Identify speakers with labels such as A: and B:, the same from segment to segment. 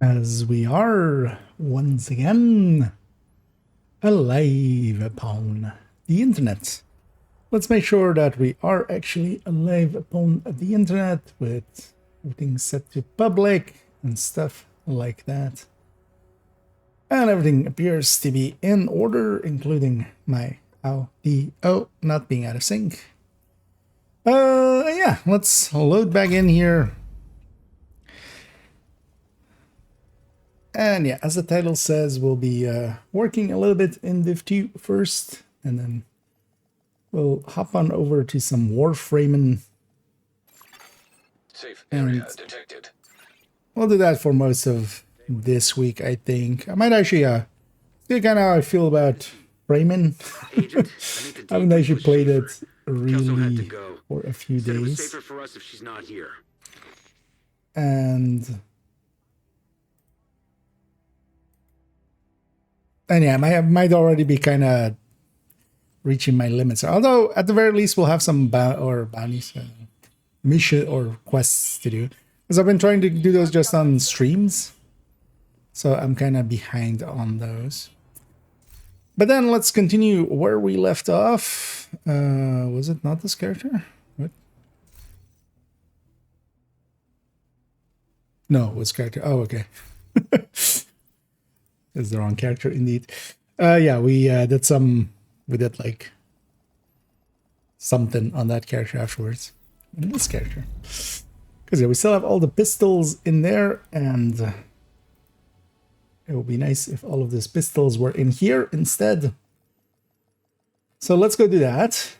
A: As we are once again alive upon the internet. Let's make sure that we are actually alive upon the internet with everything set to public and stuff like that. And everything appears to be in order, including my audio not being out of sync. Yeah, let's load back in here. And yeah, as the title says, we'll be working a little bit in Div 2 first, and then we'll hop on over to some Warframing.
B: Safe area detected.
A: We'll do that for most of this week, I think. I might actually see kind of how I feel about Framing. I haven't actually played it really for a few days. It was safer for us if she's not here. And yeah, I might already be kind of reaching my limits. Although, at the very least, we'll have some bounties, mission or quests to do. Because I've been trying to do those just on streams. So I'm kind of behind on those. But then let's continue where we left off. Was it not this character? What? No, it was character. Oh, okay. It's the wrong character indeed. Yeah, we did like something on that character afterwards. And this character. Because yeah, we still have all the pistols in there, and it would be nice if all of these pistols were in here instead. So let's go do that.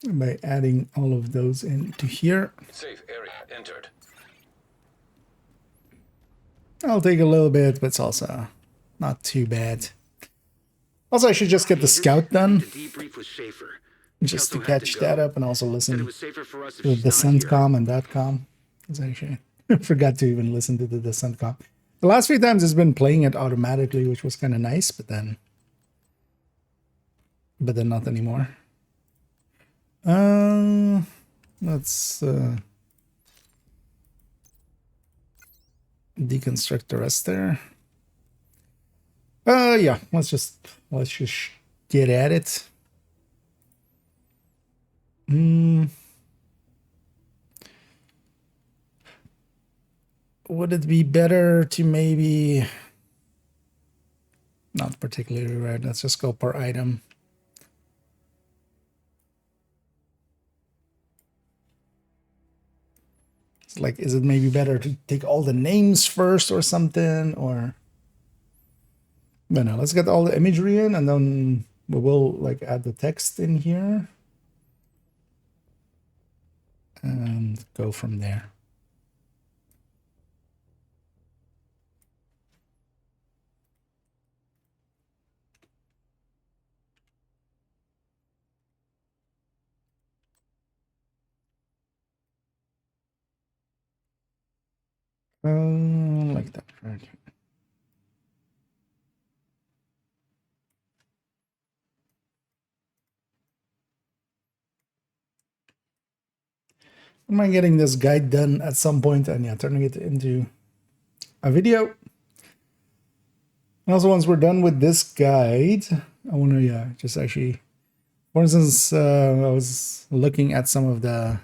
A: By adding all of those into here.
B: Safe area entered.
A: I'll take a little bit, but it's also not too bad. Also, I should just get the scout done. Just to catch that up and also listen to the DescentCom and .com. Because actually, I forgot to even listen to the DescentCom. The last few times it's been playing it automatically, which was kind of nice, but then not anymore. Let's deconstruct the rest there. Yeah, let's just get at it. Would it be better to maybe not particularly right? Let's just go per item. It's like, is it maybe better to take all the names first or something? Or no, let's get all the imagery in, and then we will like add the text in here and go from there. Like that, right? Am I getting this guide done at some point and yeah, turning it into a video? And also, once we're done with this guide, I want to just actually, for instance, I was looking at some of the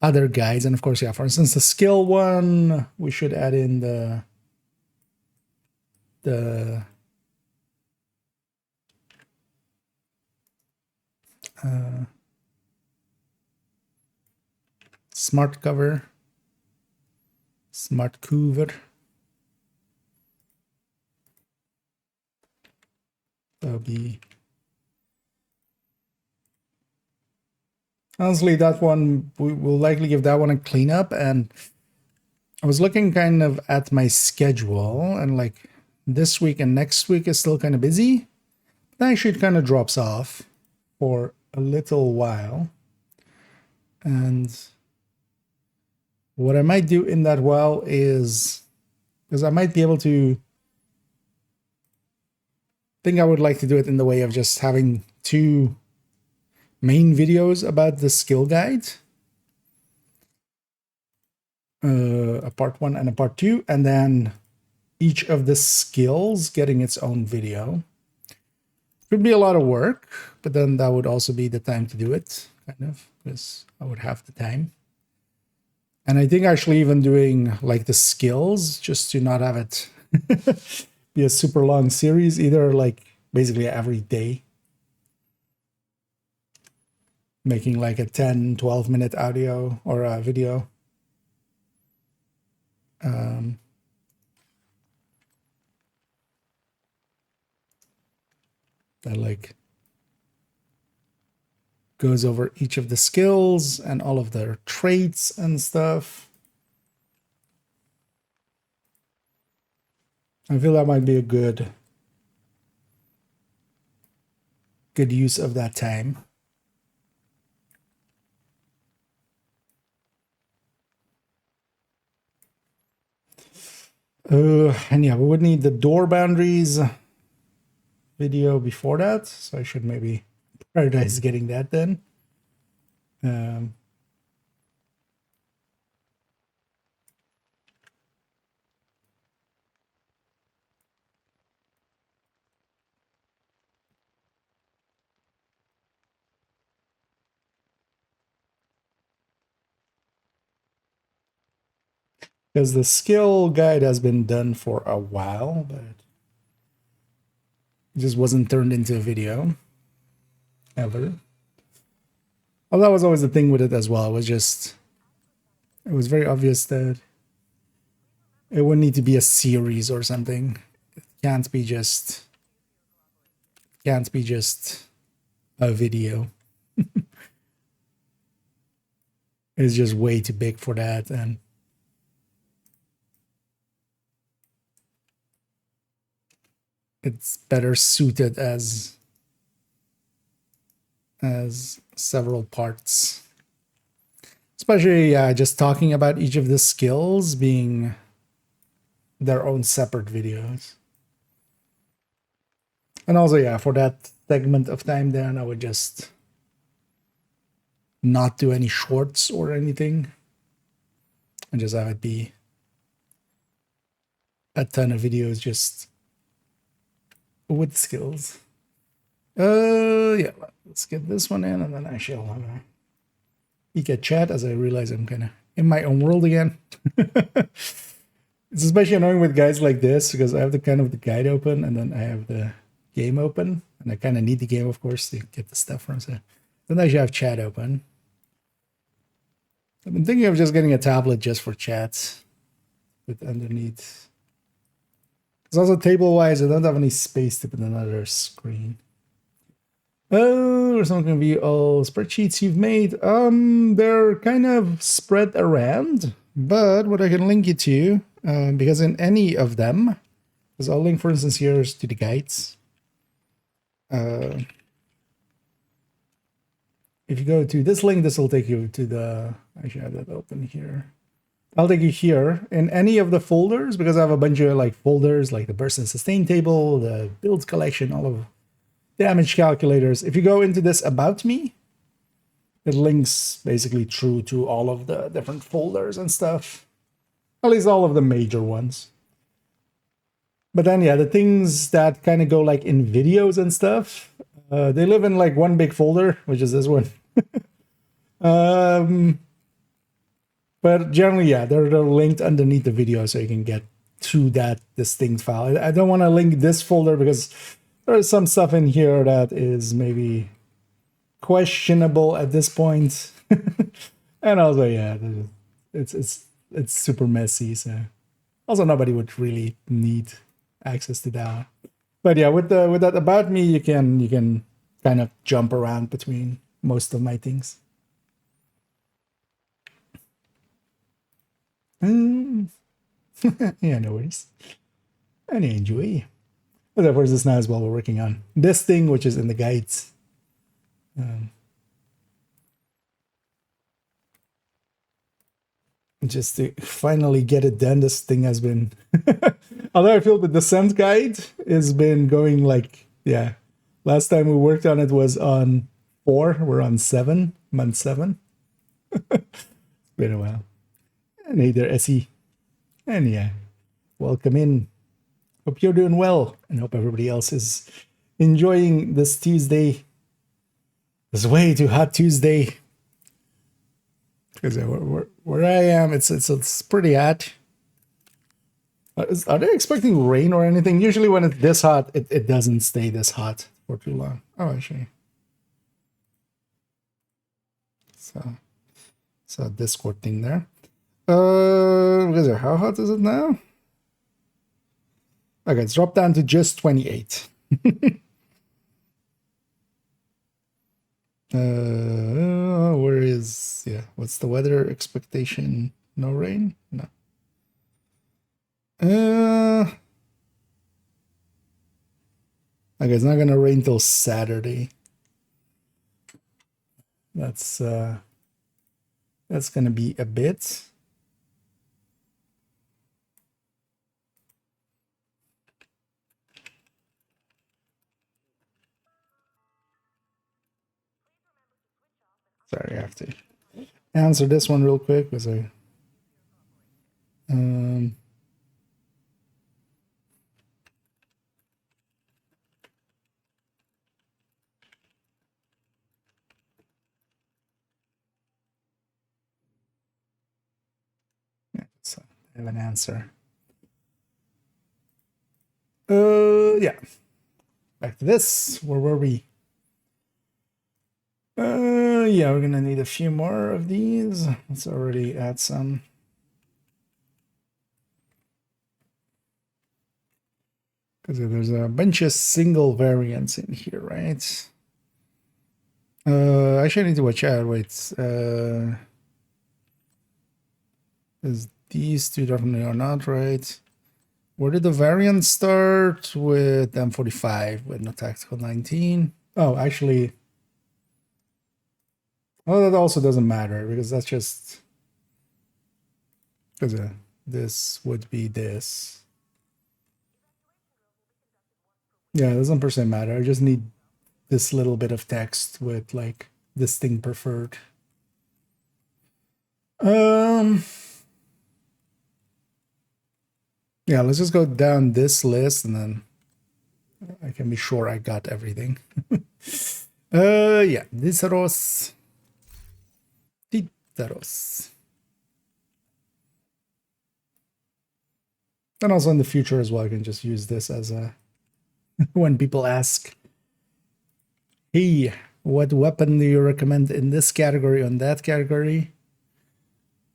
A: other guides, and of course, yeah, for instance, the skill one, we should add in the smart cover, smart cover. That'll be honestly, that one, we will likely give that one a cleanup. And I was looking kind of at my schedule, and like this week and next week is still kind of busy. But actually, it kind of drops off for a little while. And what I might do in that while is, because I might be able to, think I would like to do it in the way of just having two main videos about the skill guide, a part 1 and a part 2, and then each of the skills getting its own video. Could be a lot of work, but then that would also be the time to do it, kind of, because I would have the time. And I think actually even doing like the skills, just to not have it be a super long series, either like basically every day, making like a 10-12 minute audio or a video. That like goes over each of the skills and all of their traits and stuff. I feel that might be a good use of that time. And yeah, we would need the door boundaries video before that, so I should maybe prioritize getting that then. Because the skill guide has been done for a while, but it just wasn't turned into a video ever. Well, that was always the thing with it as well. It was very obvious that it would need to be a series or something. It can't be just a video. It's just way too big for that, and it's better suited as several parts. Especially just talking about each of the skills being their own separate videos. And also, yeah, for that segment of time then I would just not do any shorts or anything and just have it be a ton of videos just with skills. Yeah, let's get this one in, and then I shall have a peek at chat as I realize I'm kind of in my own world again. It's especially annoying with guys like this because I have the kind of the guide open and then I have the game open, and I kind of need the game, of course, to get the stuff from. So then I should have chat open. I've been thinking of just getting a tablet just for chats with underneath. It's also table-wise, I don't have any space to put another screen. Oh, there's not going to be all spreadsheets you've made. They're kind of spread around, but what I can link you to, because in any of them, because I'll link, for instance, here to the guides. If you go to this link, this will take you to the, I should have that open here. I'll take you here in any of the folders, because I have a bunch of like folders, like the burst and sustain table, the builds collection, all of damage calculators. If you go into this about me, it links basically through to all of the different folders and stuff, at least all of the major ones. But then, yeah, the things that kind of go like in videos and stuff, they live in like one big folder, which is this one. But generally, yeah, they're linked underneath the video, so you can get to that distinct file. I don't want to link this folder because there's some stuff in here that is maybe questionable at this point. And also, yeah, it's super messy. So also nobody would really need access to that. But yeah, with that about me, you can kind of jump around between most of my things. Yeah, no worries. And enjoy. But of course, this now as well, we're working on this thing, which is in the guides. Just to finally get it done. This thing has been, although I feel the descent guide has been going like, yeah, Last time we worked on it was on 4. We're on 7, month 7. Been a while. And hey there, Essie. And yeah, welcome in. Hope you're doing well, and hope everybody else is enjoying this Tuesday. This way too hot Tuesday. Because where I am, it's pretty hot. Are they expecting rain or anything? Usually when it's this hot, it doesn't stay this hot for too long. Oh, actually. So Discord thing there. How hot is it now? Okay, it's dropped down to just 28. Where is, what's the weather expectation? No rain? No. Okay, it's not gonna rain till Saturday. That's gonna be a bit. Sorry, I have to answer this one real quick because I so I have an answer. Yeah. Back to this. Where were we? Yeah, we're gonna need a few more of these. Let's already add some. Because there's a bunch of single variants in here, right? Actually, I need to watch out. Wait. Is these two definitely are not right? Where did the variants start? With M45 with no tactical 19. Oh, actually. Oh, that also doesn't matter because that's just because this would be this. Yeah, it doesn't per se matter. I just need this little bit of text with like this thing preferred. Yeah, let's just go down this list and then I can be sure I got everything. Yeah, Diceros. And also in the future as well, I can just use this as a when people ask, hey, what weapon do you recommend in this category, on that category?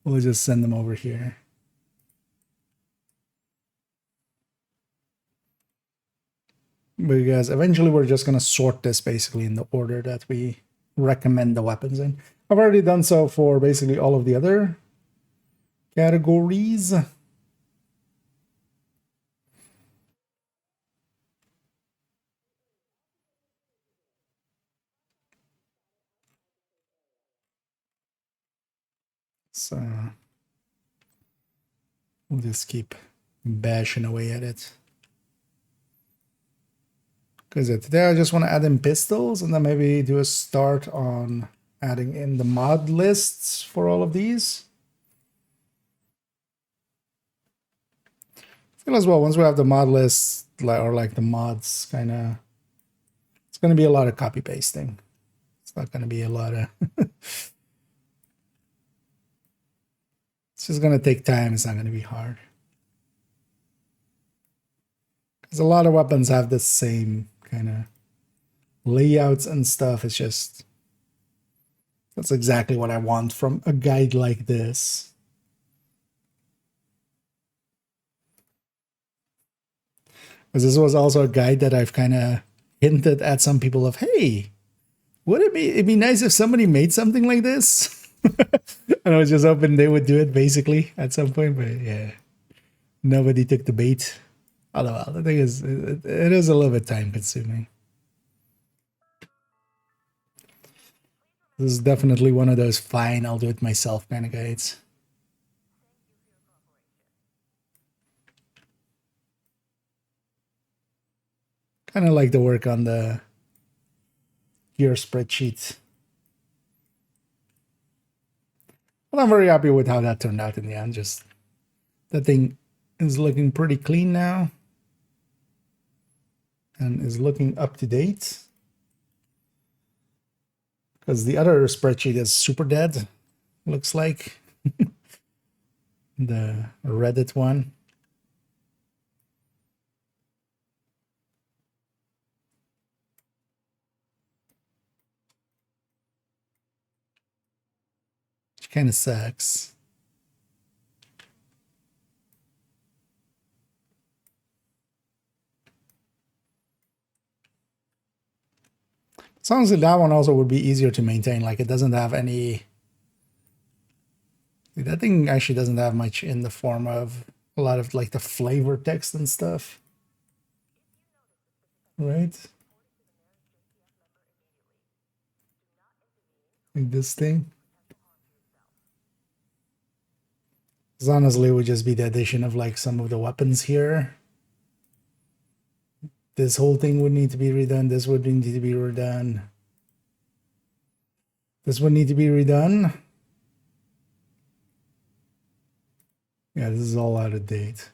A: We'll just send them over here. Because eventually we're just going to sort this basically in the order that we recommend the weapons in. I've already done so for basically all of the other categories. So we'll just keep bashing away at it. Because today I just want to add in pistols and then maybe do a start on adding in the mod lists for all of these. And as well, once we have the mod lists, or like the mods, kind of, it's going to be a lot of copy pasting. It's not going to be a lot of. It's just going to take time. It's not going to be hard. Because a lot of weapons have the same kind of layouts and stuff. It's just, that's exactly what I want from a guide like this. Because this was also a guide that I've kind of hinted at some people of, hey, would it'd be nice if somebody made something like this? And I was just hoping they would do it basically at some point, but yeah, nobody took the bait. Although the thing is, it is a little bit time consuming. This is definitely one of those fine, I'll do it myself kind of guides. Kind of like the work on the gear spreadsheet. Well, I'm very happy with how that turned out in the end. Just that thing is looking pretty clean now and is looking up to date. Because the other spreadsheet is super dead, looks like. The Reddit one. Which kind of sucks. Sounds like that one also would be easier to maintain. Like it doesn't have any. That thing actually doesn't have much in the form of a lot of like the flavor text and stuff. Right? Like this thing. This honestly would just be the addition of like some of the weapons here. This whole thing would need to be redone. This would need to be redone. This would need to be redone. Yeah, this is all out of date.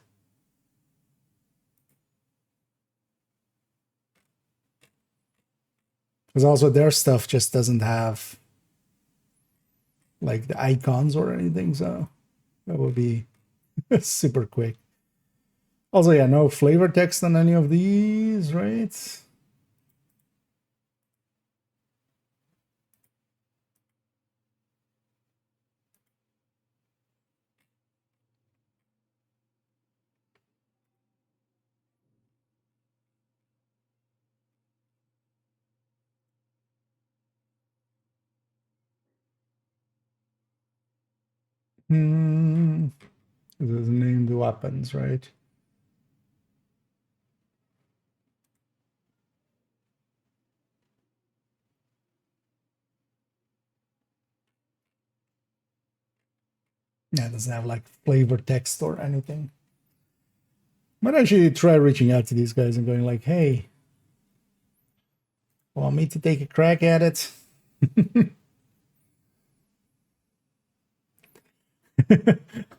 A: Because also their stuff just doesn't have like the icons or anything, so that would be super quick. Also, yeah, no flavor text on any of these, right? It doesn't name the weapons, right? Yeah, it doesn't have like flavor text or anything. Might actually try reaching out to these guys and going like, hey, want me to take a crack at it?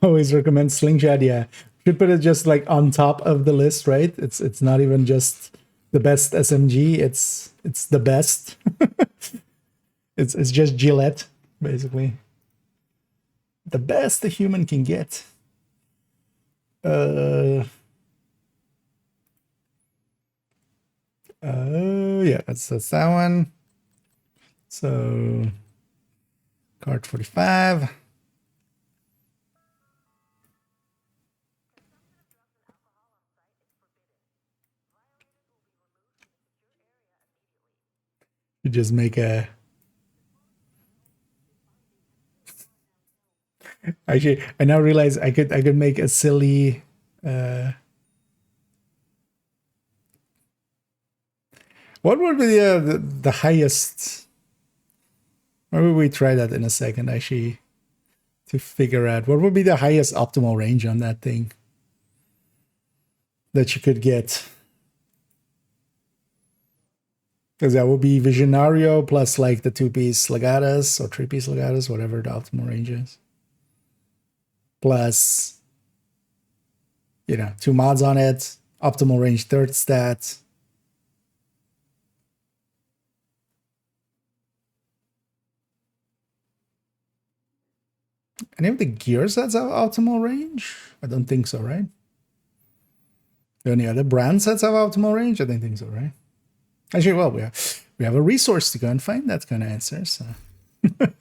A: Always recommend Slingshot. Yeah, should put it just like on top of the list, right? It's not even just the best SMG. It's the best. it's just Gillette, basically. The best a human can get. Yeah, that's that one. So, card 45. You just make a. Actually, I now realize I could make a silly. What would be the highest? Maybe we try that in a second, actually, to figure out what would be the highest optimal range on that thing that you could get. Because that would be Visionario plus like the 2-piece Legatus or 3-piece Legatus, whatever the optimal range is. Plus, 2 mods on it, optimal range third stat. Any of the gear sets have optimal range? I don't think so, right? Do any other brand sets have optimal range? I don't think so, right? Actually, well, we have a resource to go and find that kind of answer. So, I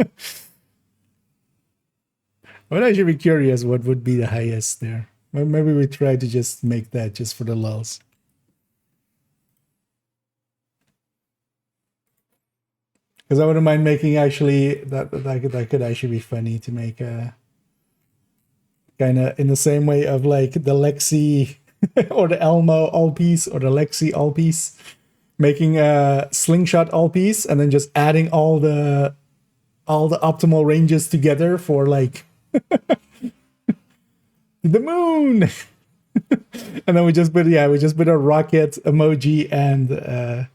A: would actually be curious what would be the highest there. Maybe we try to just make that just for the lulz. Because I wouldn't mind making actually that could actually be funny to make a kind of in the same way of like the Lexi or the Elmo all piece or the Lexi all piece, making a slingshot all piece and then just adding all the optimal ranges together for like the moon. And then we just put a rocket emoji and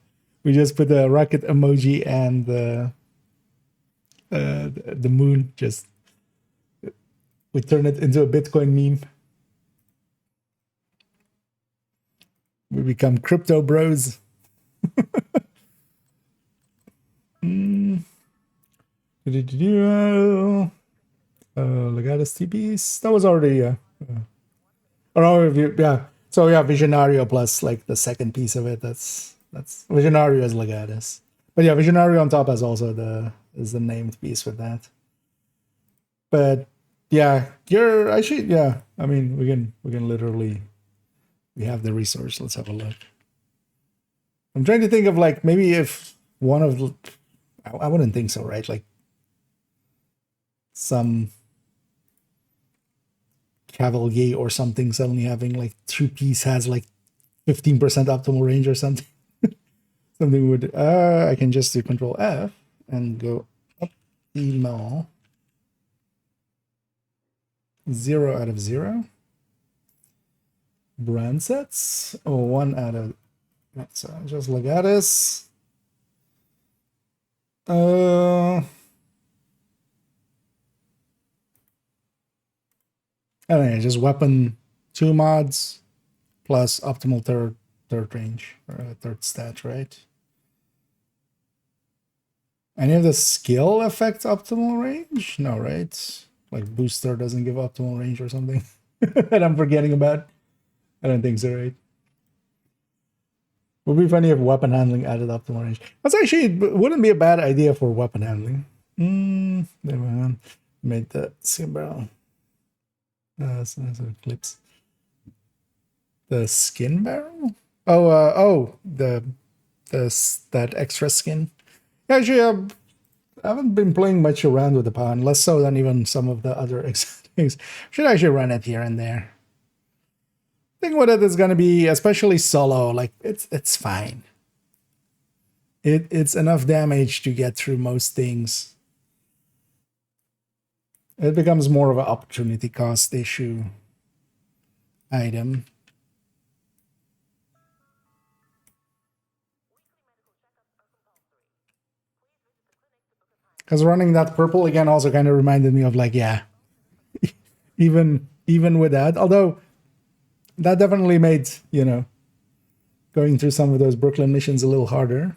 A: We just put the rocket emoji and the moon. Just we turn it into a Bitcoin meme. We become crypto bros. Legatus TPs. That was already yeah. So yeah, Visionario plus like the second piece of it. That's Visionario is Legatus. But yeah, Visionario on top has also the named piece with that. But yeah, you're actually yeah. I mean, we can literally we have the resource. Let's have a look. I'm trying to think of like maybe if one of the, I wouldn't think so, right? Like some cavalry or something suddenly having like 2 piece has like 15% optimal range or something. Something would I can just do Control F and go up email 0 out of 0. Brand sets. Oh, 1 out of so just Legatus. Anyway, just weapon 2 mods plus optimal third range or third stat, right? Any of the skill affect optimal range? No, right? Like booster doesn't give optimal range or something that I'm forgetting about. I don't think so, right? Would be funny if weapon handling added optimal range. That's actually wouldn't be a bad idea for weapon handling. Never mind. Made the skin barrel. So clips. The skin barrel? Oh, that extra skin. Actually, I haven't been playing much around with the pawn, less so than even some of the other things. Should actually run it here and there. Thing with it is gonna be, especially solo, like it's fine. It's enough damage to get through most things. It becomes more of an opportunity cost issue item. Because running that purple again also kind of reminded me of like, yeah, even with that. Although that definitely made, going through some of those Brooklyn missions a little harder.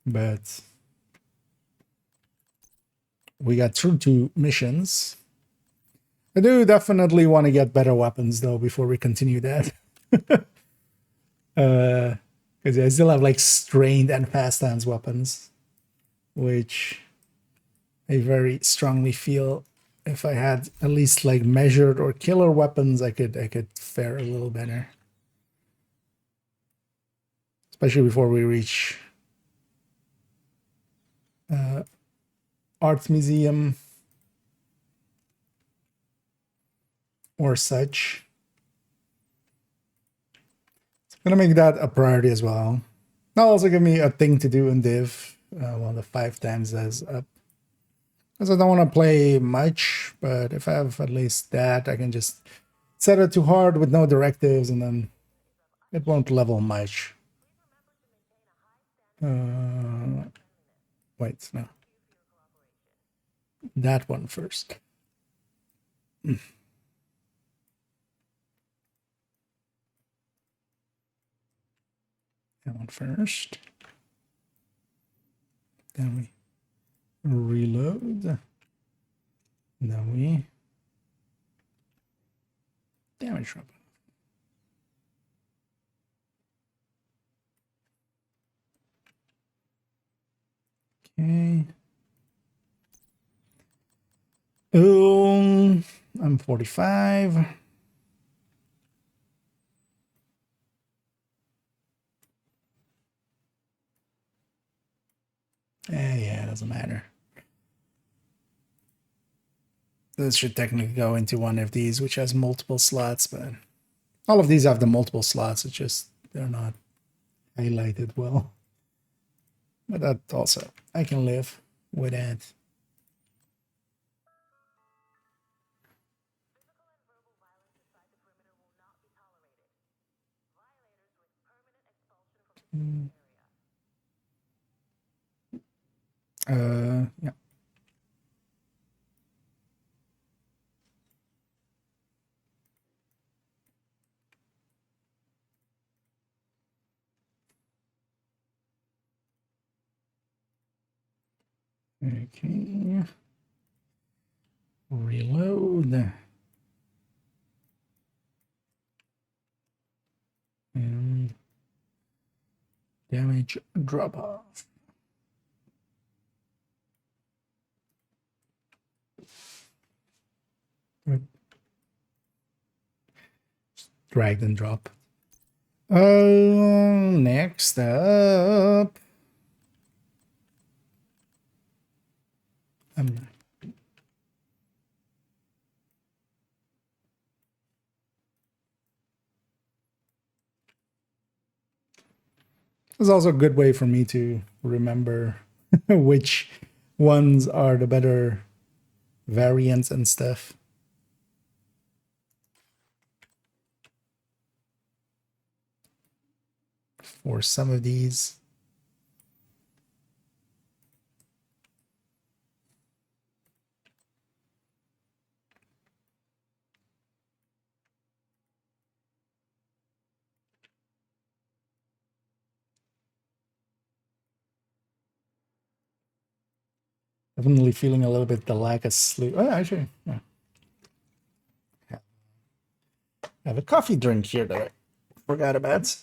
A: But we got through 2 missions. I do definitely want to get better weapons though before we continue that. Because I still have like strained and fast hands weapons, which I very strongly feel if I had at least like measured or killer weapons, I could fare a little better. Especially before we reach art museum or such. It's gonna make that a priority as well. That'll also give me a thing to do in div while the 5 times is up. Because I don't want to play much, but if I have at least that, I can just set it too hard with no directives and then it won't level much. Wait, no. That one first. That one first. Then we reload. Then we damage drop. Okay. I'm 45. Yeah, it doesn't matter. This should technically go into one of these, which has multiple slots, but all of these have the multiple slots. It's just they're not highlighted well. But that also, I can live with that. Yeah. Okay. Reload. And damage drop off. Drag and drop. Next up. It's also a good way for me to remember which ones are the better variants and stuff. For some of these. Definitely feeling a little bit the lack of sleep. Oh, actually, yeah. Have a coffee drink here that I forgot about.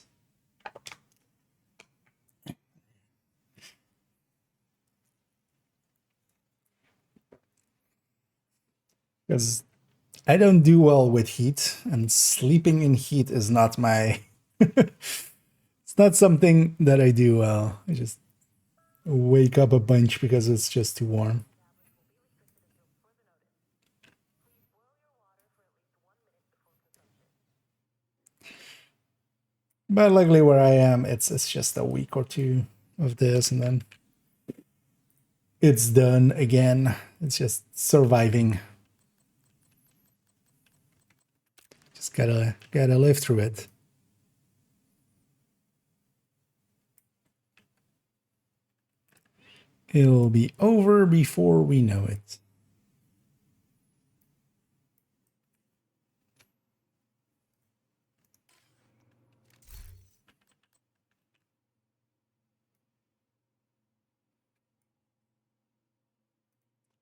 A: Because I don't do well with heat, and sleeping in heat is not my. It's not something that I do well. I just wake up a bunch because it's just too warm. But luckily, where I am, it's just a week or two of this, and then it's done again. It's just surviving. Just gotta live through it. It'll be over before we know it.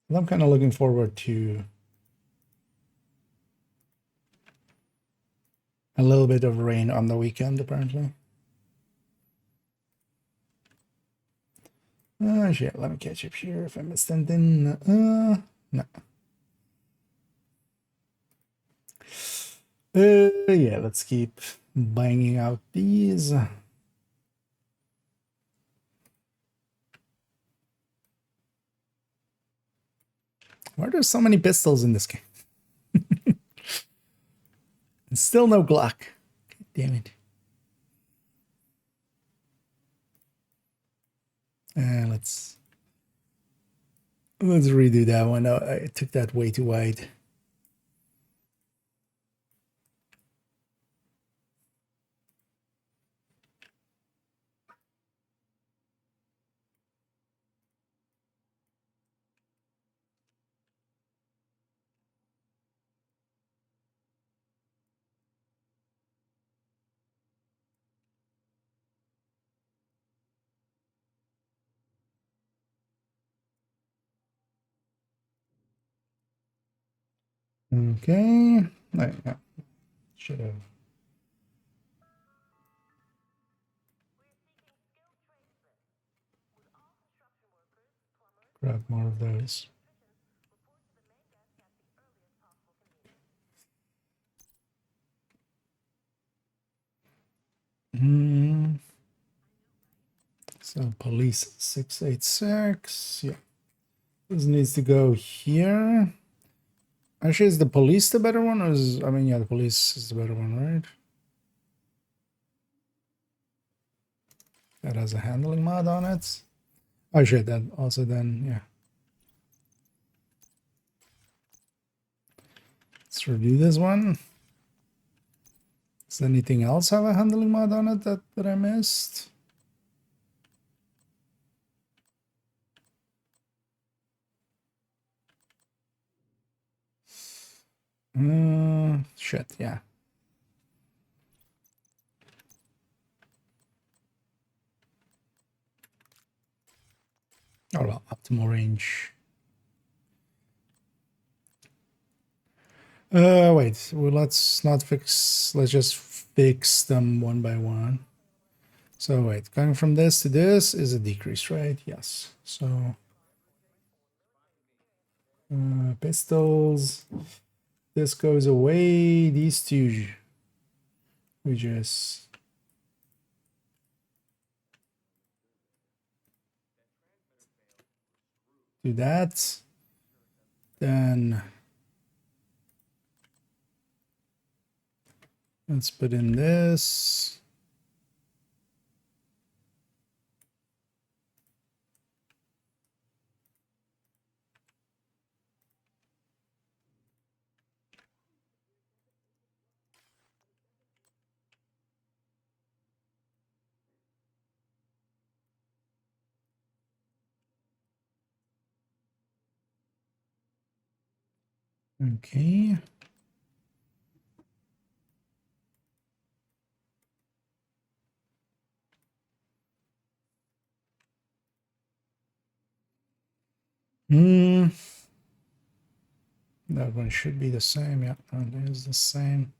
A: And I'm kind of looking forward to a little bit of rain on the weekend, apparently. Oh, shit. Let me catch up here if I missed anything. No. Yeah, let's keep banging out these. Why are there so many pistols in this game? And still no Glock. God damn it. Let's redo that one. Oh, I took that way too wide. Okay. Yeah. Should have. Grab more of those. So police 686. Yeah. This needs to go here. Actually, is the police the better one? Or is, I mean, yeah, the police is the better one, right? That has a handling mod on it. Oh shit, that also then, yeah. Let's redo this one. Does anything else have a handling mod on it that I missed? Shit, yeah. Oh well, optimal range. Wait, well, let's not fix, let's just fix them one by one. So wait, going from this to this is a decrease, right? Yes. So pistols, this goes away. These two, we just do that. Then let's put in this. Okay. Hmm. That one should be the same. Yeah, that is the same.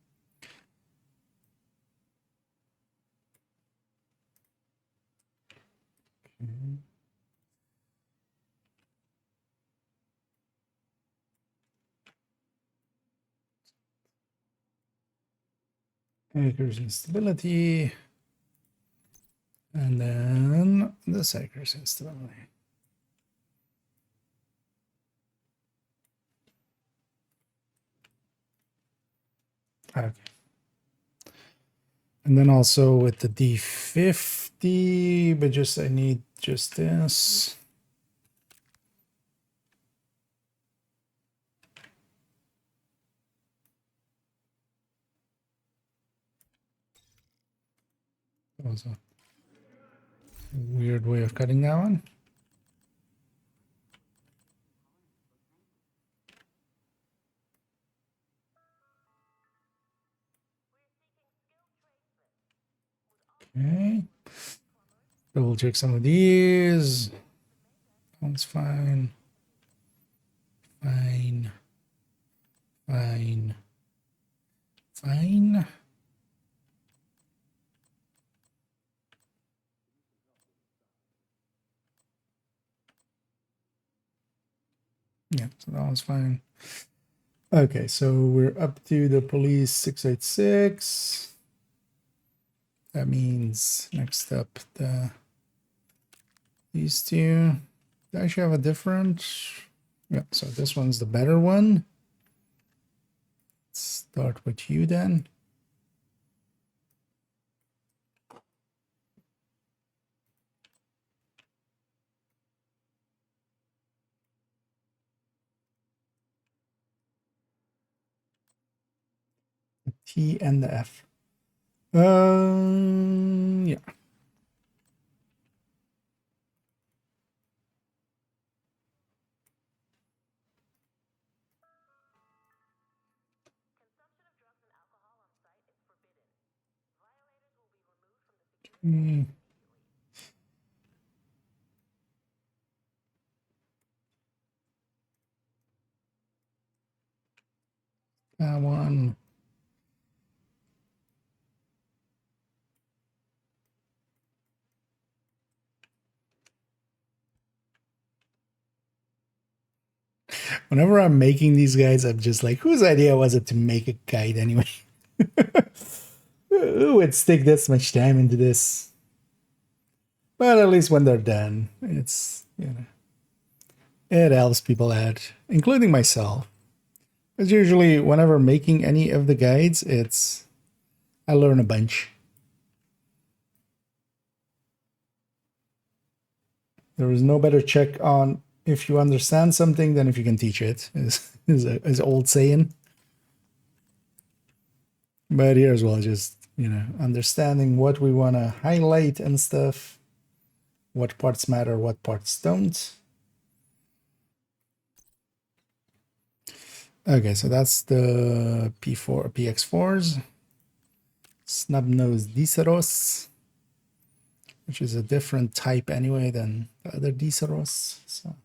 A: Okay. Accuracy and stability. And then this accuracy and stability. Okay. And then also with the D50, but just I need just this. That was a weird way of cutting that one. Okay. Double check some of these. That's fine. Fine. Fine. Fine. Yeah, so that one's fine. Okay, so we're up to the police 686. That means next up these two. They actually have a different. Yeah, so this one's the better one. Let's start with you then. The T and the F. Yeah. That one. Whenever I'm making these guides, I'm just like, whose idea was it to make a guide anyway? Who would stick this much time into this? But at least when they're done, it's, it helps people out, including myself. Because usually, whenever making any of the guides, I learn a bunch. There is no better check on if you understand something than if you can teach it, is old saying. But here as well, just, understanding what we want to highlight and stuff, what parts matter, what parts don't. Okay, so that's the P4 PX4s. Snub-nosed Diceros, which is a different type anyway than the other Diceros. So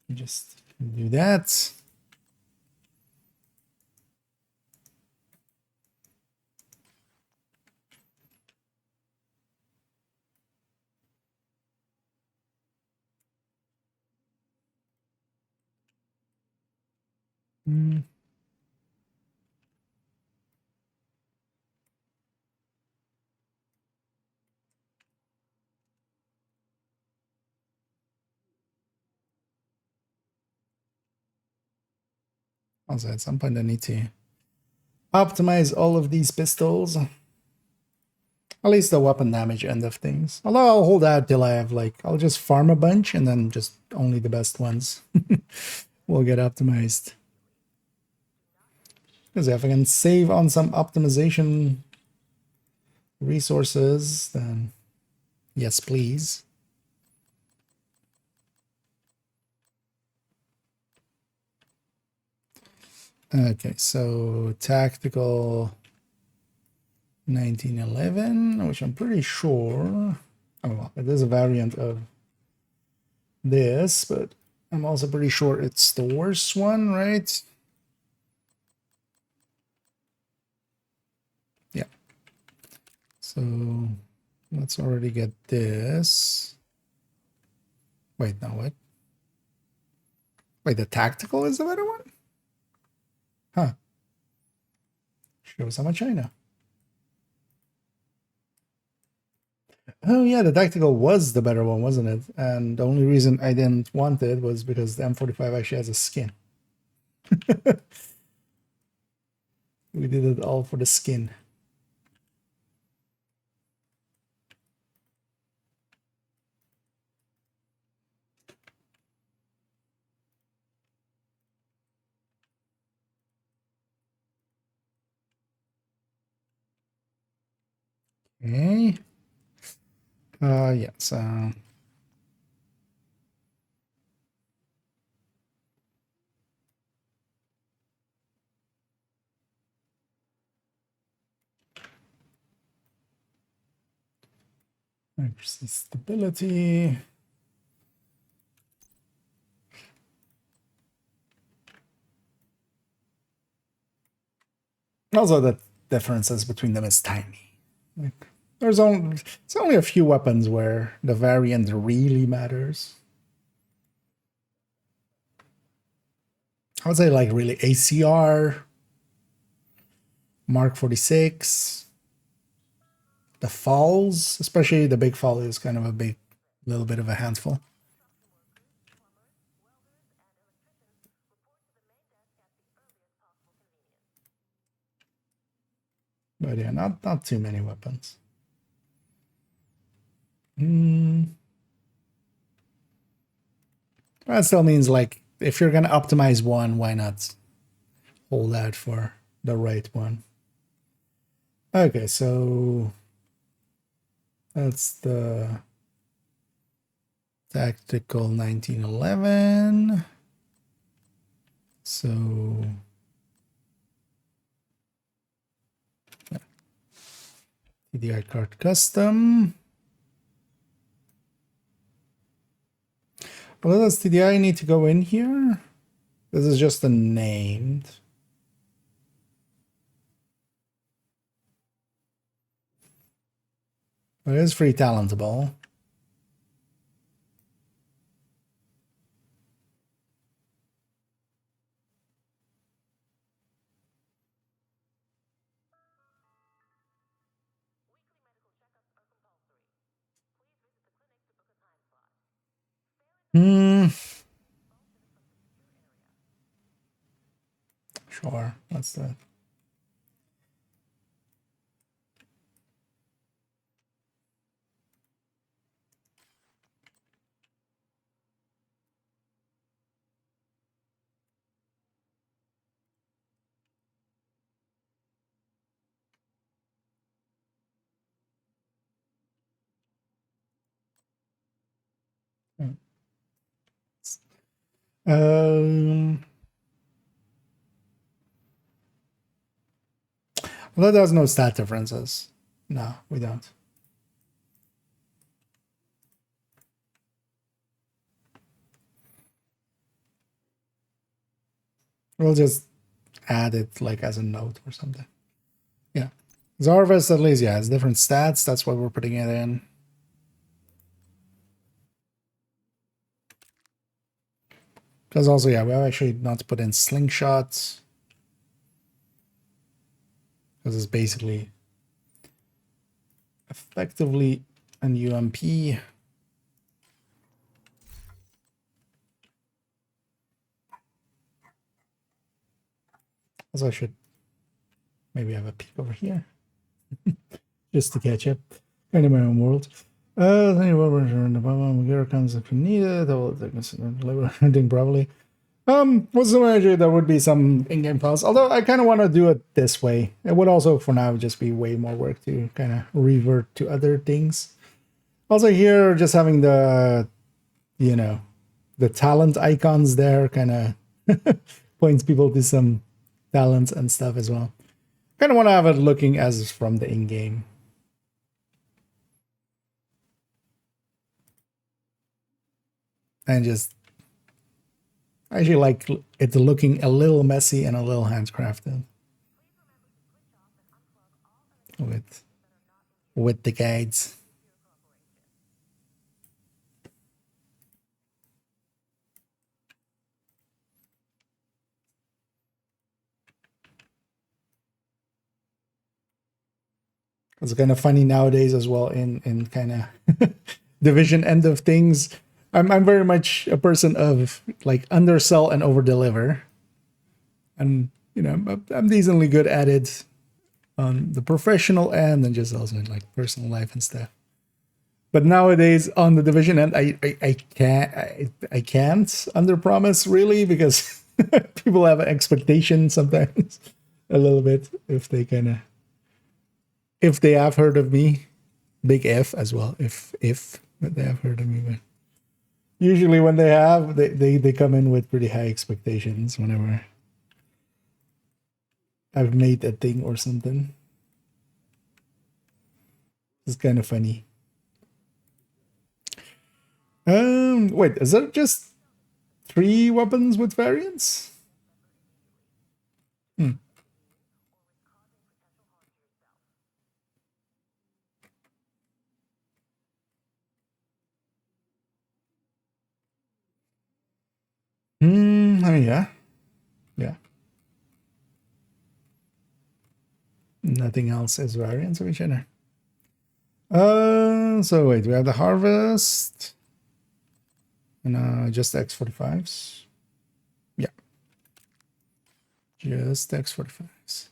A: you just do that. Mm. Also, at some point, I need to optimize all of these pistols. At least the weapon damage end of things. Although I'll hold out till I have I'll just farm a bunch and then just only the best ones will get optimized. Because if I can save on some optimization resources, then yes, please. Okay, so tactical 1911, which I'm pretty sure. Oh, well, it is a variant of this, but I'm also pretty sure it's the worst one, right? Yeah. So let's already get this. Wait, no, what? Wait, the tactical is the better one? Huh. Shows how much I know. Oh yeah, the tactical was the better one, wasn't it? And the only reason I didn't want it was because the M45 actually has a skin. We did it all for the skin. Okay. Yeah, so stability. Also, the differences between them is tiny. Like, it's only a few weapons where the variant really matters. I would say really ACR, Mark 46, the falls, especially the big fall is kind of a little bit of a handful. But yeah, not too many weapons. That still means if you're gonna optimize one, why not hold out for the right one? Okay, so that's the tactical 1911. So TDI card custom. Well, does TDI need to go in here? This is just a named. But it is free talentable. Hmm. Sure. That's the. Um. Although there's no stat differences. No, we don't. We'll just add it like as a note or something. Yeah. Zarvest at least, yeah, has different stats. That's why we're putting it in. Because also, yeah, we have actually not to put in slingshots. Because it's basically effectively an UMP. Also, I should maybe have a peek over here. Just to catch up. Kind of my own world. Anyway, we're in the bottom. Here comes if you need it. Hunting probably. What's the manager? There would be some in-game files. Although I kind of want to do it this way. It would also, for now, just be way more work to kind of revert to other things. Also here, just having the, you know, the talent icons there kind of points people to some talents and stuff as well. Kind of want to have it looking as from the in-game. And just, I actually like it looking a little messy and a little handcrafted. With the guides. It's kind of funny nowadays as well in kind of division end of things. I'm very much a person of like undersell and overdeliver. And, you know, I'm decently good at it on the professional end and just also in like personal life and stuff. But nowadays on the division end, I can't underpromise really because people have an expectation sometimes a little bit if they have heard of me. Big F as well, if but they have heard of me. But usually when they have, they come in with pretty high expectations whenever I've made a thing or something. It's kind of funny. Wait, is there just 3 weapons with variants? I mean, yeah. Nothing else is variants of each other. So wait, we have the harvest. And just X45s. Yeah. Just X45s.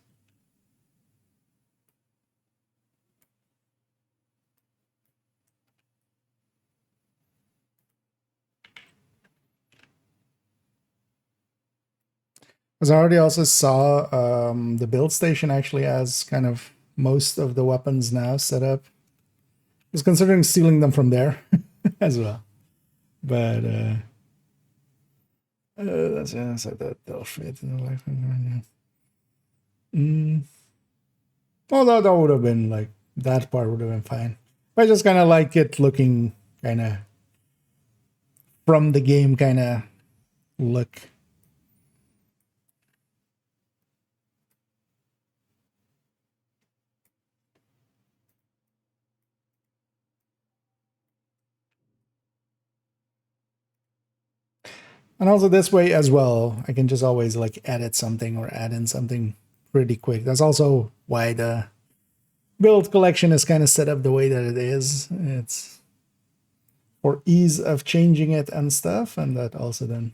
A: Because I already also saw the build station actually has kind of most of the weapons now set up. I was considering stealing them from there as well. But that's like that'll fit in the life. Although that would have been like that part would have been fine. I just kind of like it looking kind of from the game kind of look. And also this way as well, I can just always like edit something or add in something pretty quick. That's also why the build collection is kind of set up the way that it is. It's for ease of changing it and stuff. And that also then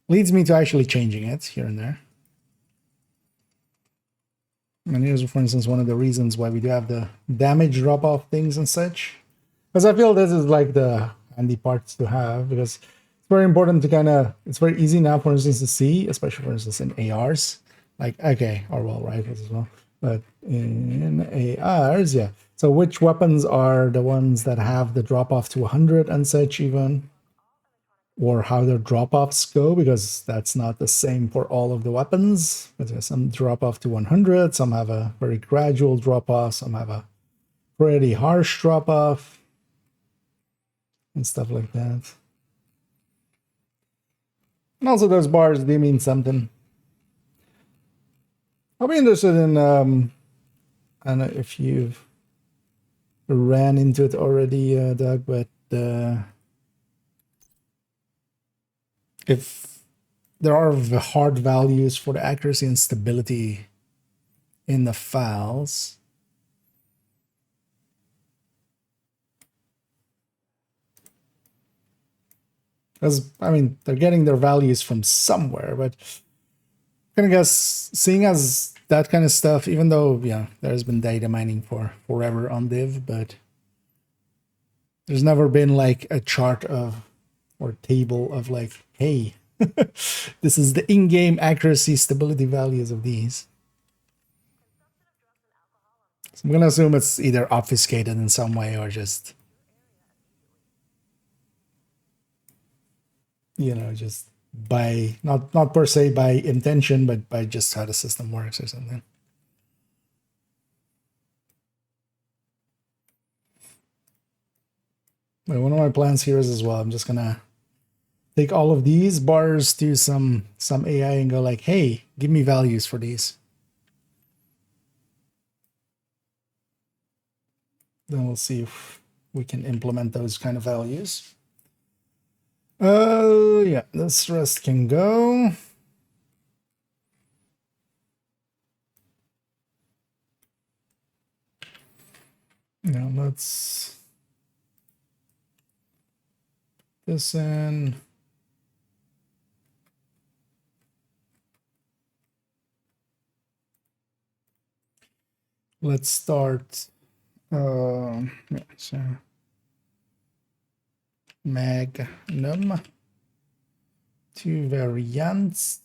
A: leads me to actually changing it here and there. And here's, for instance, one of the reasons why we do have the damage drop-off things and such. Because I feel this is like the handy parts to have, because very important to kind of, it's very easy now, for instance, to see, especially for instance in ARs, like, okay, or well, rifles as well, but in ARs, yeah. So which weapons are the ones that have the drop off to 100 and such even? or how their drop-offs go, because that's not the same for all of the weapons. But there's some drop off to 100, some have a very gradual drop off, some have a pretty harsh drop off, and stuff like that. And also those bars, they mean something. I'll be interested in, I don't know if you've ran into it already, Doug, but if there are hard values for the accuracy and stability in the files, because I mean they're getting their values from somewhere, but I'm gonna guess, seeing as that kind of stuff, even though there's been data mining for forever on Div, but there's never been like a chart of or table of like, hey, this is the in-game accuracy stability values of these. So I'm gonna assume it's either obfuscated in some way or just just by not per se by intention, but by just how the system works or something. But one of my plans here is as well, I'm just gonna take all of these bars to some AI and go like, hey, give me values for these. Then we'll see if we can implement those kind of values. Oh, yeah, this rest can go. Now let's this in. Let's start so magnum, 2 variants,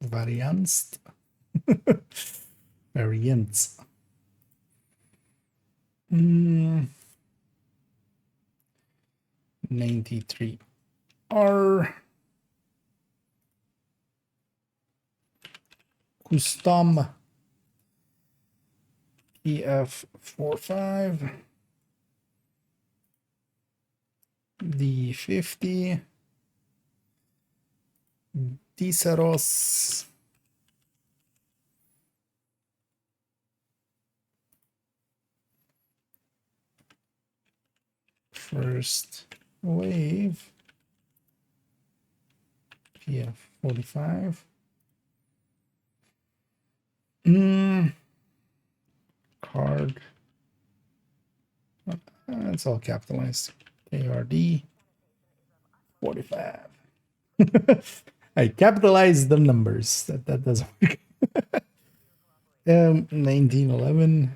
A: variants. 93R custom EF45 D50 Diceros first wave PF45 card, it's all capitalized, KRD 45. I capitalized the numbers. That doesn't work. 1911.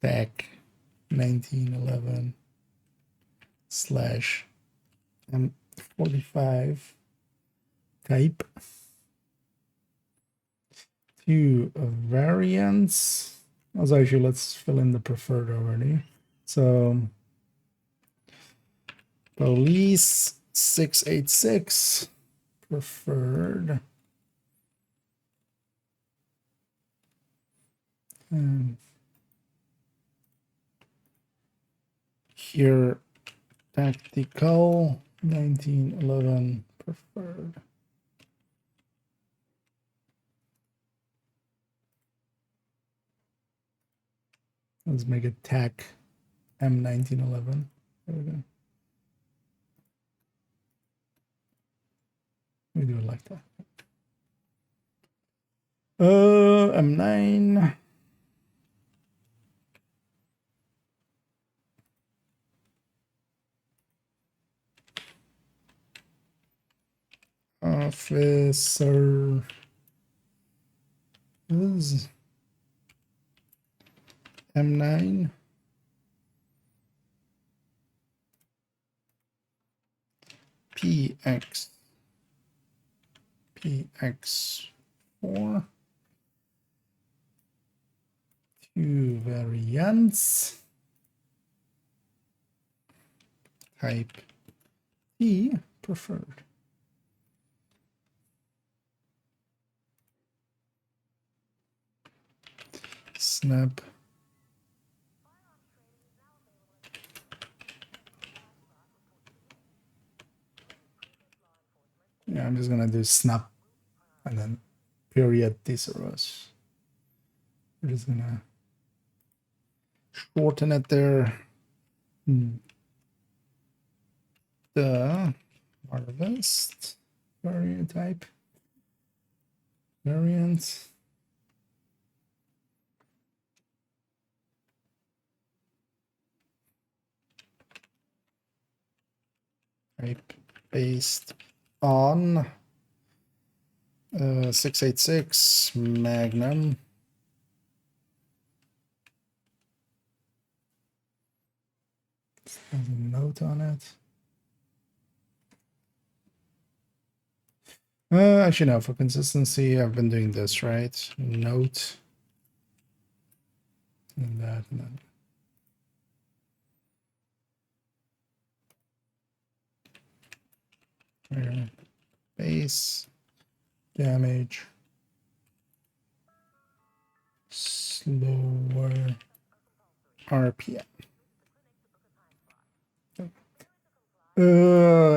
A: Back 1911 slash M45 type to variants. Also, actually, let's fill in the preferred already. So police 686 preferred. And here tactical 1911 preferred. Let's make it TAC M1911. There we go. We do it like that. M9. Officer is M9 px4, two variants, type T preferred. Snap. Yeah, I'm just gonna do snap and then period thesaurus. We're just gonna shorten it there. The harvest variant type variant. Type based on 686 Magnum. There's a note on it. Actually, no, for consistency, I've been doing this, right? Note. And that, and then. Base. Damage. Slower. RPM.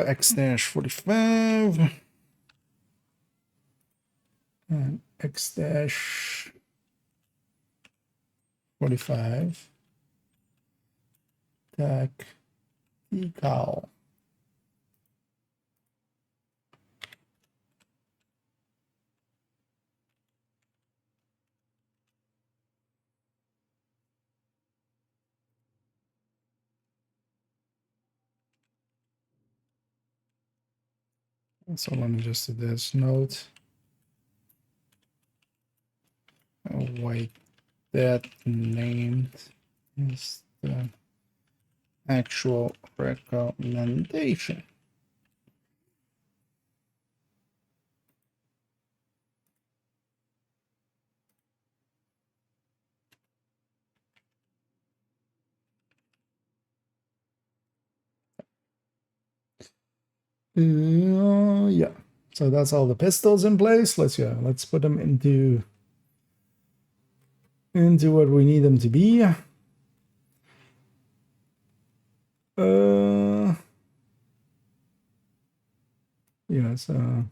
A: X-45. And X-45. Tac. Decal. So let me just do this note. Oh, wait, that named is the actual recommendation. Yeah. So that's all the pistols in place. Let's put them into what we need them to be. So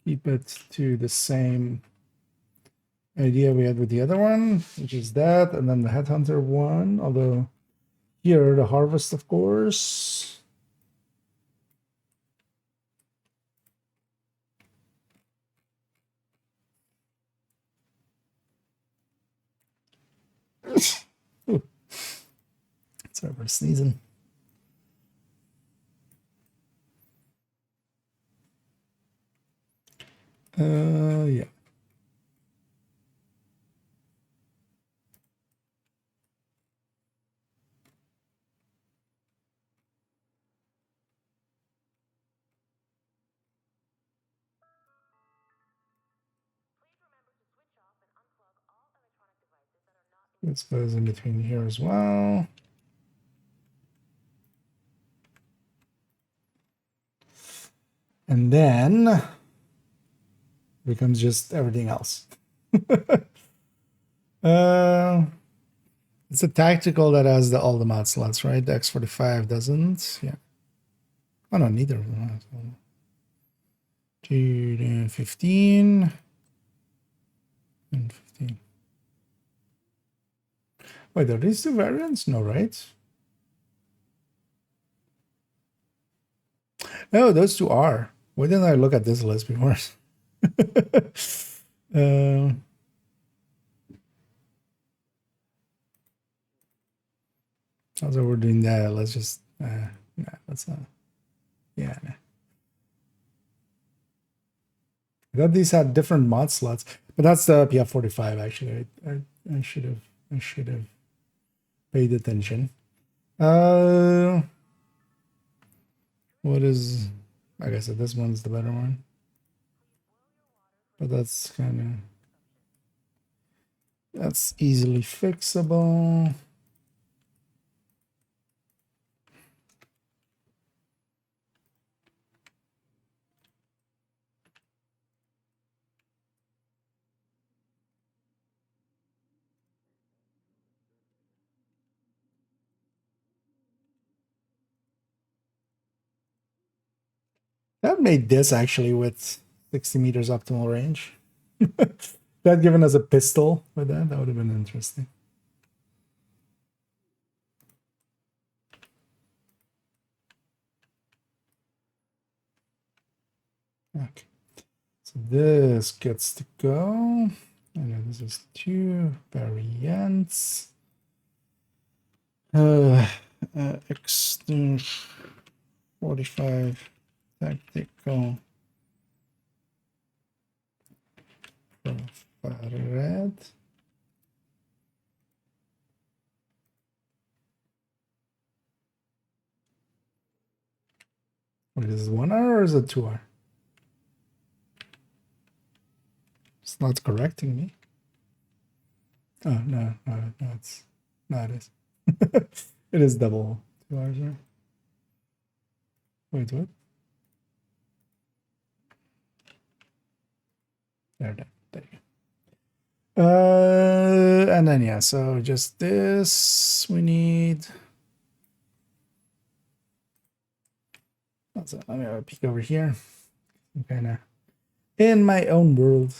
A: keep it to the same idea we had with the other one, which is that, and then the headhunter one, although here the harvest, of course. Sorry for sneezing. Yeah. This goes in between here as well. And then becomes just everything else. It's a tactical that has all the mod slots, right? The X45 doesn't. Yeah. Oh no, neither of them has. 15 and 15. Wait, are these two variants? No, right? No, those two are. Why didn't I look at this list before? Also, we're doing that. Let's just, nah, let's not. Yeah. Nah. I thought these had different mod slots, but that's the PF45. Actually, I should have paid attention. What is, like I said, this one's the better one. But that's that's easily fixable. That made this actually with 60 meters optimal range. That given us a pistol with that would have been interesting. Okay. So this gets to go. And this is 2 variants. Extinct 45 tactical red. Wait, is it 1R or is it 2R? It's not correcting me. Oh, no, it's, no, it is. It is double 2Rs here. Wait, what? There you go. And then, yeah, so just this, we need. So let me have a peek over here. I'm kind of in my own world.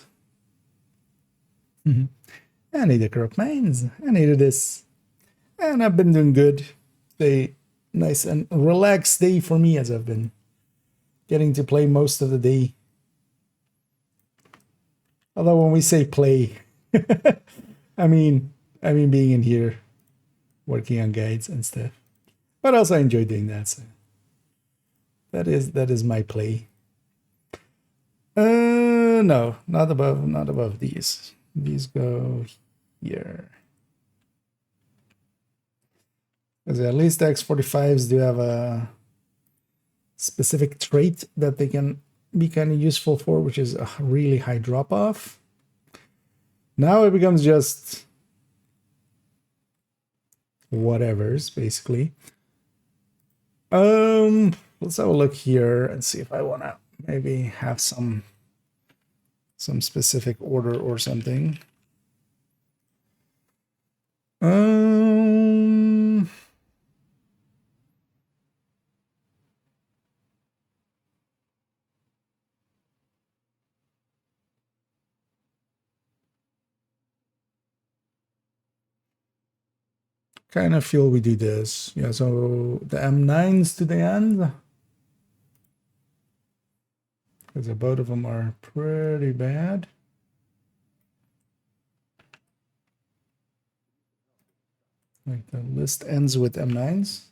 A: I need the corrupt mines. I needed this. And I've been doing good. Stay nice and relaxed day for me as I've been getting to play most of the day. Although when we say play, I mean being in here, working on guides and stuff. But also I enjoy doing that. So that is my play. No, not above these. These go here. Because at least the X45s do have a specific trait that they can be kind of useful for, which is a really high drop off. Now it becomes just whatever's basically. Let's have a look here and see if I want to maybe have some specific order or something. Kind of feel we do this. Yeah, so the M9s to the end. Because both of them are pretty bad. Like the list ends with M9s.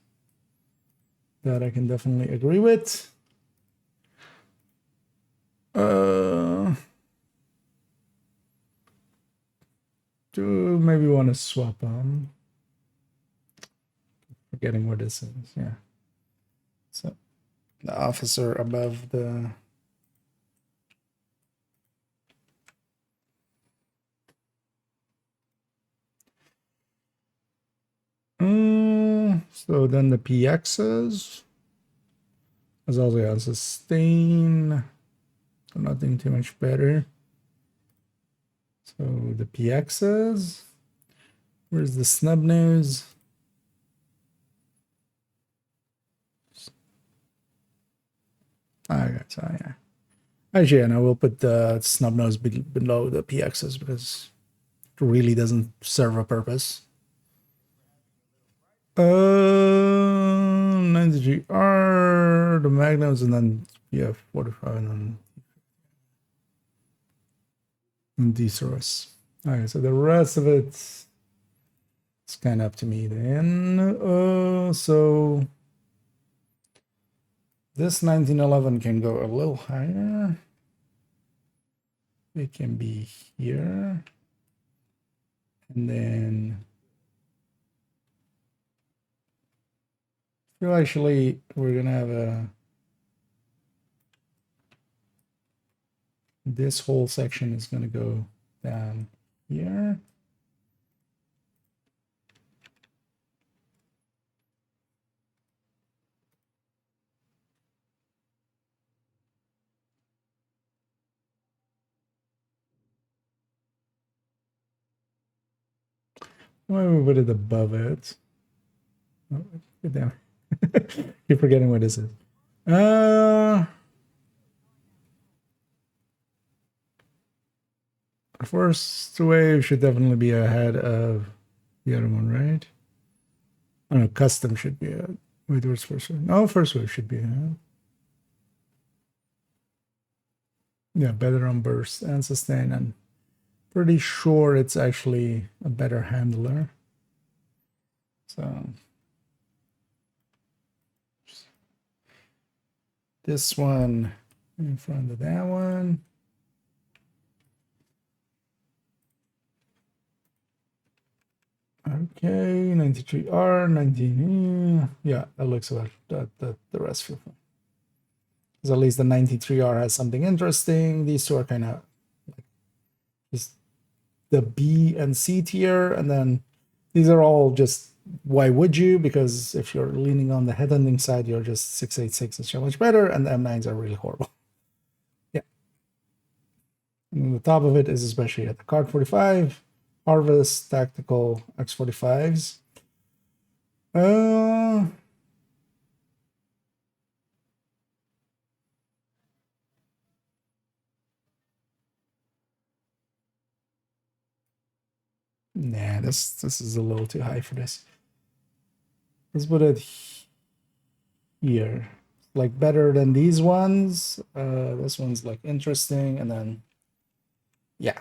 A: That I can definitely agree with. Do maybe want to swap them. Forgetting what this is, yeah. So the officer above the so then the PXs is also on sustain. So nothing too much better. So the PXs. Where's the snub nose? Okay, so yeah. Actually, and I will put the snub nose below the PXs because it really doesn't serve a purpose. 90GR, the magnums, and then yeah, 45 and Thesaurus. Okay, so the rest of it's kind of up to me then. So this 1911 can go a little higher. It can be here. And then feel actually we're gonna have a This whole section is going to go down here. Why we put it above it? Oh, get down. Keep forgetting what this is. First wave should definitely be ahead of the other one, right? I don't know, custom should be ahead. Wait, where's first wave? No, first wave should be ahead. Yeah, better on burst and sustain, and pretty sure it's actually a better handler. So this one in front of that one. Okay, 93R, 19. Yeah, that looks about that. The rest feel fine. Because at least the 93R has something interesting. These two are kind of like just the B and C tier, and then these are all just why would you? Because if you're leaning on the headhunting side, you're just 686 is so much better, and the M9s are really horrible. Yeah. And the top of it is especially at the Card 45, Harvest, Tactical, X45s. Nah, this is a little too high for this. Let's put it here. Like better than these ones. This one's like interesting, and then yeah,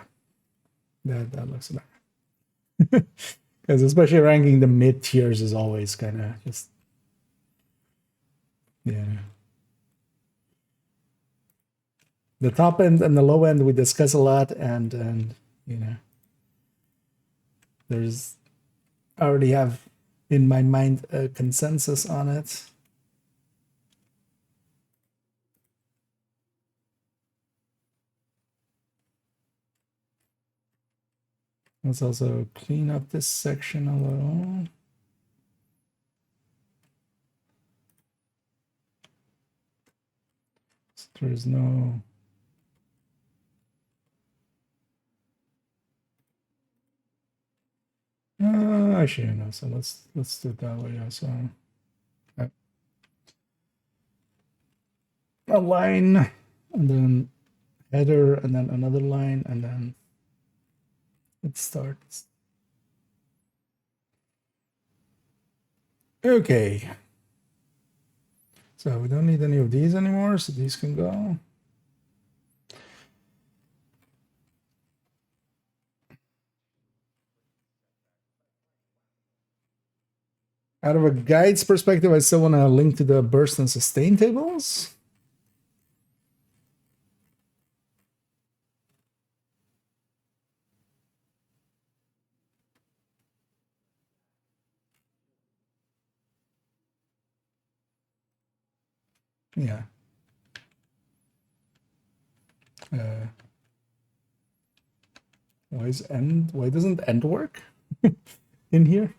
A: that looks better. Because especially ranking the mid tiers is always kind of just yeah. The top end and the low end we discuss a lot, and you know, there's I already have in my mind a consensus on it. Let's also clean up this section a little. So there's no actually no, so let's do it that way. Yeah, so a line and then header and then another line and then it starts. Okay. So we don't need any of these anymore, so these can go. Out of a guide's perspective, I still want to link to the burst and sustain tables. Yeah. Why doesn't end work in here?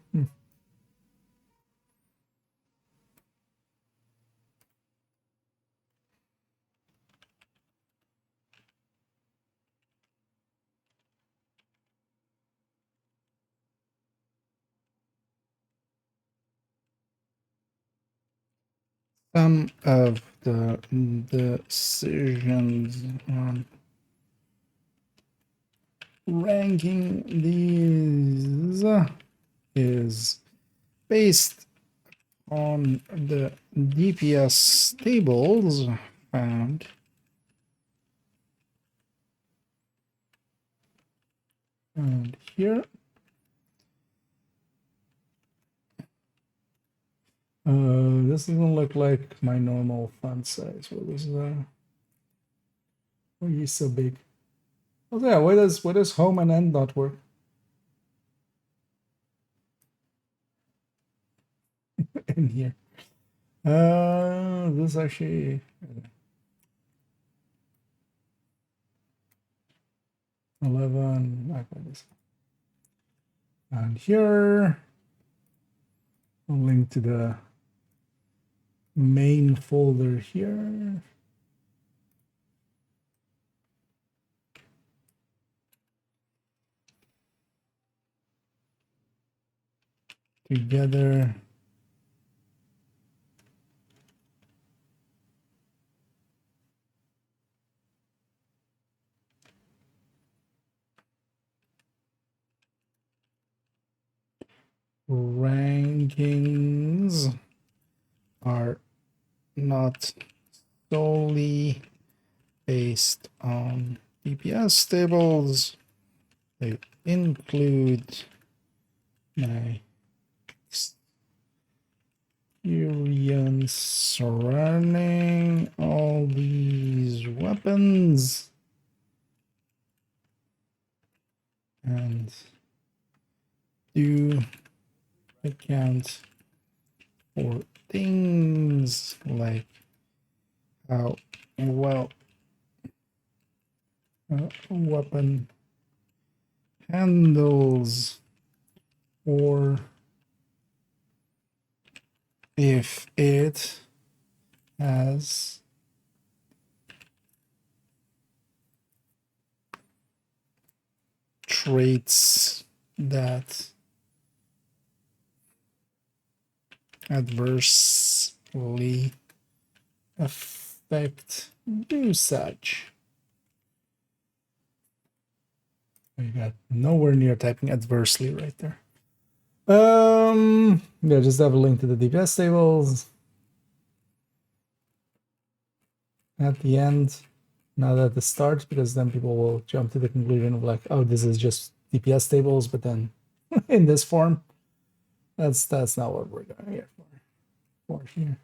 A: Some of the decisions on ranking these is based on the DPS tables found here. This doesn't look like my normal font size. What was that? Why are you so big? Oh yeah, why does home and end not work? In here. This actually 11, like this. And here, I'll link to the main folder here. Together. Rankings are not solely based on DPS tables. They include my experience surrounding all these weapons and do account for things like how well a weapon handles, or if it has traits that adversely affect usage. We got nowhere near typing adversely right there. Yeah, just have a link to the DPS tables at the end, not at the start, because then people will jump to the conclusion of like, oh, this is just DPS tables, but then in this form. That's not what we're going here for here.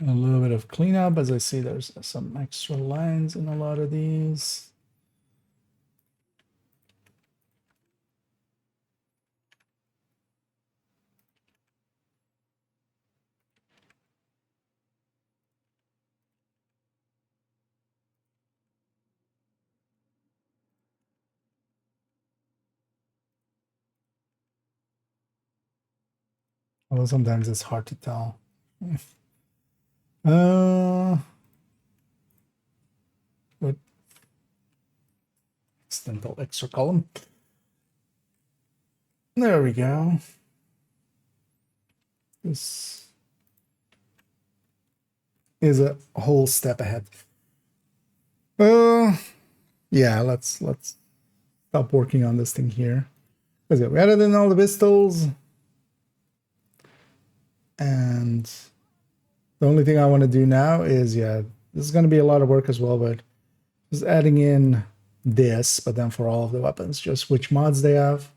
A: A little bit of cleanup, as I see there's some extra lines in a lot of these. Although sometimes it's hard to tell. What? Accidental extra column. There we go. This is a whole step ahead. Yeah, let's stop working on this thing here. Let's get rid of all the pistols. And the only thing I want to do now is, yeah, this is going to be a lot of work as well, but just adding in this, but then for all of the weapons, just which mods they have.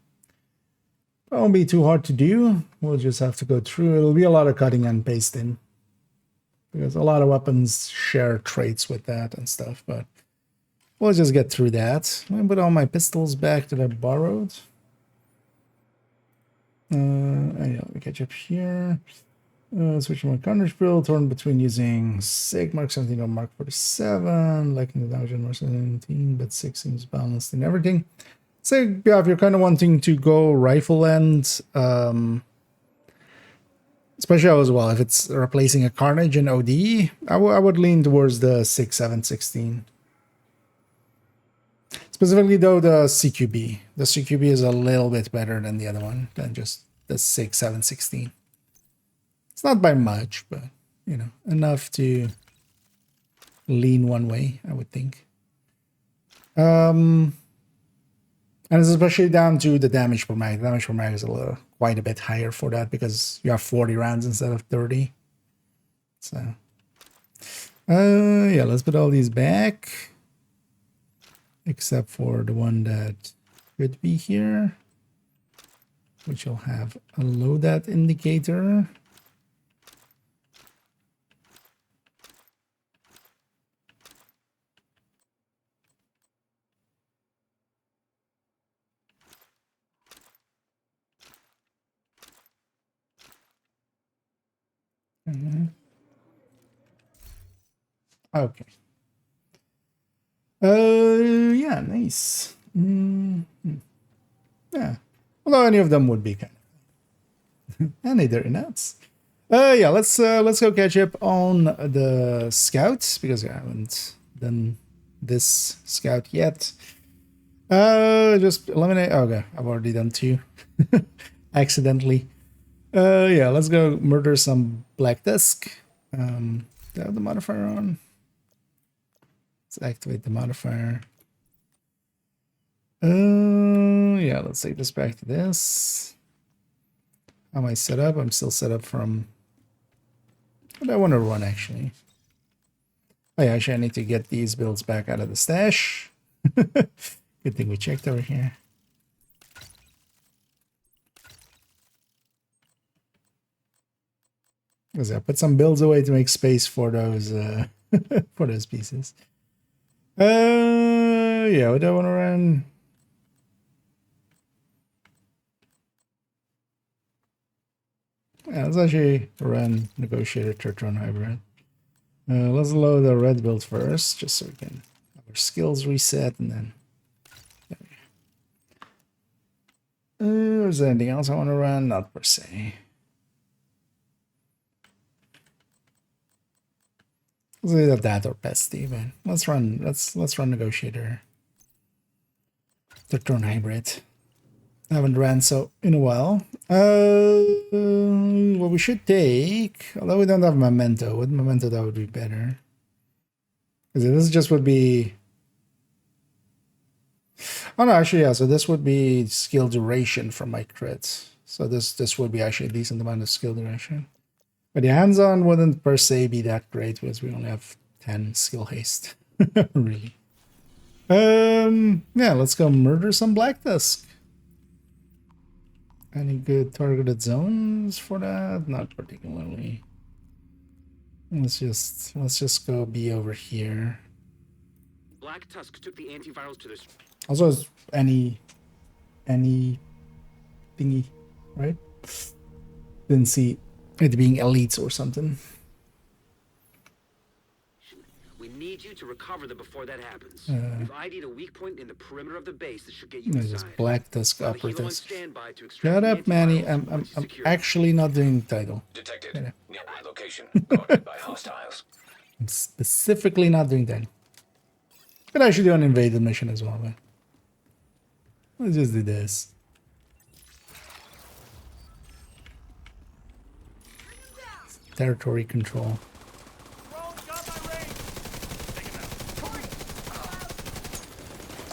A: It won't be too hard to do. We'll just have to go through. It'll be a lot of cutting and pasting, because a lot of weapons share traits with that and stuff, but we'll just get through that. Let me put all my pistols back that I borrowed. Yeah, let me catch up here. Switch my carnage build, torn between using SIG Mark 17 or Mark 47, liking the damage on Mark 17, but 6 seems balanced in everything. So yeah, if you're kind of wanting to go rifle end, especially as well, if it's replacing a Carnage and OD, I would lean towards the 6.7.16. Specifically though, the CQB. The CQB is a little bit better than the other one, than just the 6.7.16. It's not by much, but, you know, enough to lean one way, I would think. And it's especially down to the damage per mag. The damage per mag is quite a bit higher for that, because you have 40 rounds instead of 30. So, yeah, let's put all these back, except for the one that could be here, which will have a loadout indicator. Okay. Yeah, nice. Yeah. Although any of them would be kind of and they're nuts. Yeah, let's go catch up on the scouts because I haven't done this scout yet. Just eliminate. Okay, I've already done 2 accidentally. Yeah, let's go murder some Black Dusk. Do I have the modifier on? Let's activate the modifier. Yeah, let's take this back to this. How am I set up? I'm still set up from what I want to run actually. Oh yeah, actually I need to get these builds back out of the stash. Good thing we checked over here. Because I put some builds away to make space for those for those pieces. Yeah, what do I want to run? Yeah, let's actually run Negotiator Turtron Hybrid. Let's load the red build first, just so we can have our skills reset, and then. Is there anything else I want to run? Not per se. Let's either that or Pest even. Let's run Negotiator. Turtron Hybrid. I haven't ran so in a while. What we should take, although we don't have Memento, with Memento that would be better. Because this just would be. Oh no, actually yeah. So this would be skill duration from my crits. So this would be actually a decent amount of skill duration. But the hands-on wouldn't per se be that great because we only have 10 skill haste. Really. Yeah, let's go murder some Black Dusk. Any good targeted zones for that? Not particularly. Let's just go be over here.
C: Black Tusk took the antivirals to this.
A: Also, is any thingy, right? Didn't see it being elites or something.
C: We need you to recover them before that happens. We've ID'd a weak point in the perimeter of the base that should get you
A: There's
C: inside.
A: Black Dusk
C: While the helo on
A: operators.
C: standby to extract
A: Shut
C: the
A: up, Manny.
C: antivirals
A: I'm
C: once
A: I'm
C: secured.
A: actually not doing title.
B: Detected.
A: Yeah.
B: Nearby location. Guarded by hostiles.
A: I'm specifically not doing that. Could actually do an invaded mission as well, but let's just do this. Territory control.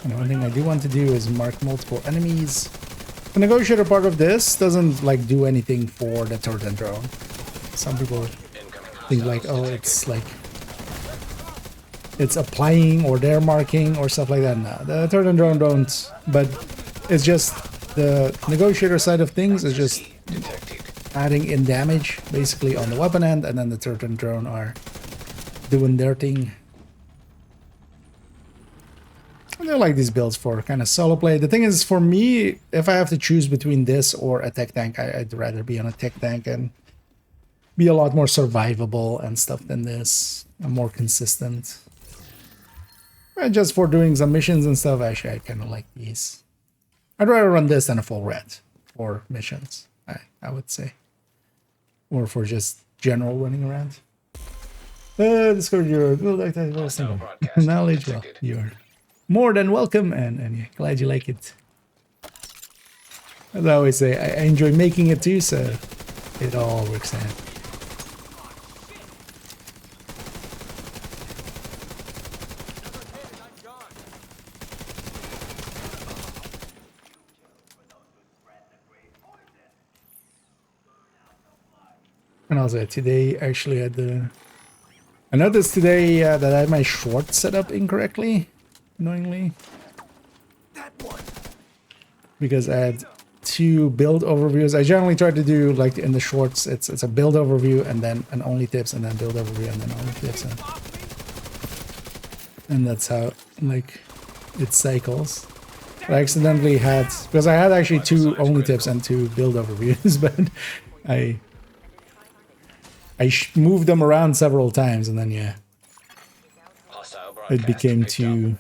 A: And one thing I do want to do is mark multiple enemies. The negotiator part of this doesn't like do anything for the turret and drone. Some people think like, oh, it's like it's applying or they're marking or stuff like that. No, the turret and drone don't. But it's just the negotiator side of things is just adding in damage basically on the weapon end, and then the turret and drone are doing their thing. I do like these builds for kind of solo play. The thing is, for me, if I have to choose between this or a tech tank, I'd rather be on a tech tank and be a lot more survivable and stuff than this. And more consistent. And just for doing some missions and stuff, actually, I kind of like these. I'd rather run this than a full red for missions, I would say. Or for just general running around. Discovered your build knowledge. Well, you're more than welcome, and yeah, glad you like it. As I always say, I enjoy making it too, so it all works out. And also today actually had the. I noticed today that I had my short set up incorrectly, annoyingly. Because I had two build overviews. I generally try to do like in the shorts, it's a build overview and then an only tips and then build overview and then only tips. And that's how like it cycles. But I accidentally had, because I had actually two only tips and two build overviews, but I I moved them around several times, and then yeah,
B: Hostile
A: it
B: broadcast
A: became
B: picked up.
A: too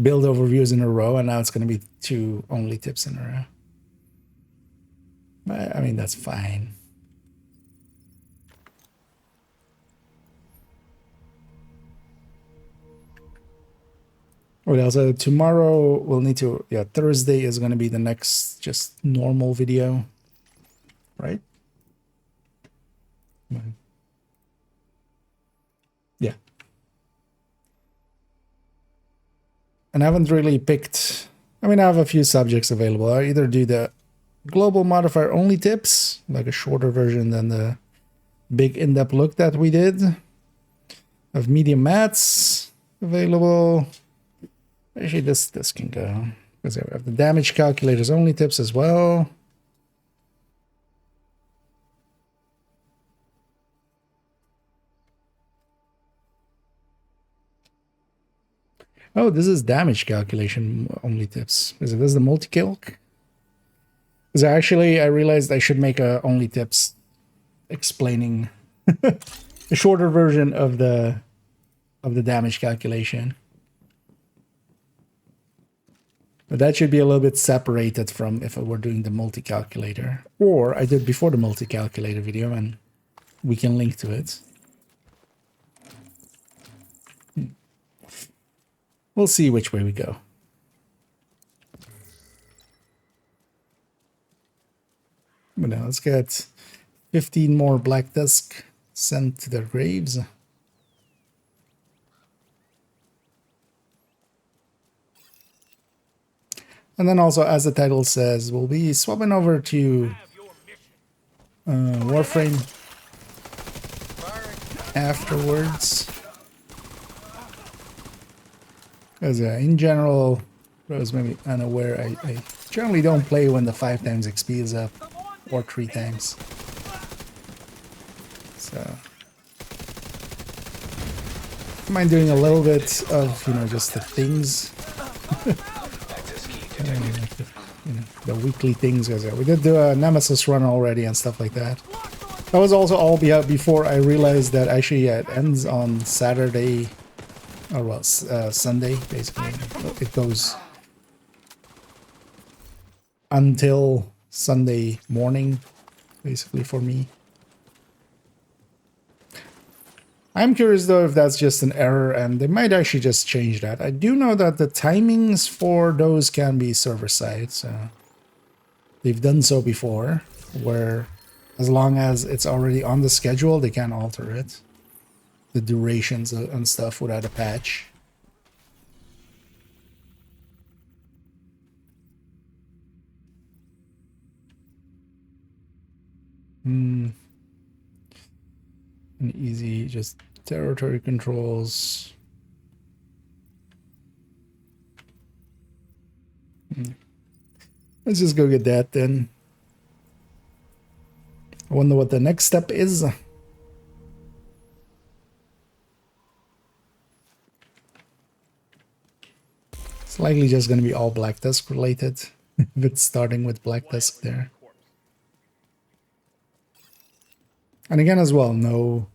A: build overviews in a row, and now it's going to be 2 only tips in a row. But I mean, that's fine. What else? Tomorrow we'll need to, yeah, Thursday is going to be the next just normal video, right? Yeah. And I haven't really picked, I mean, I have a few subjects available. I either do the global modifier only tips, like a shorter version than the big in-depth look that we did. I have medium mats available. Actually, this can go. Because I have the damage calculators only tips as well. Oh, this is damage calculation only tips. Is this the multi-calc? Because actually, I realized I should make a only tips explaining a shorter version of the damage calculation. But that should be a little bit separated from if I were doing the multi-calculator. Or I did before the multi-calculator video, and we can link to it. We'll see which way we go. But now let's get 15 more Black Tusk sent to their graves. And then also, as the title says, we'll be swapping over to Warframe afterwards. Because in general, I was maybe unaware, I generally don't play when the 5 times XP is up, or 3 times. So, I mind doing a little bit of, you know, just the things. The weekly things. We did do a Nemesis run already and stuff like that. That was also all before I realized that actually it ends on Saturday, or well, Sunday, basically. It goes until Sunday morning, basically, for me. I'm curious though if that's just an error, and they might actually just change that. I do know that the timings for those can be server-side, so they've done so before, where as long as it's already on the schedule, they can alter it. The durations and stuff without a patch. And easy, just territory controls. Let's just go get that then. I wonder what the next step is. It's likely just going to be all Black Tusk related, if it's starting with Black Tusk there. And again as well, no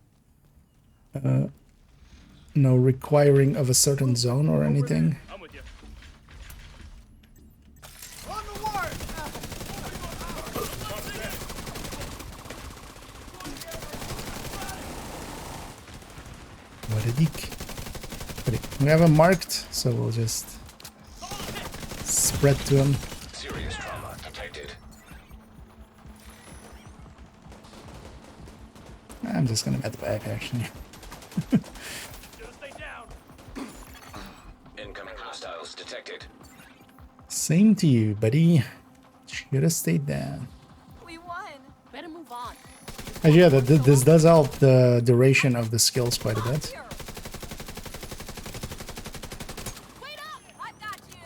A: requiring of a certain zone or anything.
D: I'm with you.
A: What a dick. We have him marked, so we'll just spread to him.
B: Serious trauma detected.
A: I'm just gonna met back actually.
D: Stay down.
B: Incoming hostiles detected.
A: Same to you, buddy. Should have stayed down.
E: We won. Better move on.
A: Actually, yeah, this does help the duration of the skills quite a bit.
E: Wait up! I got you.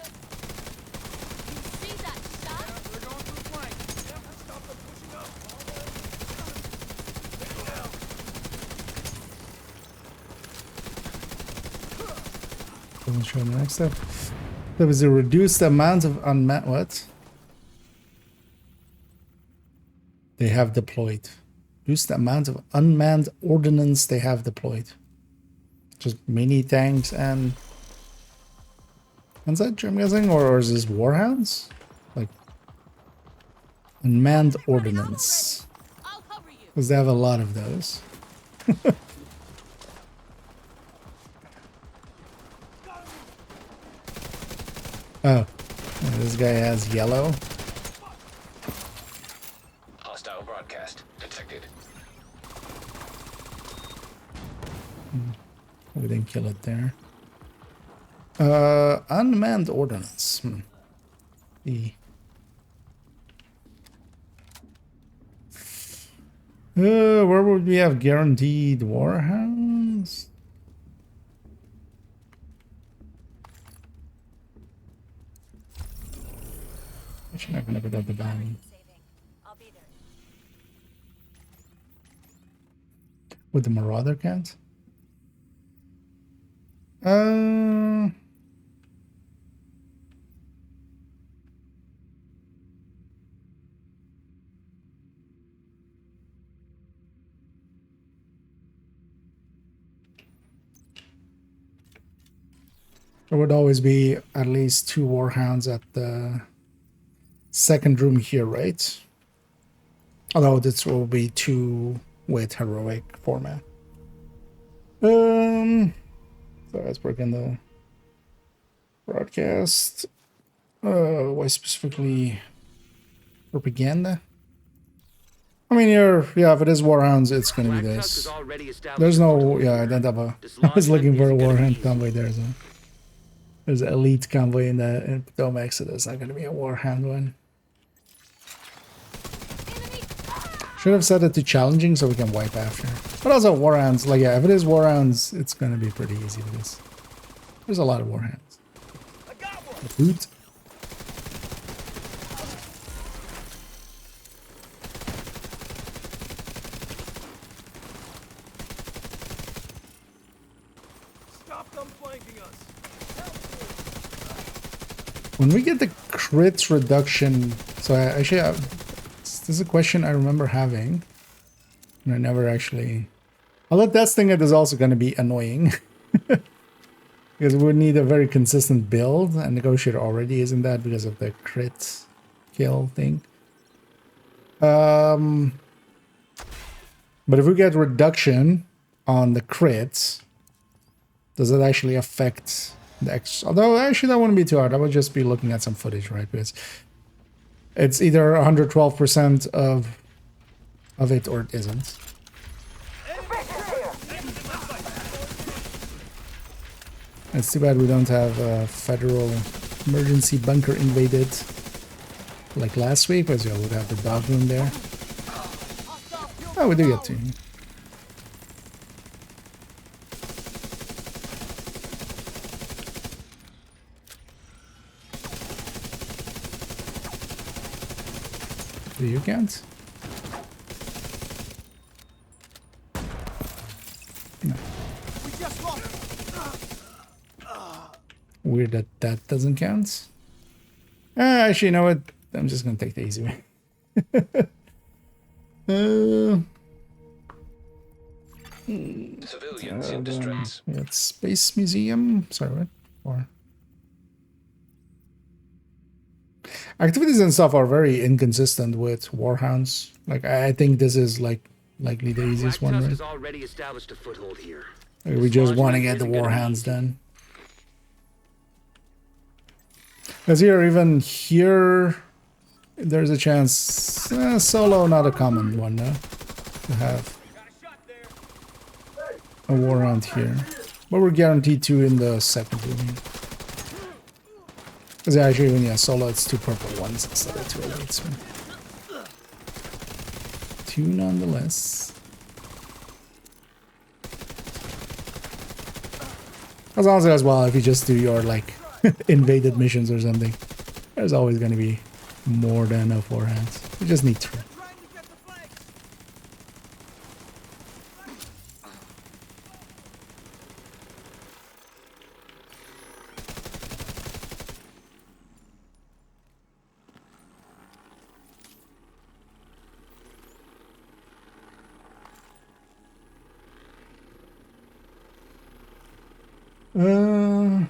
E: You see that shot?
D: They're going through the flank. Stop them pushing up.
A: Doesn't show the next step. There was a reduced amount of unmet what? they have deployed. Reduce the amount of unmanned ordnance they have deployed. Just mini tanks and that I'm guessing, or is this warhounds? Like unmanned ordnance.
E: I'll cover you.
A: Because they have a lot of those. Oh, this guy has yellow.
B: Hostile broadcast detected.
A: We didn't kill it there. Unmanned ordnance. E. Where would we have guaranteed warhounds? Actually, not gonna put up the bounty.
E: I'll be there.
A: With the Marauder cat? There would always be at least 2 warhounds at the second room here, right? Although this will be 2 with heroic format. So let's work on the broadcast. Why specifically propaganda? I mean, yeah, if it is warhounds, it's gonna be
C: Black Tusk
A: this.
C: is already established
A: There's
C: a
A: no,
C: foothold
A: yeah, I
C: here.
A: don't have a. I
C: Dislodgement
A: was looking for a
C: isn't gonna be
A: warhound
C: easy.
A: convoy. There's an elite convoy in the Dome Exodus. Not gonna be a warhound one.
E: Enemy.
A: Should have set it to challenging so we can wipe after. But also warhounds, like yeah, if it is warhounds, it's gonna be pretty easy because there's a lot of warhounds.
D: I got one.
A: Boot.
D: Stop them flanking us.
A: When we get the crit reduction, so this is a question I remember having, and I never actually. Although that's thing that is also going to be annoying, because we would need a very consistent build, and Negotiator already isn't that because of the crit kill thing. But if we get reduction on the crits, does it actually affect the X? Although actually that wouldn't be too hard. I would just be looking at some footage, right? Because it's either 112% of it or it isn't. It's too bad we don't have a federal emergency bunker invaded like last week, because you would have the dog room there. Oh, we do get to. You can't? No.
D: We just lost.
A: Weird that that doesn't count. Actually, you know what? I'm just gonna take the easy way.
B: Civilians in distress.
A: It's Space Museum. Sorry, what? Or activities and stuff are very inconsistent with Warhounds. Like I think this is likely the easiest
C: Black
A: one,
C: Tusk
A: right?
C: has already established a foothold here.
A: Like, we just want to
C: Dislodgement
A: get the
C: isn't gonna be
A: Warhounds
C: easy.
A: done. Because here, here, there's a chance. Solo, not a common one, no? To have
D: Got a shot there.
A: a Warhound here. But we're guaranteed 2 in the second room. Because actually, when you have solo, it's 2 purple ones instead of 2 elites. So. 2 nonetheless. As long as well, if you just do your like invaded missions or something, there's always going to be more than enough warhands. You just need 2.
D: Trying to get the flanks.
A: Uh,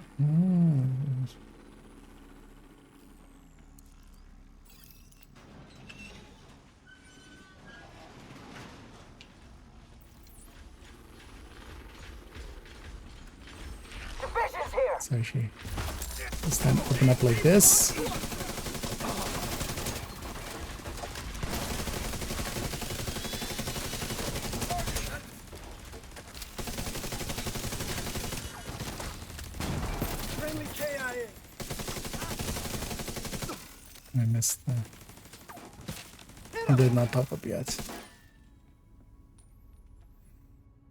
A: so actually, this time open up like this.
D: Friendly KIA.
A: I missed the... It did not pop up yet.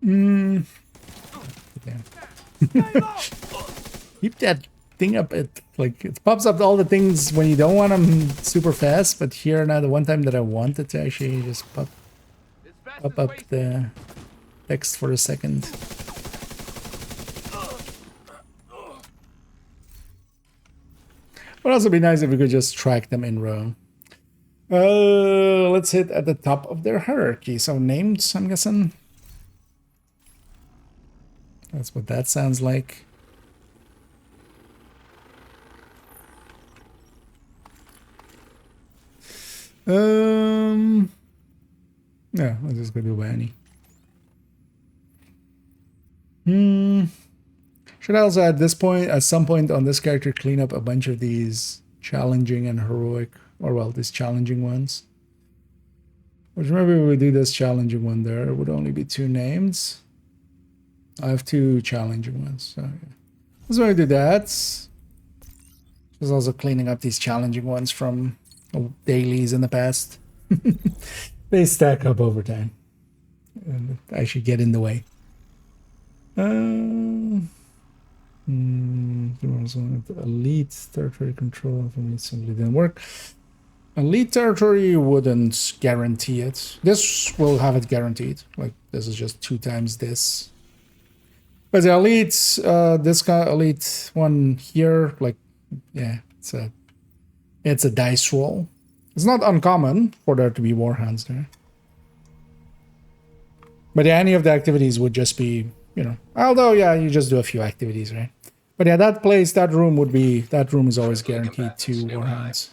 A: Hmm. Damn. Keep that thing up. It like it pops up all the things when you don't want them super fast, but here now the one time that I wanted to actually just pop up the text for a second. Would also be nice if we could just track them in row. Let's hit at the top of their hierarchy. So named, I'm guessing. That's what that sounds like. Yeah, let's just go do Vanny. Should I also at this point, at some point on this character, clean up a bunch of these challenging and heroic, or well, these challenging ones. Which maybe we do this challenging one there. It would only be 2 names. I have 2 challenging ones. So yeah. Let's go do that. Just also cleaning up these challenging ones from dailies in the past. They stack up over time. And I should get in the way. Elite territory control simply didn't work. Elite territory wouldn't guarantee it. This will have it guaranteed. Like this is just 2 times this. But the elite, this guy elite one here, like yeah, it's a dice roll. It's not uncommon for there to be warhounds there. But yeah, any of the activities would just be, you know, although yeah, you just do a few activities, right? But yeah, that place, that room is always guaranteed 2 warhounds.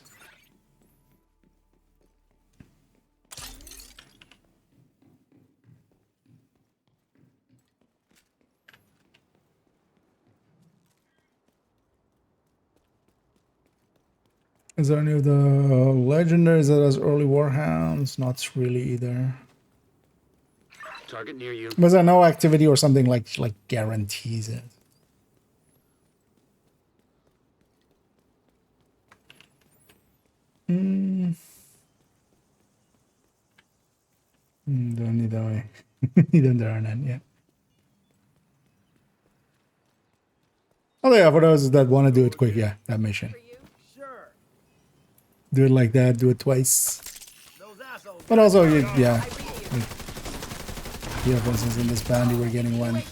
A: Is there any of the legendaries that has early warhounds? Not really either.
C: Target near you.
A: Was there no activity or something like guarantees it? Don't need that way. There are none yet. Oh yeah, for those that want to do it quick, yeah, that mission.
D: Sure.
A: Do it like that, do it twice.
D: Those assholes.
A: But also, yeah. Yeah, for instance, in this bounty, we're getting one.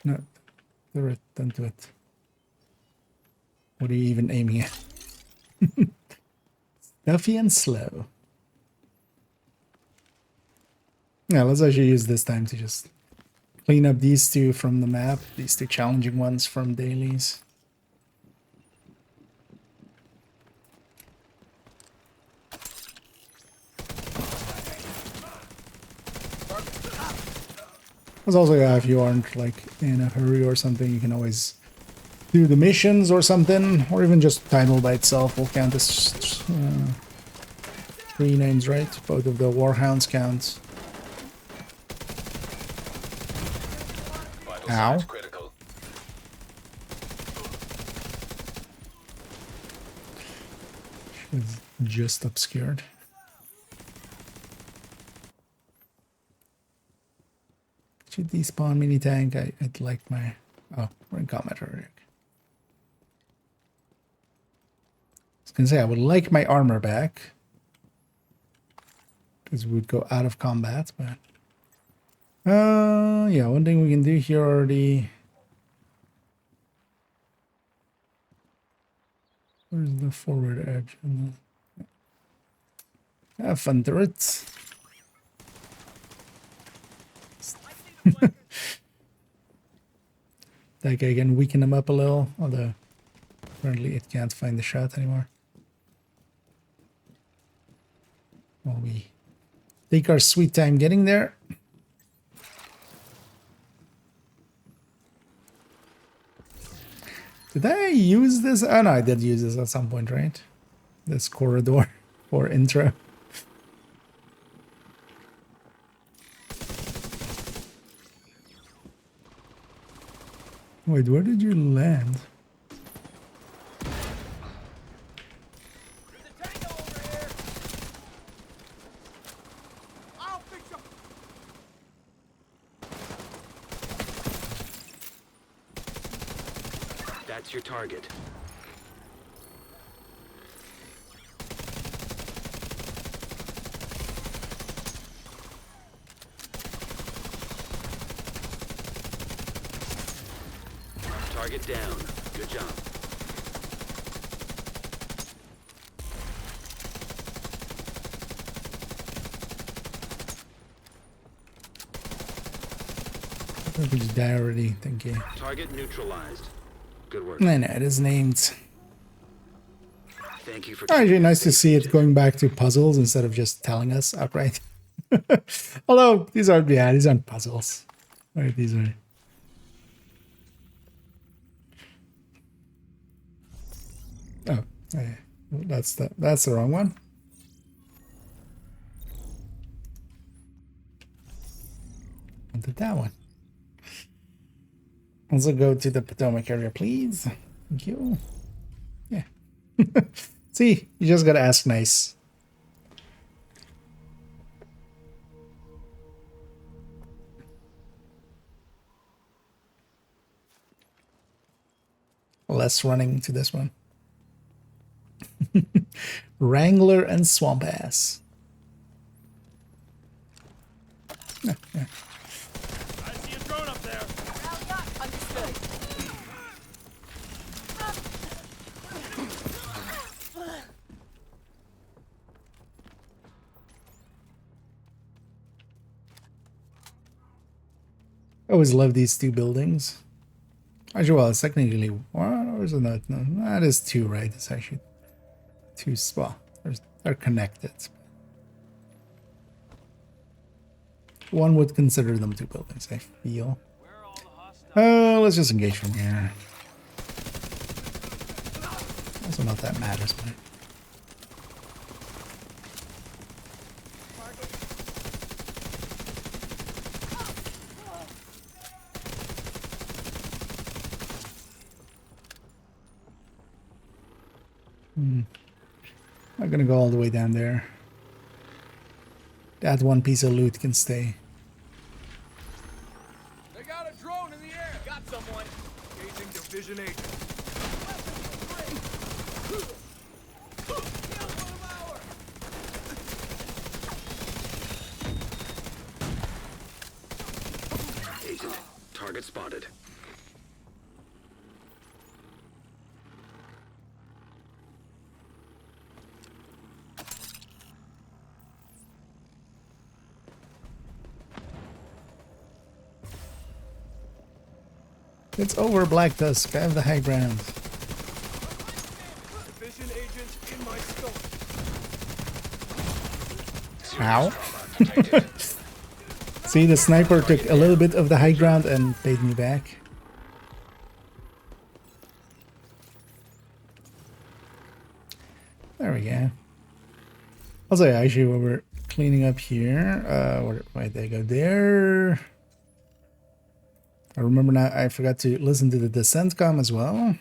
A: No, do it, don't do it. What are you even aiming at? Stuffy and slow. Yeah, let's actually use this time to just clean up these 2 from the map. These 2 challenging ones from dailies. There's also, yeah, if you aren't like in a hurry or something, you can always do the missions or something, or even just title by itself will count as 3 names, right? Both of the warhounds count.
B: Vital
A: Ow.
B: signs critical.
A: It's just obscured. Should despawn mini tank? I'd like my... Oh, we're in combat already. I was gonna say I would like my armor back, because we would go out of combat, but yeah, one thing we can do here already. Where's the forward edge? Have fun turrets. That guy can weaken him up a little, although apparently it can't find the shot anymore. While we take our sweet time getting there. Did I use this? Oh no, I did use this at some point, right? This corridor for intro. Wait, where did you land?
D: There's a tango over here. I'll fix him.
C: That's your target. Target down. Good job.
A: Did you die already? Thank you.
C: Target neutralized. Good work.
A: No, it is named.
C: Thank you for.
A: Actually, nice to see it going back to puzzles instead of just telling us outright. Although these aren't puzzles. Right, these are. Oh, that's the wrong one. I did that one. Also go to the Potomac area, please. Thank you. Yeah. See, you just gotta ask nice. Less running to this one. Wrangler and Swamp Ass. Yeah.
D: I see a drone up there.
E: Understood.
A: I always love these two buildings. Actually, well, it's technically one, or is it not? No, that is two, right? It's actually two. Well, they're connected. One would consider them two buildings, I feel. Let's just engage from here. Also, not that matters, but. Not gonna go all the way down there. That one piece of loot can stay.
D: They got a drone in the air. Got someone. Engaging division agent.
C: Agent. Target spotted.
A: It's over, Black Tusk. I have the high ground.
D: Division agent in my scope.
A: Ow. See, the sniper took a little bit of the high ground and paid me back. There we go. Also, yeah, actually, when we're cleaning up here, where'd they go? There. I remember now, I forgot to listen to the descent comm as well.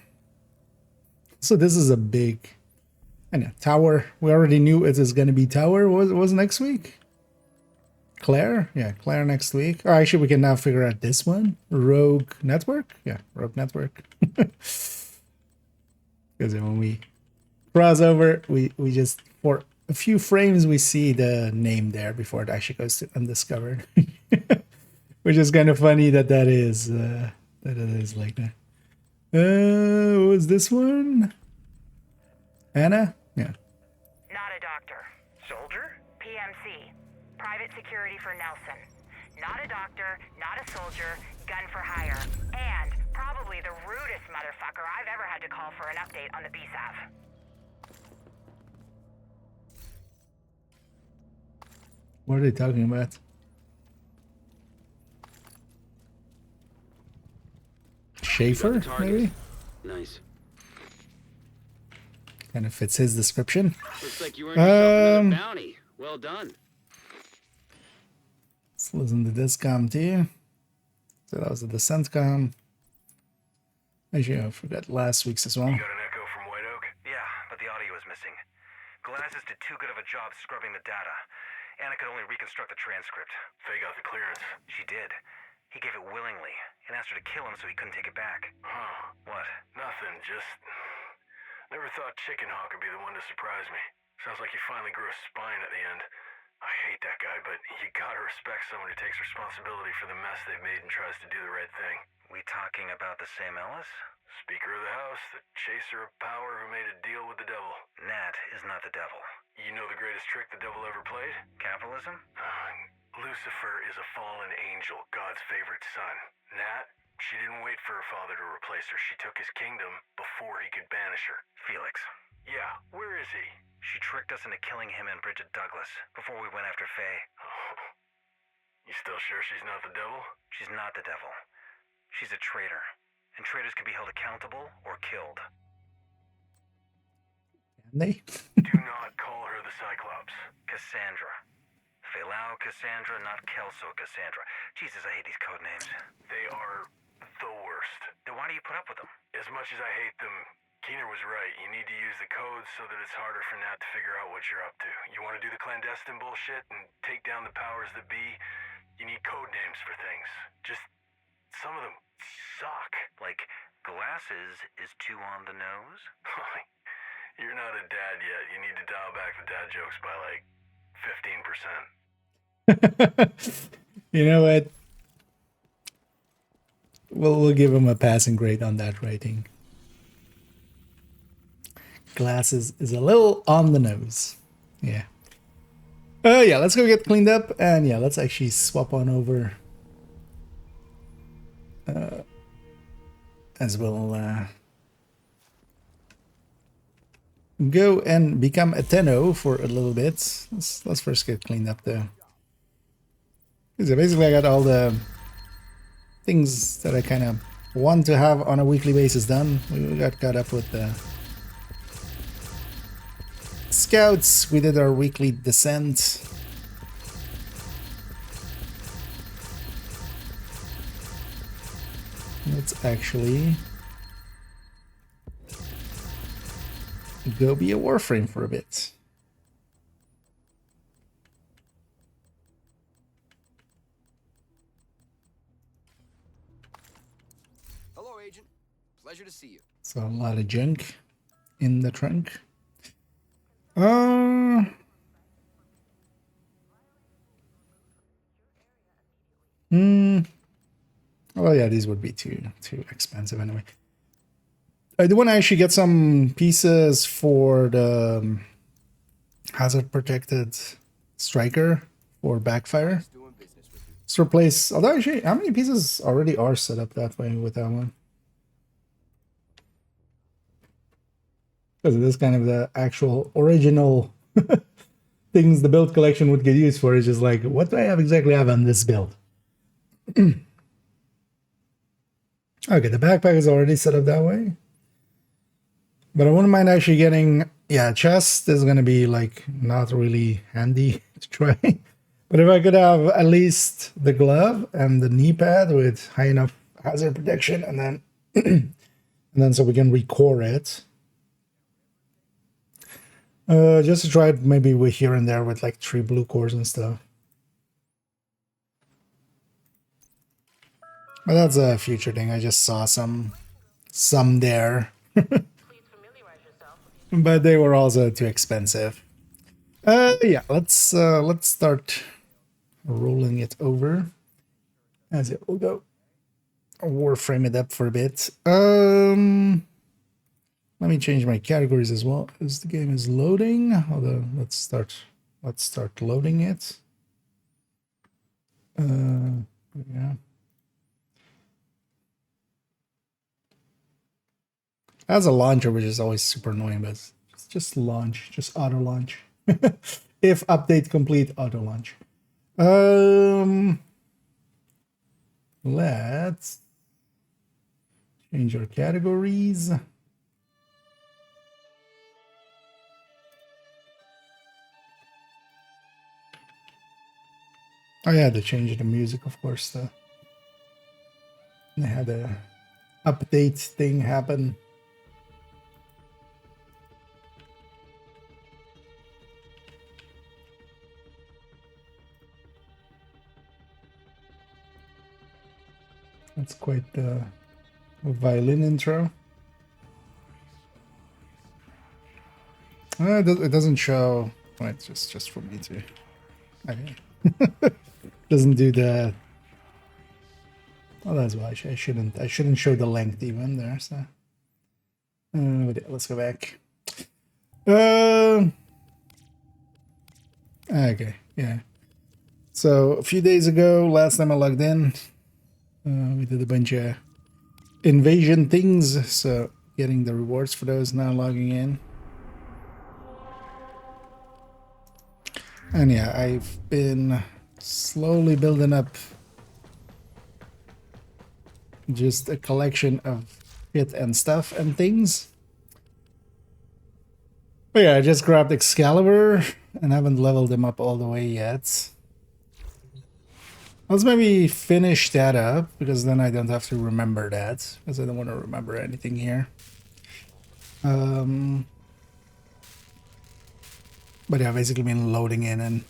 A: So this is a big, I know, tower. We already knew it is going to be tower. What was next week? Claire? Yeah, Claire next week. Or actually, we can now figure out this one. Rogue Network? Yeah, Rogue Network. Because when we cross over, we just, for a few frames, we see the name there before it actually goes to undiscovered. Which is kind of funny that is like that. What was this one? Anna? Yeah.
F: Not a doctor.
G: Soldier?
F: PMC. Private security for Nelson. Not a doctor, not a soldier, gun for hire. And probably the rudest motherfucker I've ever had to call for an update on the BSAV.
A: What are they talking about? Schaefer, maybe?
C: Nice.
A: Kind of fits his description.
C: Looks like you earned yourself another bounty. Well done.
A: Let's listen to this comm too. So that was the descent comm. Actually, I forgot last week's as well.
G: You got an echo from White Oak? Yeah, but the audio is missing. Glasses did too good of a job scrubbing the data. Anna could only reconstruct the transcript. Faye got the clearance. She did. He gave it willingly and asked her to kill him so he couldn't take it back. Huh. What? Nothing, just... Never thought Chicken Hawk would be the one to surprise me. Sounds like he finally grew a spine at the end. I hate that guy, but you gotta respect someone who takes responsibility for the mess they've made and tries to do the right thing. We talking about the same Ellis? Speaker of the House, the chaser of power who made a deal with the devil. Nat is not the devil. You know the greatest trick the devil ever played? Capitalism? Lucifer is a fallen angel, God's favorite son. Nat, she didn't wait for her father to replace her. She took his kingdom before he could banish her. Felix. Yeah, where is he? She tricked us into killing him and Bridget Douglas before we went after Faye. You still sure she's not the devil? She's not the devil. She's a traitor. And traitors can be held accountable or killed.
A: Can they?
G: Do not call her the Cyclops. Cassandra. Falau Cassandra, not Kelso Cassandra. Jesus, I hate these code names. They are the worst. Then why do you put up with them? As much as I hate them, Keener was right. You need to use the codes so that it's harder for Nat to figure out what you're up to. You want to do the clandestine bullshit and take down the powers that be, you need code names for things. Just, some of them suck. Like, glasses is too on the nose? You're not a dad yet. You need to dial back the dad jokes by like 15%.
A: You know what? We'll give him a passing grade on that rating. Glasses is a little on the nose. Yeah. Yeah, let's go get cleaned up. And yeah, let's actually swap on over. As we'll go and become a Tenno for a little bit. Let's first get cleaned up though. So basically I got all the things that I kind of want to have on a weekly basis done. We got caught up with the scouts. We did our weekly descent. Let's actually go be a Warframe for a bit.
D: Hello, Agent. Pleasure to see you.
A: So a lot of junk in the trunk. Oh yeah, these would be too expensive anyway. I do want to actually get some pieces for the hazard protected striker for backfire.
D: Doing business with you.
A: Let's replace. Although actually, how many pieces already are set up that way with that one? Because it is kind of the actual original things the build collection would get used for. Is just like, what do I exactly have on this build? Okay, the backpack is already set up that way. But I wouldn't mind actually getting, yeah, chest is going to be like not really handy to try. But if I could have at least the glove and the knee pad with high enough hazard protection, and then and then so we can recore it. Just to try it maybe with here and there with like 3 blue cores and stuff. But that's a future thing. I just saw some there. But they were also too expensive. Yeah, let's start rolling it over. As it will go. Warframe it up for a bit. Let me change my categories as well as the game is loading. Although let's start loading it. Yeah. As a launcher, which is always super annoying, but it's just launch, just auto launch. If update complete, auto launch. Let's change our categories. Oh yeah, they changed the music, of course. They had a update thing happen. That's quite the violin intro. It doesn't show. Well, it's just for me to. Okay. Doesn't do the. Well, that's why I shouldn't show the length even there. So, but yeah, let's go back. Okay, yeah. So a few days ago, last time I logged in, we did a bunch of invasion things. So getting the rewards for those now, logging in. And yeah, I've been slowly building up just a collection of shit and stuff and things. But yeah, I just grabbed Excalibur and haven't leveled them up all the way yet. Let's maybe finish that up, because then I don't have to remember that, because I don't want to remember anything here. But yeah, basically been loading in and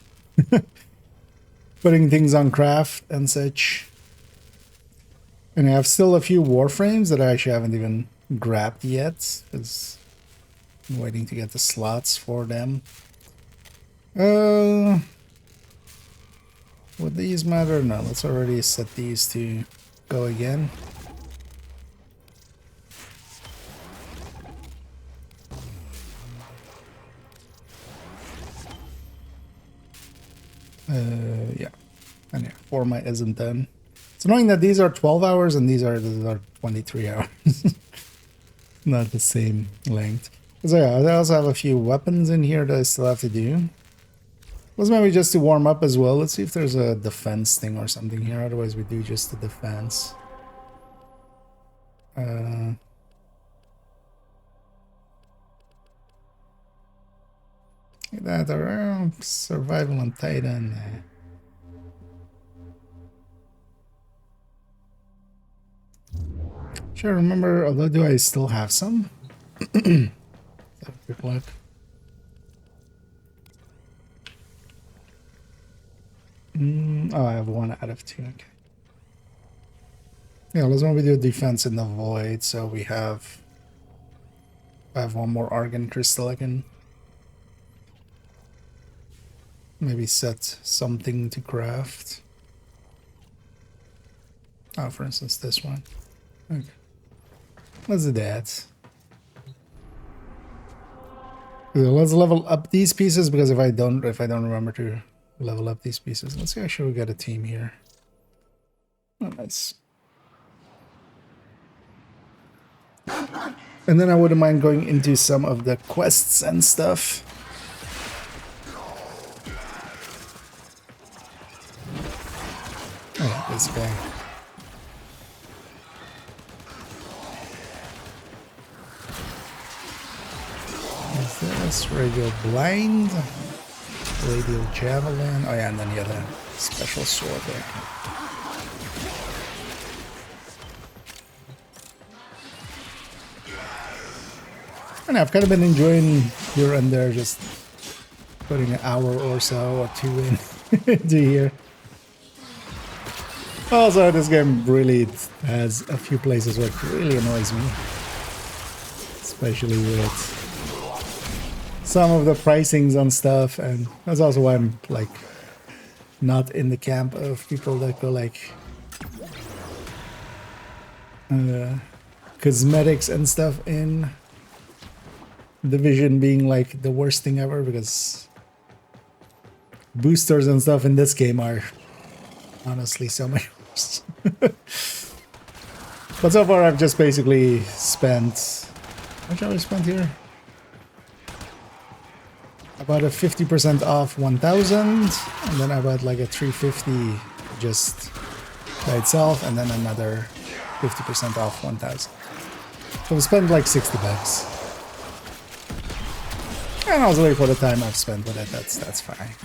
A: putting things on craft and such. And I have still a few warframes that I actually haven't even grabbed yet, because I'm waiting to get the slots for them. Would these matter? No, let's already set these to go again. Yeah. And yeah, format isn't done. It's annoying that these are 12 hours and these are 23 hours. Not the same length. So yeah, I also have a few weapons in here that I still have to do. Let's maybe just to warm up as well. Let's see if there's a defense thing or something here. Otherwise we do just the defense. That around survival on Titan. Sure, remember, although do I still have some? Have a quick look. Oh, I have 1 out of 2. Okay. Yeah, let's maybe do defense in the void. So we have. I have 1 more Argon crystal. I can maybe set something to craft. Oh, for instance, this one. Okay. Let's do that. Let's level up these pieces, because if I don't remember to level up these pieces, let's see. Actually, we got a team here. Oh, nice. And then I wouldn't mind going into some of the quests and stuff. Oh, this guy. Is this radial blind? Radial javelin. Oh yeah, and then the other special sword there. And I've kind of been enjoying here and there, just putting an hour or so or 2 in into here. Also, this game really has a few places where it really annoys me, especially with some of the pricings on stuff, and that's also why I'm like not in the camp of people that go like cosmetics and stuff in Division being like the worst thing ever, because boosters and stuff in this game are honestly so much worse. But so far I've just basically spent, how much have I spent here? About a 50% off 1000, and then about like a 350 just by itself, and then another 50% off 1000. So I spent like 60 bucks. And also for the time I've spent with it, that's fine.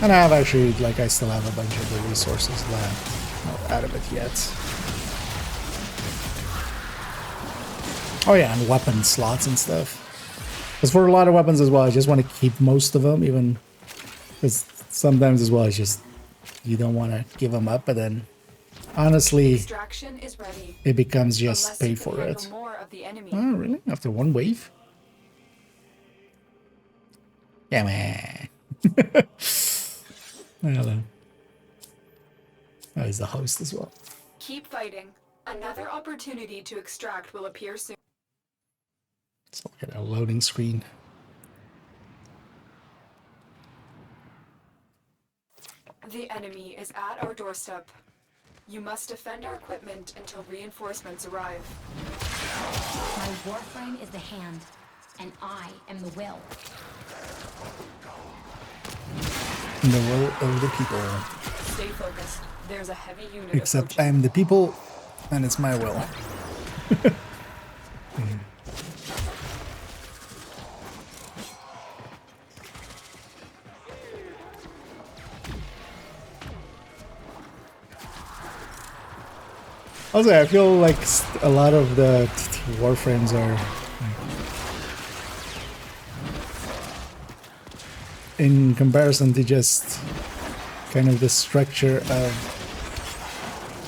A: And I have actually, like, I still have a bunch of the resources left. Not out of it yet. Oh yeah, and weapon slots and stuff. Because for a lot of weapons as well, I just want to keep most of them, even because sometimes as well, it's just you don't want to give them up, but then honestly,
H: Extraction is ready.
A: it becomes just
H: Unless
A: pay
H: you can
A: for
H: handle
A: it.
H: more of the enemy.
A: Oh, really? After one wave? Yeah, man. Hello. Oh, he's the host as well.
H: Keep fighting. Another opportunity to extract will appear soon.
A: Let's look at our loading screen.
H: The enemy is at our doorstep. You must defend our equipment until reinforcements arrive.
I: My warframe is the hand, and I am the will.
A: In the will of the people.
H: Stay focused. There's a heavy unit
A: Except I
H: approaching.
A: am the people, and it's my will. Also, I feel like a lot of the warframes are in comparison to just kind of the structure of...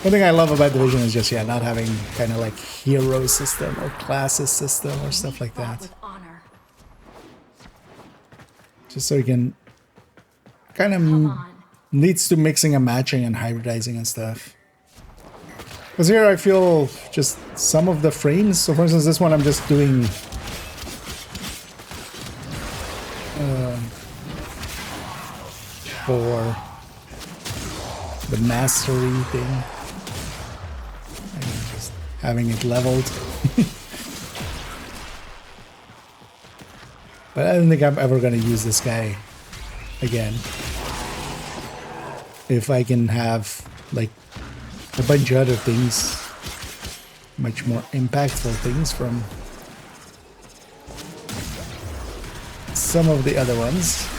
A: One thing I love about Division is just, yeah, not having kind of like hero system or classes system or stuff like that.
I: With honor.
A: Just so you can kind of leads to mixing and matching and hybridizing and stuff. Because here I feel just some of the frames. So for instance, this one I'm just doing for the mastery thing. And just having it leveled. But I don't think I'm ever going to use this guy again. If I can have like a bunch of other things, much more impactful things from some of the other ones.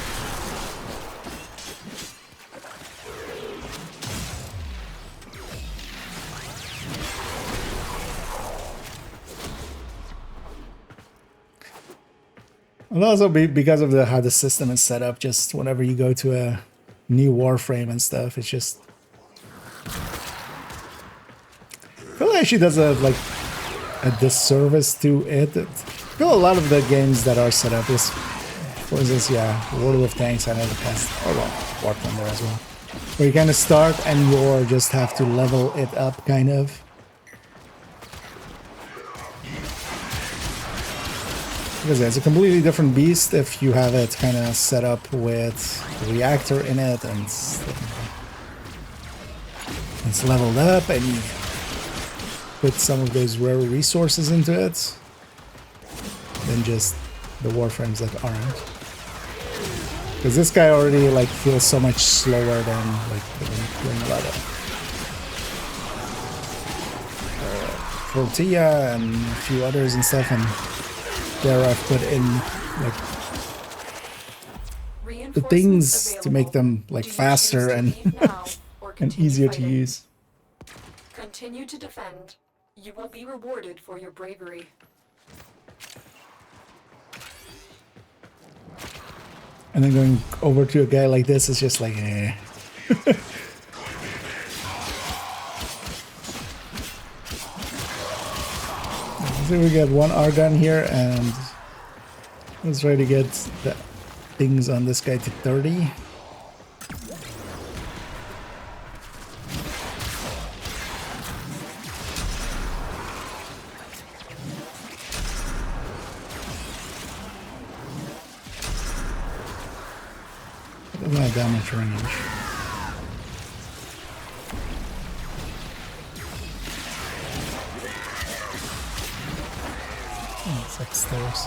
A: And also because of how the system is set up, just whenever you go to a new warframe and stuff, it's just... I feel like she does a disservice to it. I feel a lot of the games that are set up is, for instance, yeah, World of Tanks, I know the past, oh well, Warframe there as well, where you kind of start and you just have to level it up, kind of. Because it's a completely different beast if you have it kind of set up with a reactor in it and it's leveled up and you put some of those rare resources into it than just the warframes that aren't. Because this guy already like feels so much slower than like doing a lot of Tortilla and a few others and stuff, and there I've put in like the things to make them like faster and and easier to use.
H: Continue to defend. You will be rewarded for your bravery.
A: And then going over to a guy like this is just like, eh. So we got one Argon here, and let's try to get the things on this guy to 30. Doesn't have that much range. Oh, it's like stairs.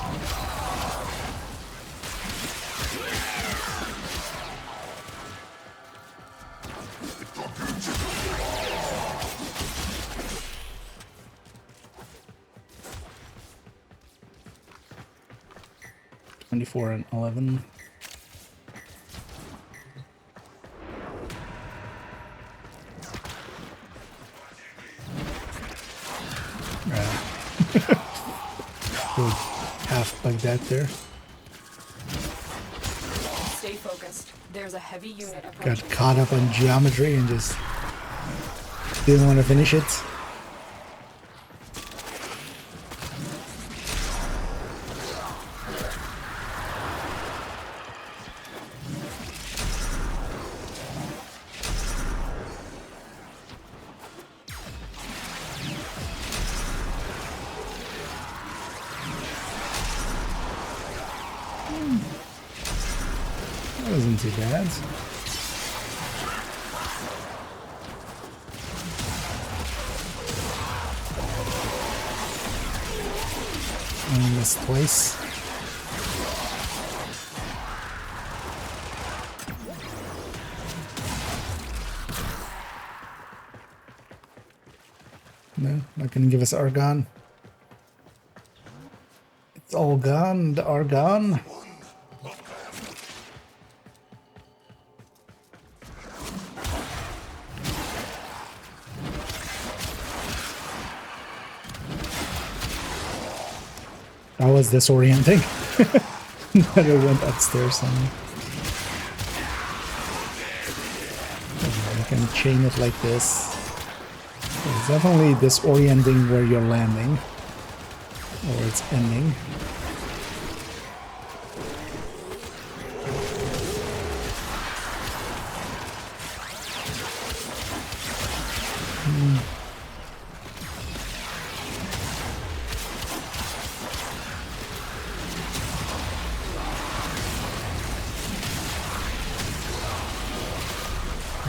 A: Twenty-four and 11. Good half like that there.
H: Stay focused. There's a heavy unit approaching.
A: Got caught up on geometry and just didn't want to finish it. That wasn't too bad. Only missed twice. No, not gonna give us argon. It's all gone, the argon. That was disorienting. That it went upstairs on me. You can chain it like this. It's definitely disorienting where you're landing. Or it's ending.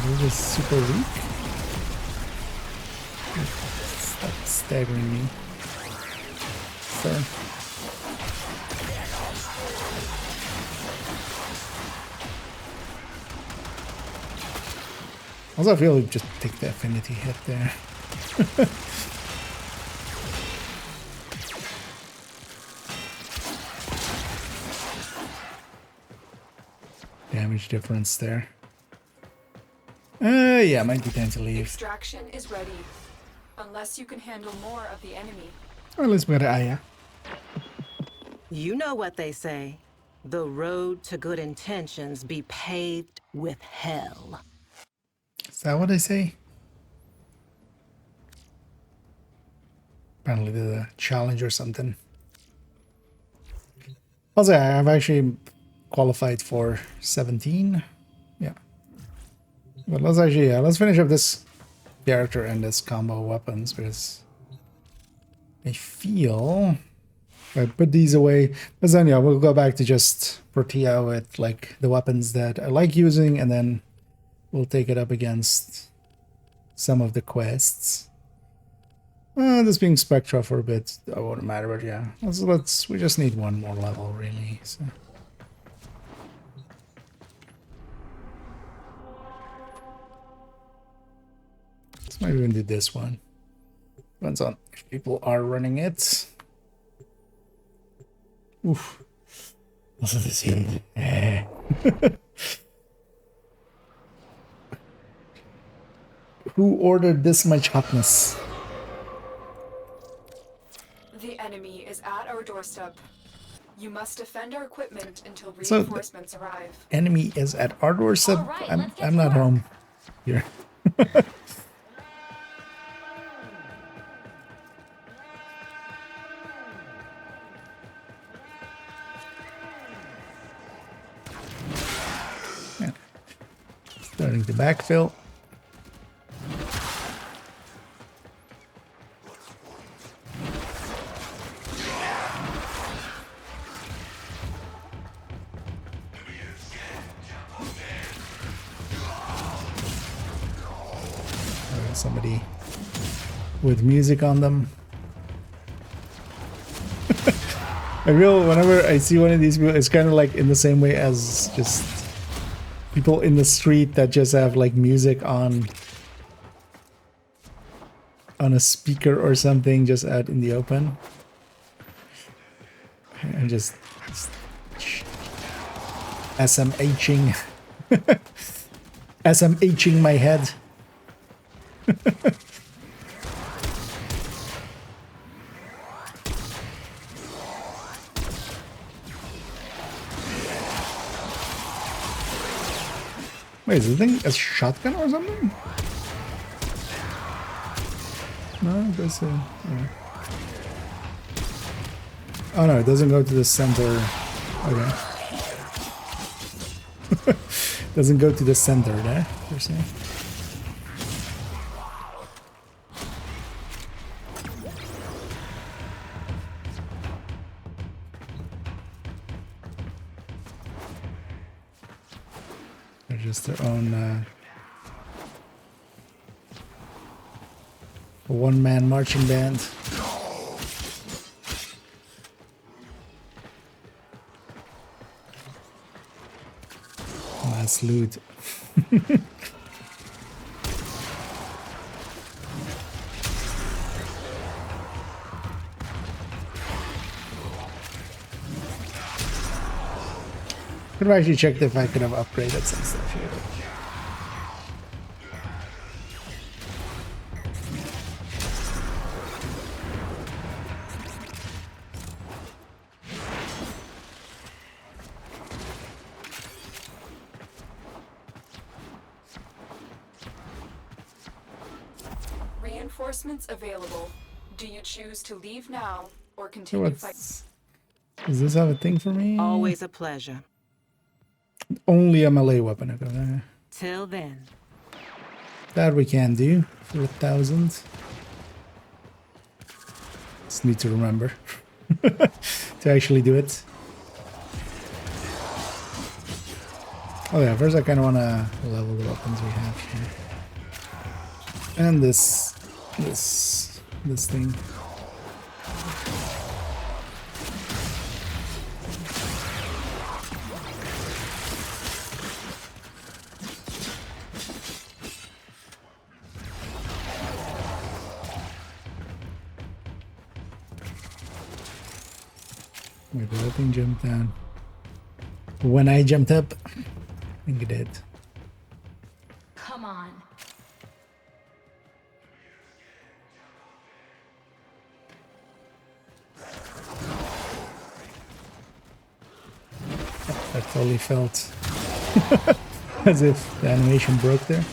A: It was super weak. Stop staggering me. Sir. Also, I feel like just take the affinity hit there. Damage difference there. Yeah, might be time to leave.
H: Extraction is ready. Unless you can handle more of the enemy.
A: Or let's go to Aya.
J: You know what they say. The road to good intentions be paved with hell.
A: Is that what they say? Apparently the challenge or something. Also, I've actually qualified for 17. Yeah. But let's actually, let's finish up this character and this combo weapons, because I feel if I put these away, but then yeah, we'll go back to just Protea with like the weapons that I like using, and then we'll take it up against some of the quests. This being Spectra for a bit, that won't matter, but yeah, we just need one more level really. So. Let's maybe even do this one. Depends on if people are running it. Oof. Also this heat. Who ordered this much hotness?
H: The enemy is at our doorstep. You must defend our equipment until
A: So,
H: reinforcements arrive.
A: Enemy is at our doorstep.
E: All right,
A: I'm
E: let's get to
A: not
E: work.
A: home here. Yeah. Starting to backfill. somebody with music on them. Whenever I see one of these people, it's kind of like in the same way as just people in the street that just have like music on a speaker or something just out in the open. And just SMHing SMHing my head. Wait, is the thing a shotgun or something? No, it does. Yeah. Oh no, it doesn't go to the center. Okay. Doesn't go to the center there, per se. They're just their own one-man marching band. Last loot. Could have actually checked if I could have upgraded some stuff here.
H: Reinforcements available. Do you choose to leave now or continue fighting?
A: Does this have a thing for me?
J: Always a pleasure.
A: Only a melee weapon. Okay.
J: Till then.
A: That we can do for 1,000. Just need to remember to actually do it. Oh yeah, first I kind of want to level the weapons we have here. And this thing. Wait, did that thing jump down? When I jumped up, I think it did.
I: Come on.
A: That totally felt as if the animation broke there.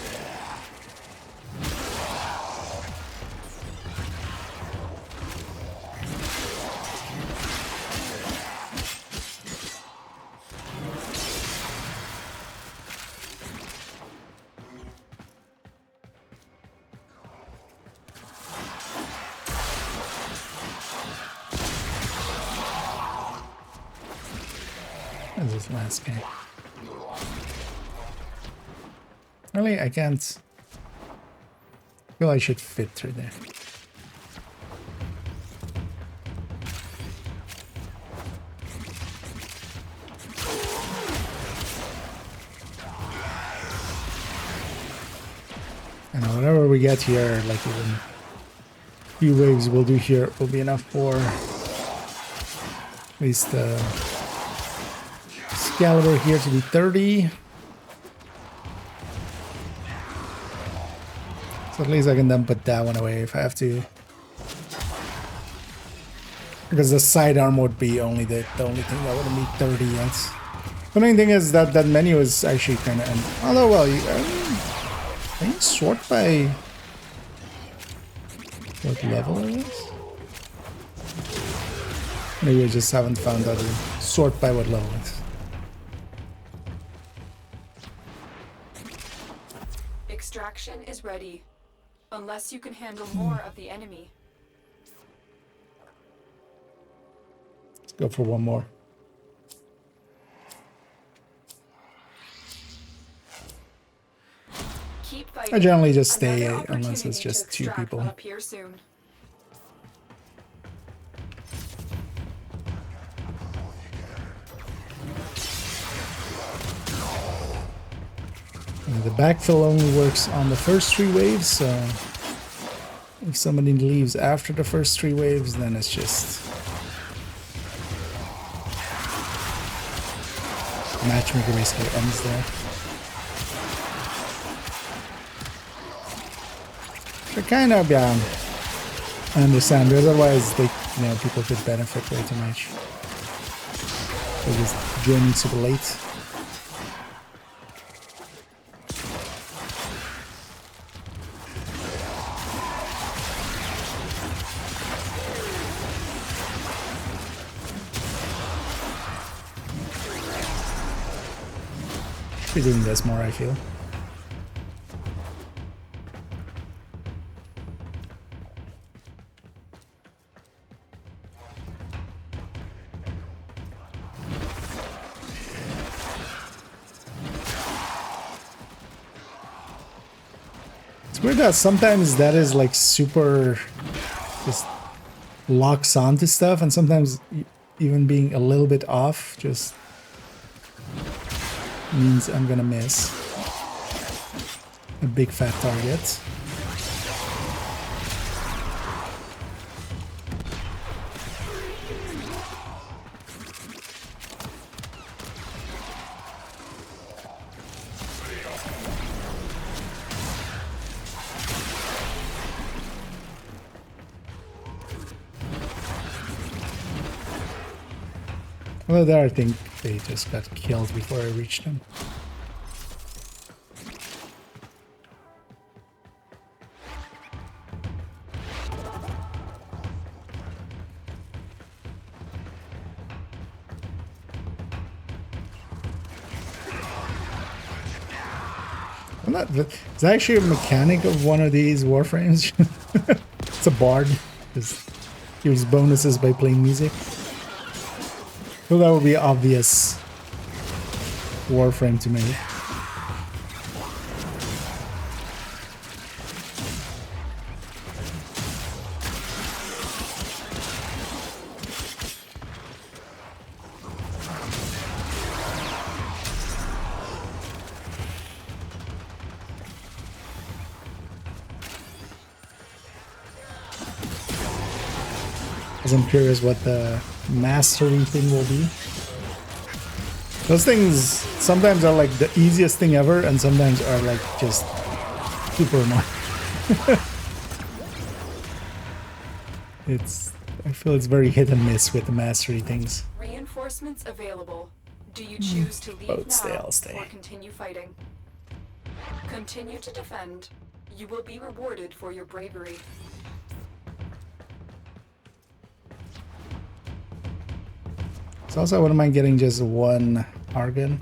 A: Where's this last guy? Really, I can't. I feel I should fit through there. And whatever we get here, like even a few waves we'll do here will be enough for at least caliber here to be 30. So at least I can then put that one away if I have to. Because the sidearm would be only the only thing that wouldn't be 30 yet. The main thing is that that menu is actually kind of... Although, well, can you sort by what level it is? Maybe I just haven't found out to sort by what level it is.
H: Extraction is ready. Unless you can handle more of the enemy.
A: Let's go for one more.
H: Keep fighting. fighting.
A: I generally just stay
H: Another
A: unless it's
H: opportunity
A: just
H: to
A: 2
H: extract
A: people.
H: will appear soon.
A: And the backfill only works on the first 3 waves, so if somebody leaves after the first 3 waves, then it's just matchmaker basically ends there. So kind of, yeah, I understand, because otherwise they, people could benefit way too much. They're just joining super late. Be doing this more, I feel. It's weird that sometimes that is like super just locks onto stuff, and sometimes even being a little bit off just means I'm gonna miss a big fat target. Although there, I think they just got killed before I reached them. It's actually a mechanic of one of these warframes. It's a bard. Just gives bonuses by playing music. So that would be obvious warframe to me. I'm curious what the mastery thing will be. Those things sometimes are like the easiest thing ever, and sometimes are like just super annoying. I feel it's very hit and miss with the mastery things.
H: Reinforcements available. Do you choose to leave
A: I'll stay.
H: or continue fighting? Continue to defend. You will be rewarded for your bravery.
A: So also I wouldn't mind getting just 1 Argon.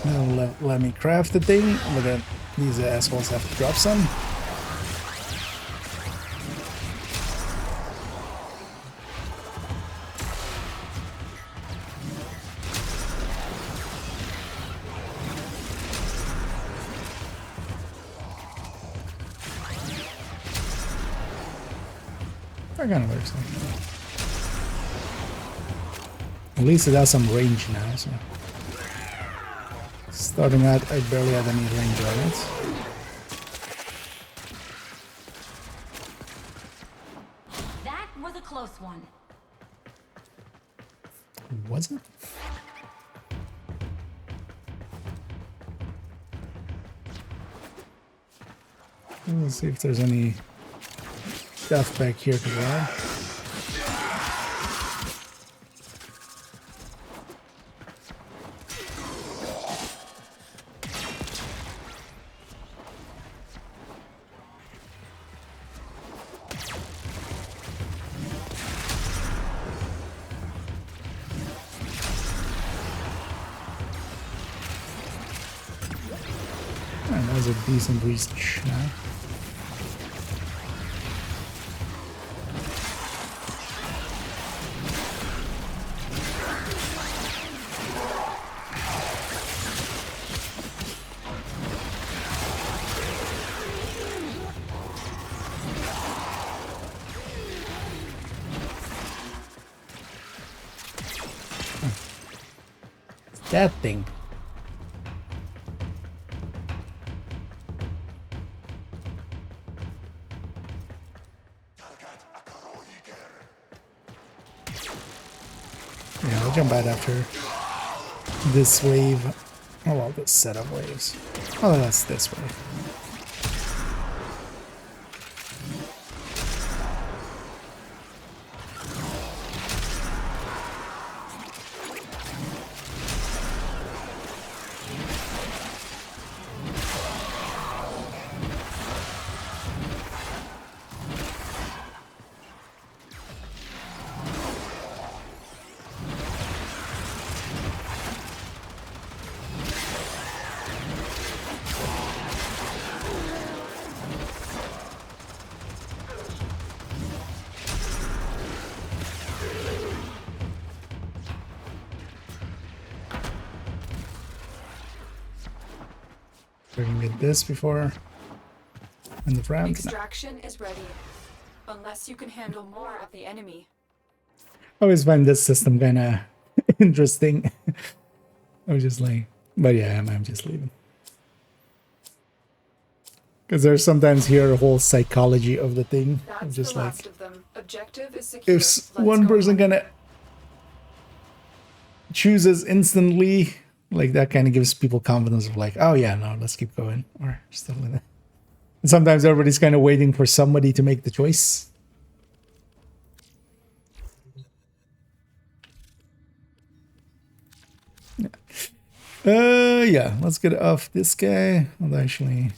A: Now let me craft the thing, but then these assholes have to drop some. That kind of works. At least it has some range now, so. Starting out, I barely had any range on it.
I: That was a close one.
A: Was it? Let's see if there's any stuff back here to grab. And that was a decent reach now. That thing. Yeah, I'll jump out after this wave. Oh well, this set of waves. Oh, that's this wave. We can get this before in the ramp.
H: Extraction is ready. Unless you can handle more of the enemy.
A: I always find this system kind of interesting. I was just like, but yeah, I'm just leaving. Because there's sometimes here a whole psychology of the thing.
H: That's
A: I'm just
H: the
A: like,
H: last of them. Objective is secure.
A: if
H: Let's
A: one
H: go
A: person
H: home.
A: kind of chooses instantly, like that kind of gives people confidence of like, oh yeah, no, let's keep going, or stuff like that. And sometimes everybody's kind of waiting for somebody to make the choice. Yeah, let's get off this guy. I'll actually,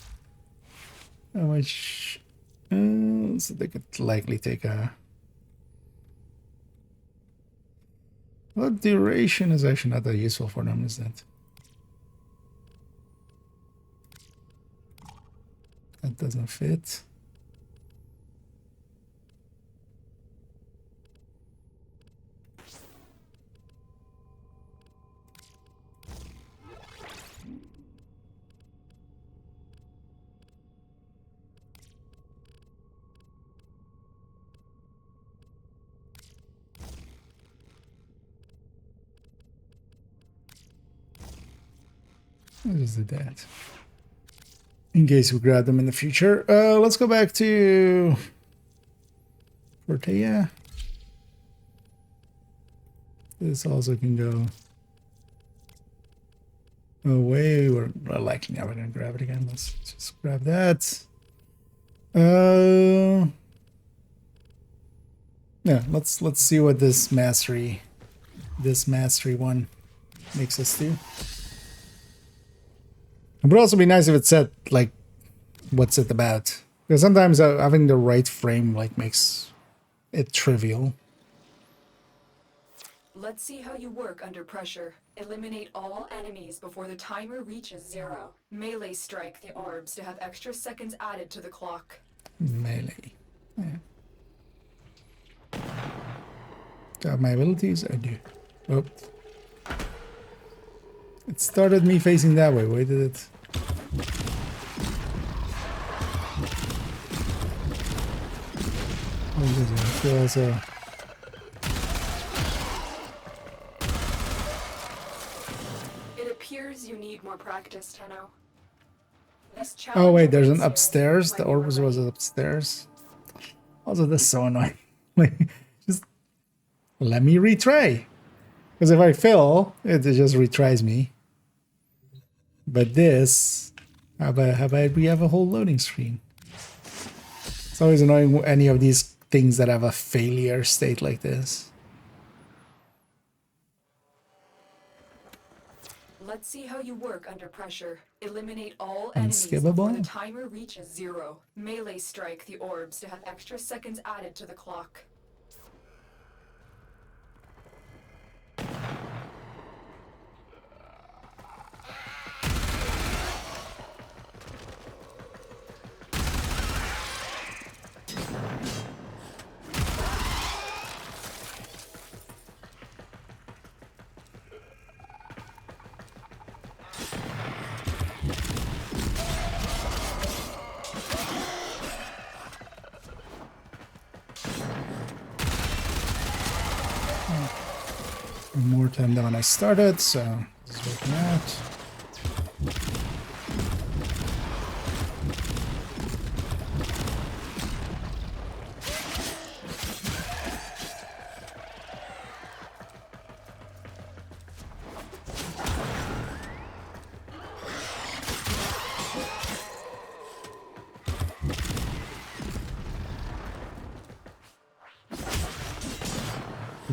A: how much? So they could likely take a. What duration is actually not that useful for them, is that? That doesn't fit. I'll just do that. In case we grab them in the future. Let's go back to Fortea. This also can go away. We're likely never gonna grab it again. Let's just grab that. Yeah, let's see what this mastery one makes us do. It would also be nice if it said, like, what's it about? Because sometimes having the right frame, like, makes it trivial.
H: Let's see how you work under pressure. Eliminate all enemies before the timer reaches 0. Melee strike the orbs to have extra seconds added to the clock.
A: Melee. Yeah. Do I have my abilities? I do. Oh. It started me facing that way. Why did it? Oh, this also.
H: It appears you need more practice, Tenno. This
A: Oh wait,
H: challenge
A: there's an
H: awaits you
A: upstairs.
H: when
A: The
H: you are
A: orbs was
H: ready.
A: upstairs. Also, this is so annoying. Like, just let me retry. Because if I fail, it just retries me. But this, how about we have a whole loading screen? It's always annoying any of these things that have a failure state like this.
H: Let's see how you work under pressure. Eliminate all enemies
A: Unskippable?
H: before the timer reaches 0. Melee strike the orbs to have extra seconds added to the clock.
A: More time than when I started, so this is Looking out.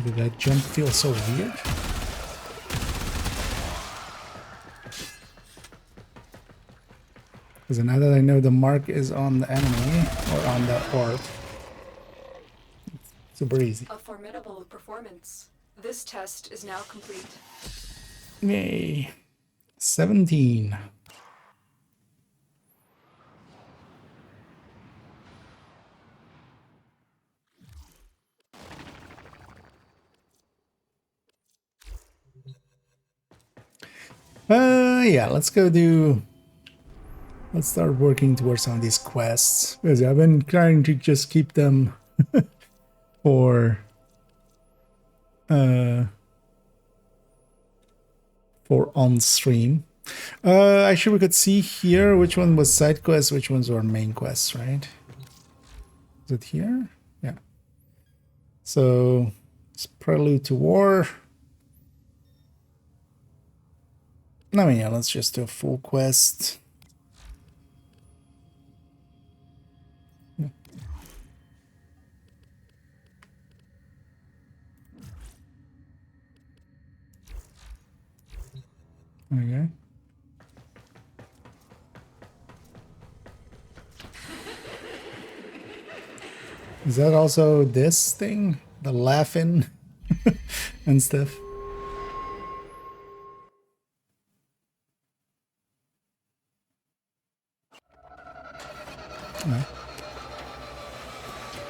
A: Did that jump feel so weird? Because now that I know the mark is on the enemy, or on the orb, it's super easy.
H: A formidable performance. This test is now complete.
A: Yay. 17. Yeah, let's start working towards some of these quests, because I've been trying to just keep them for on stream. Actually, we could see here which one was side quests, which ones were main quests, right? Is it here? Yeah. So it's Prelude to War. I mean, yeah, let's just do a full quest. Yeah. Okay. Is that also this thing? The laughing and stuff? No.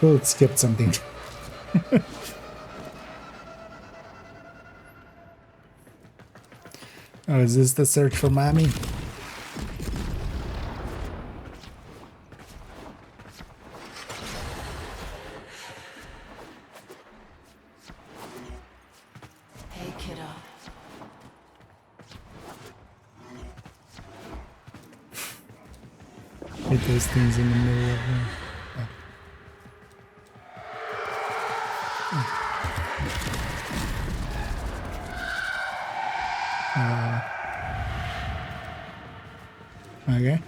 A: Oh, it skipped something. Oh, is this the search for Mommy?
J: Hey, kiddo.
A: Hit those things in the middle of them. Okay.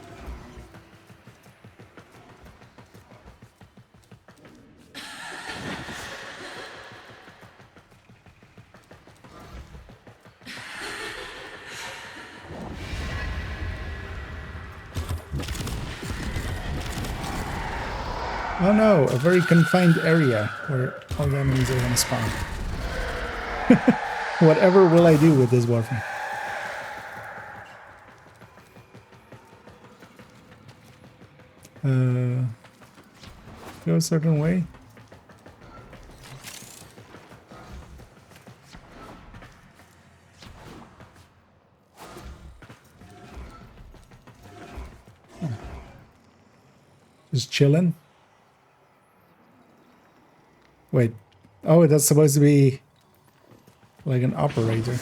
A: Oh no, a very confined area where all the enemies are gonna spawn. Whatever will I do with this warframe? Go a certain way. Just chilling. Wait. Oh, that's supposed to be like an operator.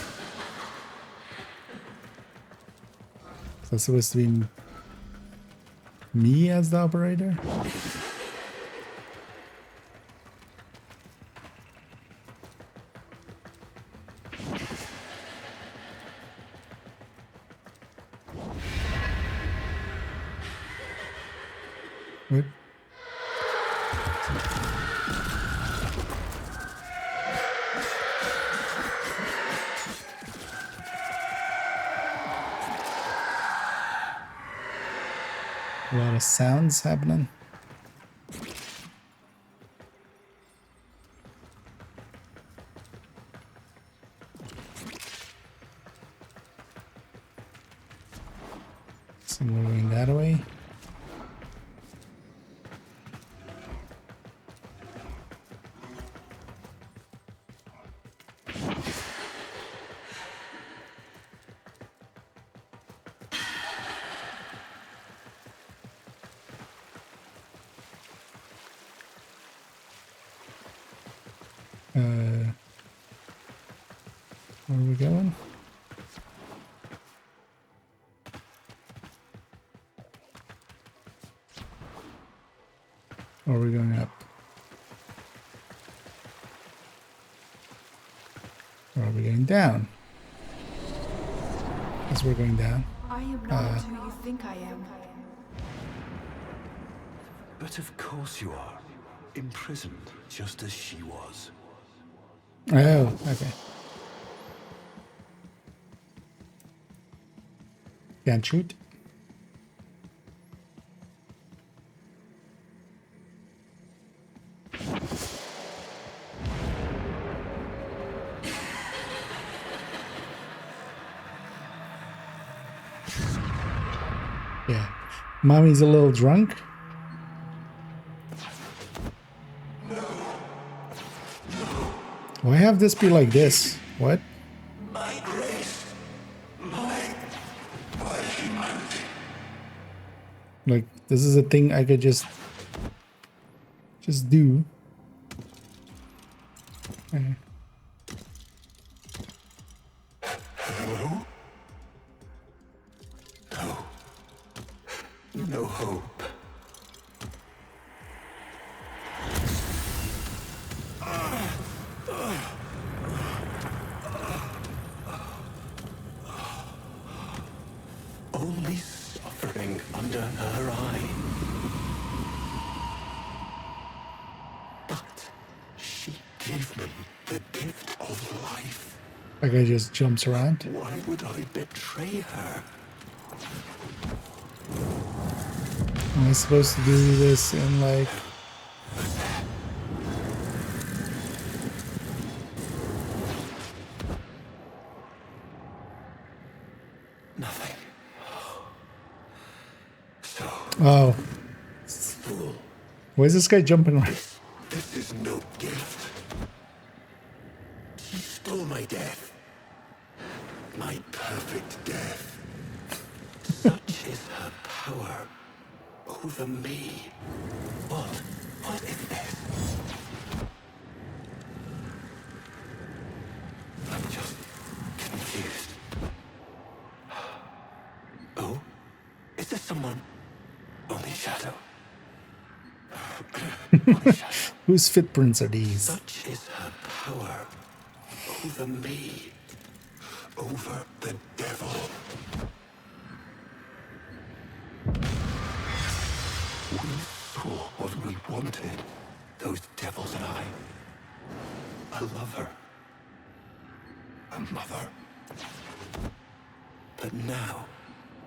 A: Is that supposed to be me as the operator? Wait. A lot of sounds happening. So moving that away. Where are we going? Or are we going up? Or are we going down? As we're going down.
H: I am not who you think I am.
K: But of course you are. Imprisoned, just as she was.
A: Oh, okay. Can't shoot. Yeah. Mommy's a little drunk. Why have this be like this? What?
K: My grace. My humanity.
A: Like, this is a thing I could just do. Okay.
K: Hello? No. No hope. Only suffering under her eye. But she gave me the gift of life.
A: That guy just jumps around.
K: Why would I betray her?
A: Am I supposed to do this in like...
K: Nothing. So,
A: Oh.
K: fool,
A: Why is this guy jumping around?
K: this is no gift. She stole my death. My perfect death. Such is her power over me. What is this? I'm just confused. Oh? Is there someone? Only shadow. Only shadow.
A: Whose footprints are these?
K: Such is her power over me. Over the devil. We saw what we wanted, those devils and I. A lover. A mother. But now,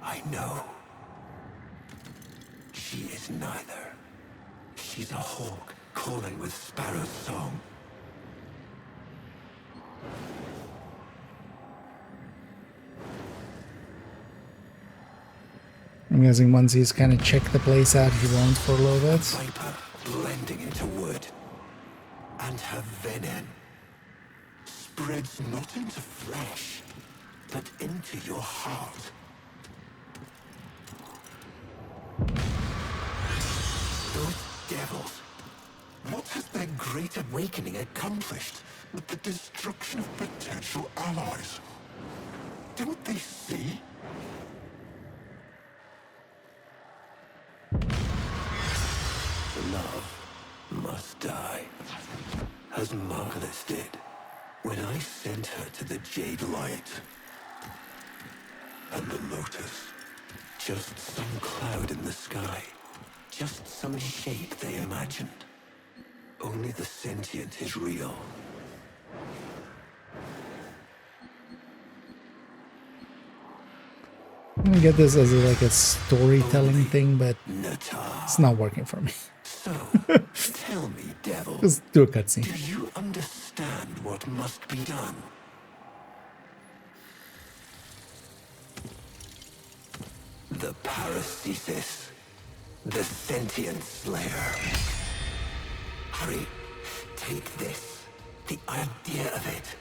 K: I know. She is neither. She's a hawk calling with sparrow's song.
A: I'm guessing once he's kind of checked the place out, he won't for a little bit.
K: Viper blending into wood. And her venom spreads not into flesh, but into your heart. Those devils. What has their great awakening accomplished with the destruction of potential allies? Don't they see? Love must die, as Margulis did when I sent her to the Jade Light. And the Lotus, just some cloud in the sky, just some shape they imagined. Only the sentient is real.
A: I'm gonna get this as like a storytelling thing, but it's not working for me.
K: So, tell me, devil.
A: Just do a cutscene.
K: Do you understand what must be done? The paracesis. The sentient slayer. Hurry. Take this. The idea of it.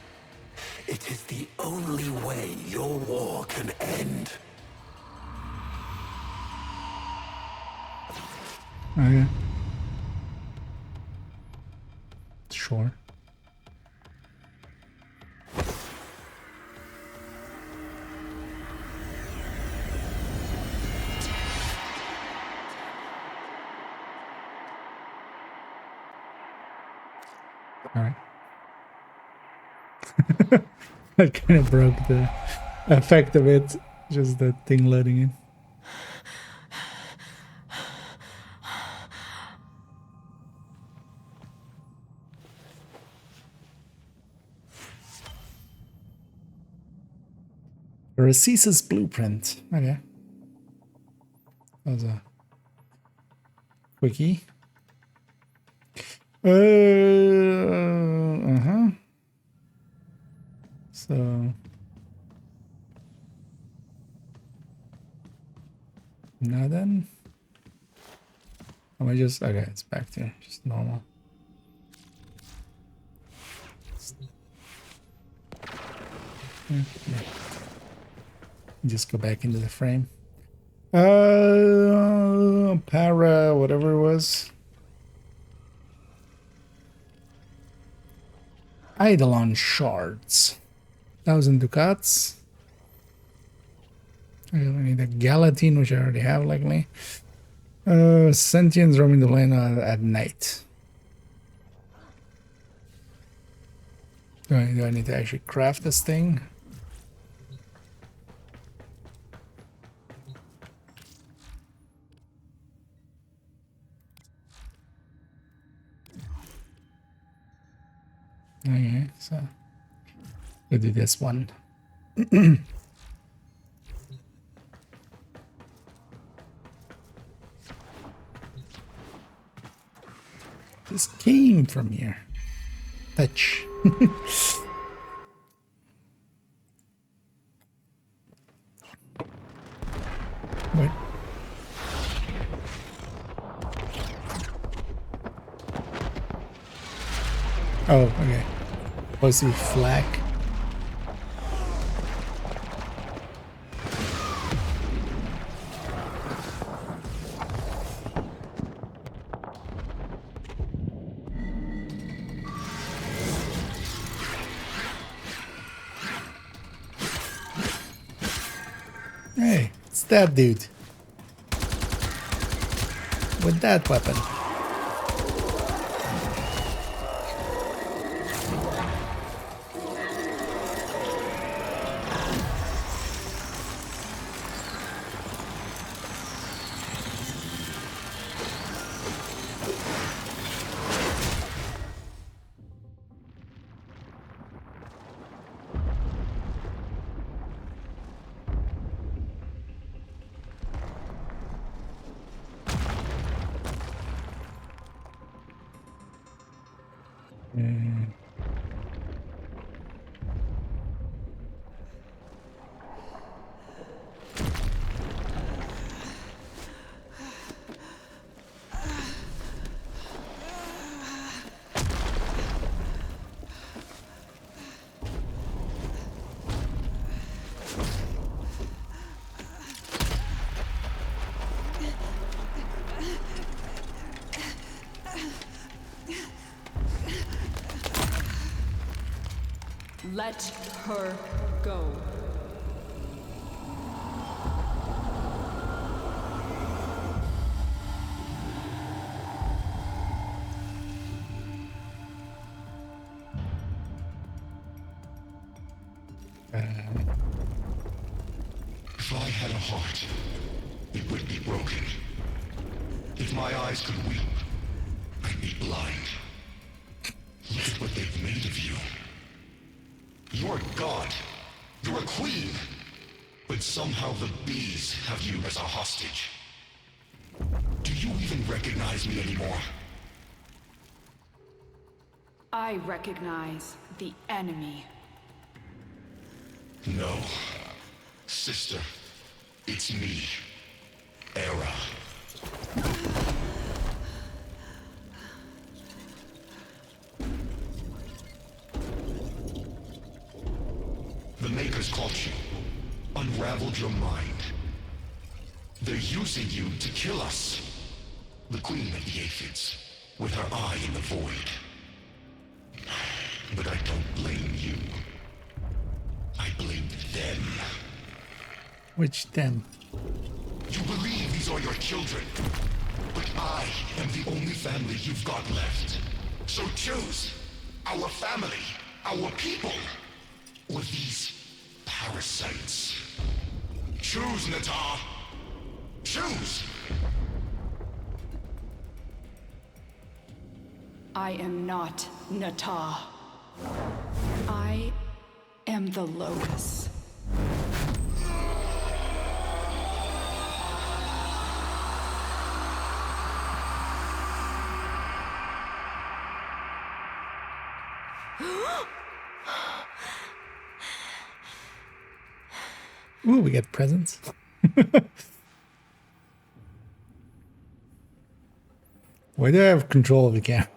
K: It is the only way your war can end.
A: Okay. Sure. All right. That kind of broke the effect of it. Just the thing loading in. Racece's blueprint. Okay. That was a quickie. Uh-huh. So now then. Am I just okay, it's back to just normal. Yeah. Just go back into the frame. Para, whatever it was. Eidolon shards. 1,000 ducats. I need a Galatine, which I already have, likely. Sentients roaming the land at night. Do I need to actually craft this thing? Okay, so we'll do this one. This came from here. Touch. What? Oh, okay. Was he flak? Hey, it's that dude. With that weapon.
H: Let her go.
K: If I had a heart, it would be broken. If my eyes could weep, I'd be blind. Look at what they've made of you. You're a god. You're a queen. But somehow the bees have you as a hostage. Do you even recognize me anymore?
H: I recognize the enemy.
K: No. Sister, it's me. Era. The Makers caught you, unraveled your mind. They're using you to kill us. The Queen of the Aphids, with her eye in the void. But I don't blame you. I blame them.
A: Which them?
K: You believe these are your children, but I am the only family you've got left. So choose. our family, our people, or these parasites? Choose, Natar. Choose!
H: I am not Natah. I am the Lotus.
A: Ooh, we get presents. Why do I have control of the camera?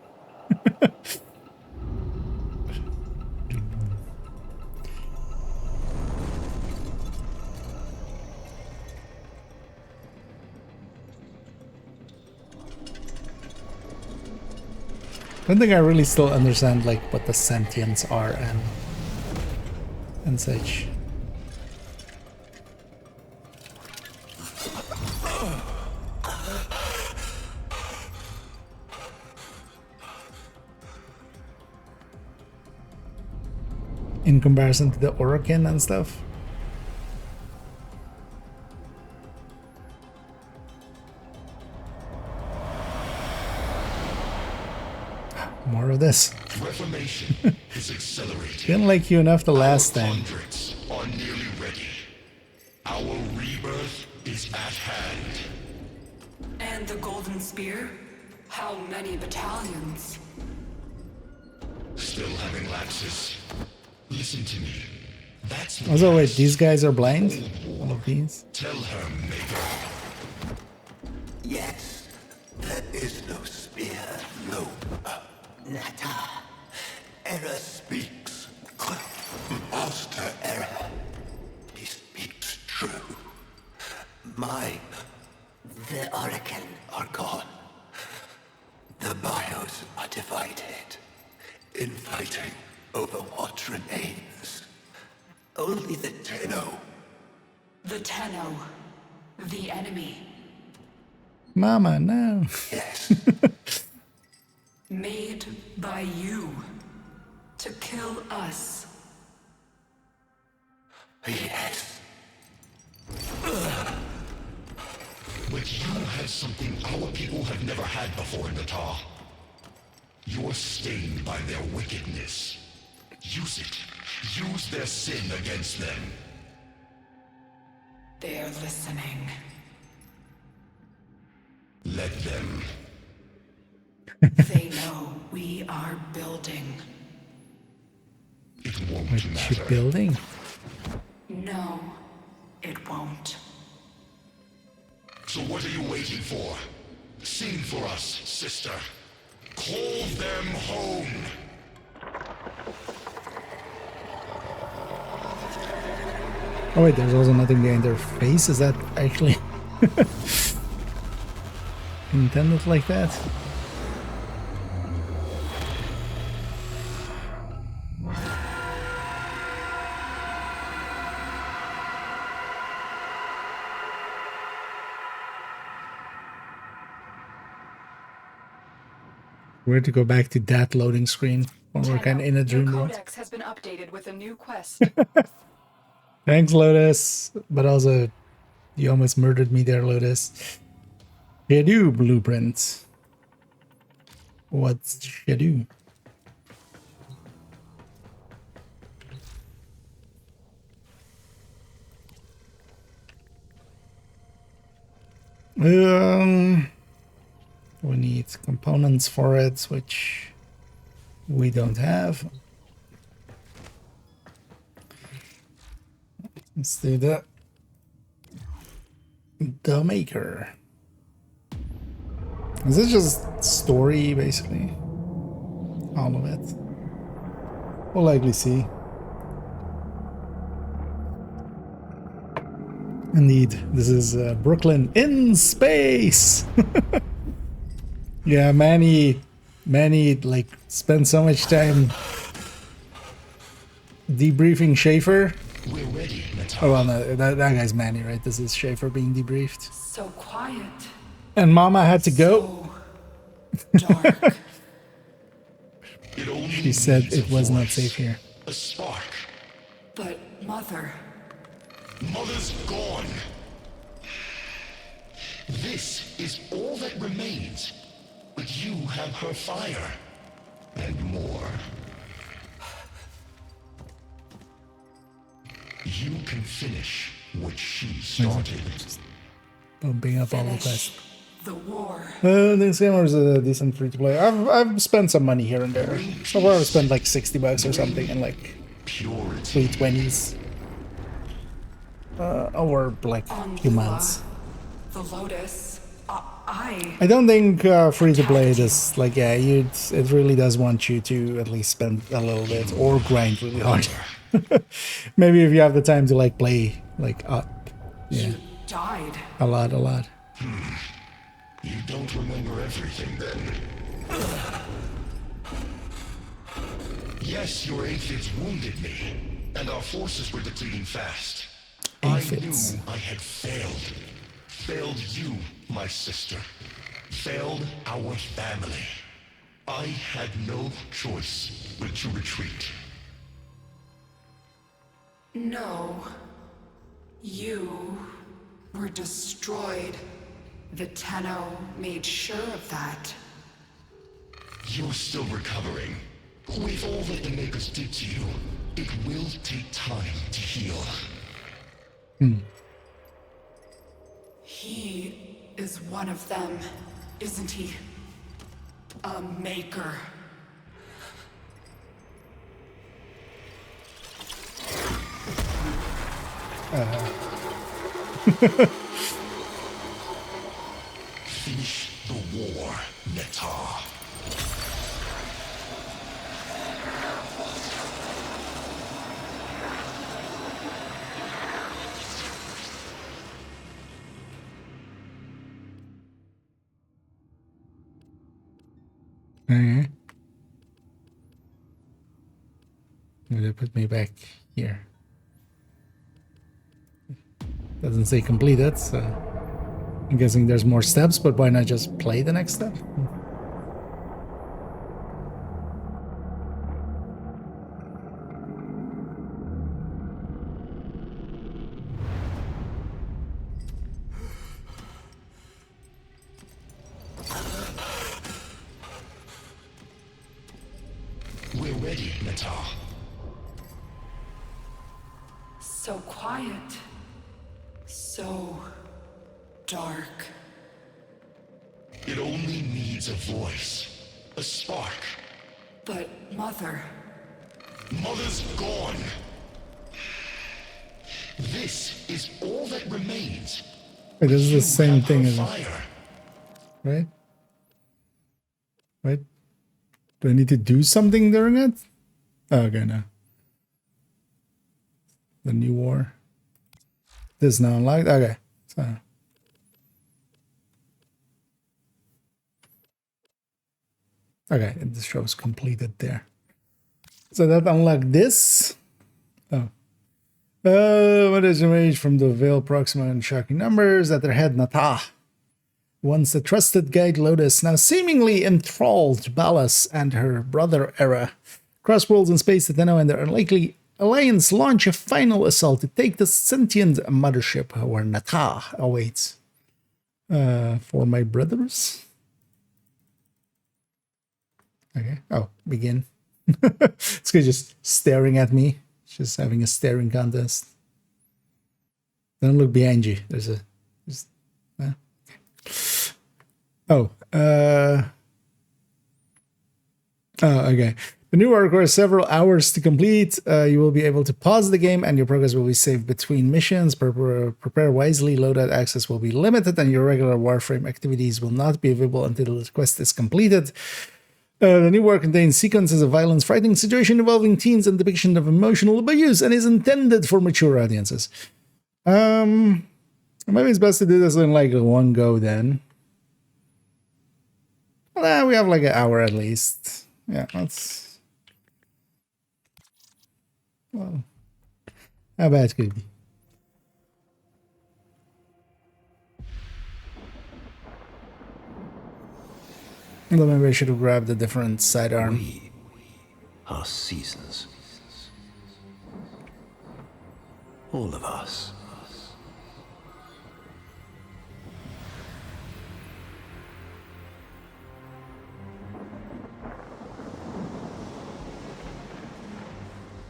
A: I don't think I really still understand like what the sentients are and such. In comparison to the Orokin and stuff. More of this.
K: Reformation is accelerating.
A: Didn't like you enough the last time.
K: Hundreds are nearly ready. Our rebirth is at hand.
H: And the Golden Spear? How many battalions?
K: Still having lapses. Listen to me. That's
A: Also, wait, these guys are blind? All of these?
K: Tell her, Maker.
L: Yes, there is no spear, no Nata. Error speaks. Master Error. He speaks true. The Orokin are gone. The bios are divided. Infighting over what remains. Only the Tenno.
H: The Tenno. The enemy.
A: Mama, no.
L: Yes.
H: Made by you. To kill us.
L: Yes.
K: But you have something our people have never had before, Natar. You're stained by their wickedness. Use it. Use their sin against them.
H: They're listening.
K: Let them.
H: They know we are building.
K: It won't
A: What
K: matter.
A: you building?
H: No, it won't.
K: So what are you waiting for? Sing for us, sister. Call them home.
A: Oh wait, there's also nothing behind their face. Is that actually intended like that? We're to go back to that loading screen when we're kind of in a dream
H: Your
A: world.
H: codex has been updated with a new quest.
A: Thanks, Lotus. But also, you almost murdered me there, Lotus. Shadow blueprint. What's Shadow? We need components for it, which we don't have. Let's do that. The Maker. Is this just story, basically? All of it. We'll likely see. Indeed, this is Brooklyn in space! Yeah, Manny, like, spent so much time debriefing Schaefer.
K: We're ready, Natar.
A: Oh, well, no, that guy's Manny, right? This is Schaefer being debriefed.
H: So quiet.
A: And Mama had to go.
H: So dark.
K: It only
A: She said
K: needs
A: it
K: a
A: was not
K: voice,
A: safe here.
K: a spark.
H: But, Mother...
K: Mother's gone. This is all that remains. But you have her fire. And more. You can finish what she started.
A: Bumping up all the time.
H: the war.
A: This game is a decent free to play. I've spent some money here and there. So far I've spent like $60 or something in like 320s. Over like a few months.
H: The Lotus.
A: I don't think free to play is like, yeah, it really does want you to at least spend a little bit or grind really hard. Maybe if you have the time to like play like up, yeah,
H: died.
A: a lot.
K: You don't remember everything then. Yes, your aphids wounded me, and our forces were depleting fast.
A: Aphids.
K: I knew I had failed. Failed you, my sister. Failed our family. I had no choice but to retreat.
H: No. You were destroyed. The Tenno made sure of that.
K: You're still recovering. With all that the Makers did to you, it will take time to heal.
H: He is one of them, isn't he? A Maker.
K: Finish the war, Netar.
A: Okay. They put me back here. Doesn't say completed, so I'm guessing there's more steps, but why not just play the next step?
K: We're ready, Netar.
H: So quiet. So dark.
K: It only needs a voice, a spark.
H: But, Mother...
K: Mother's gone. This is all that remains.
A: Wait, this is the same
K: have
A: thing
K: her
A: as
K: fire.
A: right? Right? Do I need to do something during it? Oh, okay, no. The new war. This is now unlocked. Okay, so okay, it shows completed there. So that unlocked this. Oh. What is emerged from the Veil Proxima and shocking numbers at their head, Natah. Once the trusted guide Lotus, now seemingly enthralled Ballas and her brother Era. Cross worlds in space, the Tenno and their unlikely alliance launch a final assault to take the sentient mothership where Natah awaits. For my brothers? Okay. Oh, begin. This guy just staring at me. Just having a staring contest. Don't look behind you. There's a... Oh, okay. The new work requires several hours to complete. You will be able to pause the game and your progress will be saved between missions. Prepare wisely. Loadout access will be limited and your regular Warframe activities will not be available until the quest is completed. The new work contains sequences of violence, frightening situation involving teens and depiction of emotional abuse and is intended for mature audiences. Maybe it's best to do this in like one go then. Well, we have like an hour at least. Yeah, that's... Well, how bad could it be? Well, maybe I should have grabbed a different sidearm.
L: We our seasons. All of us.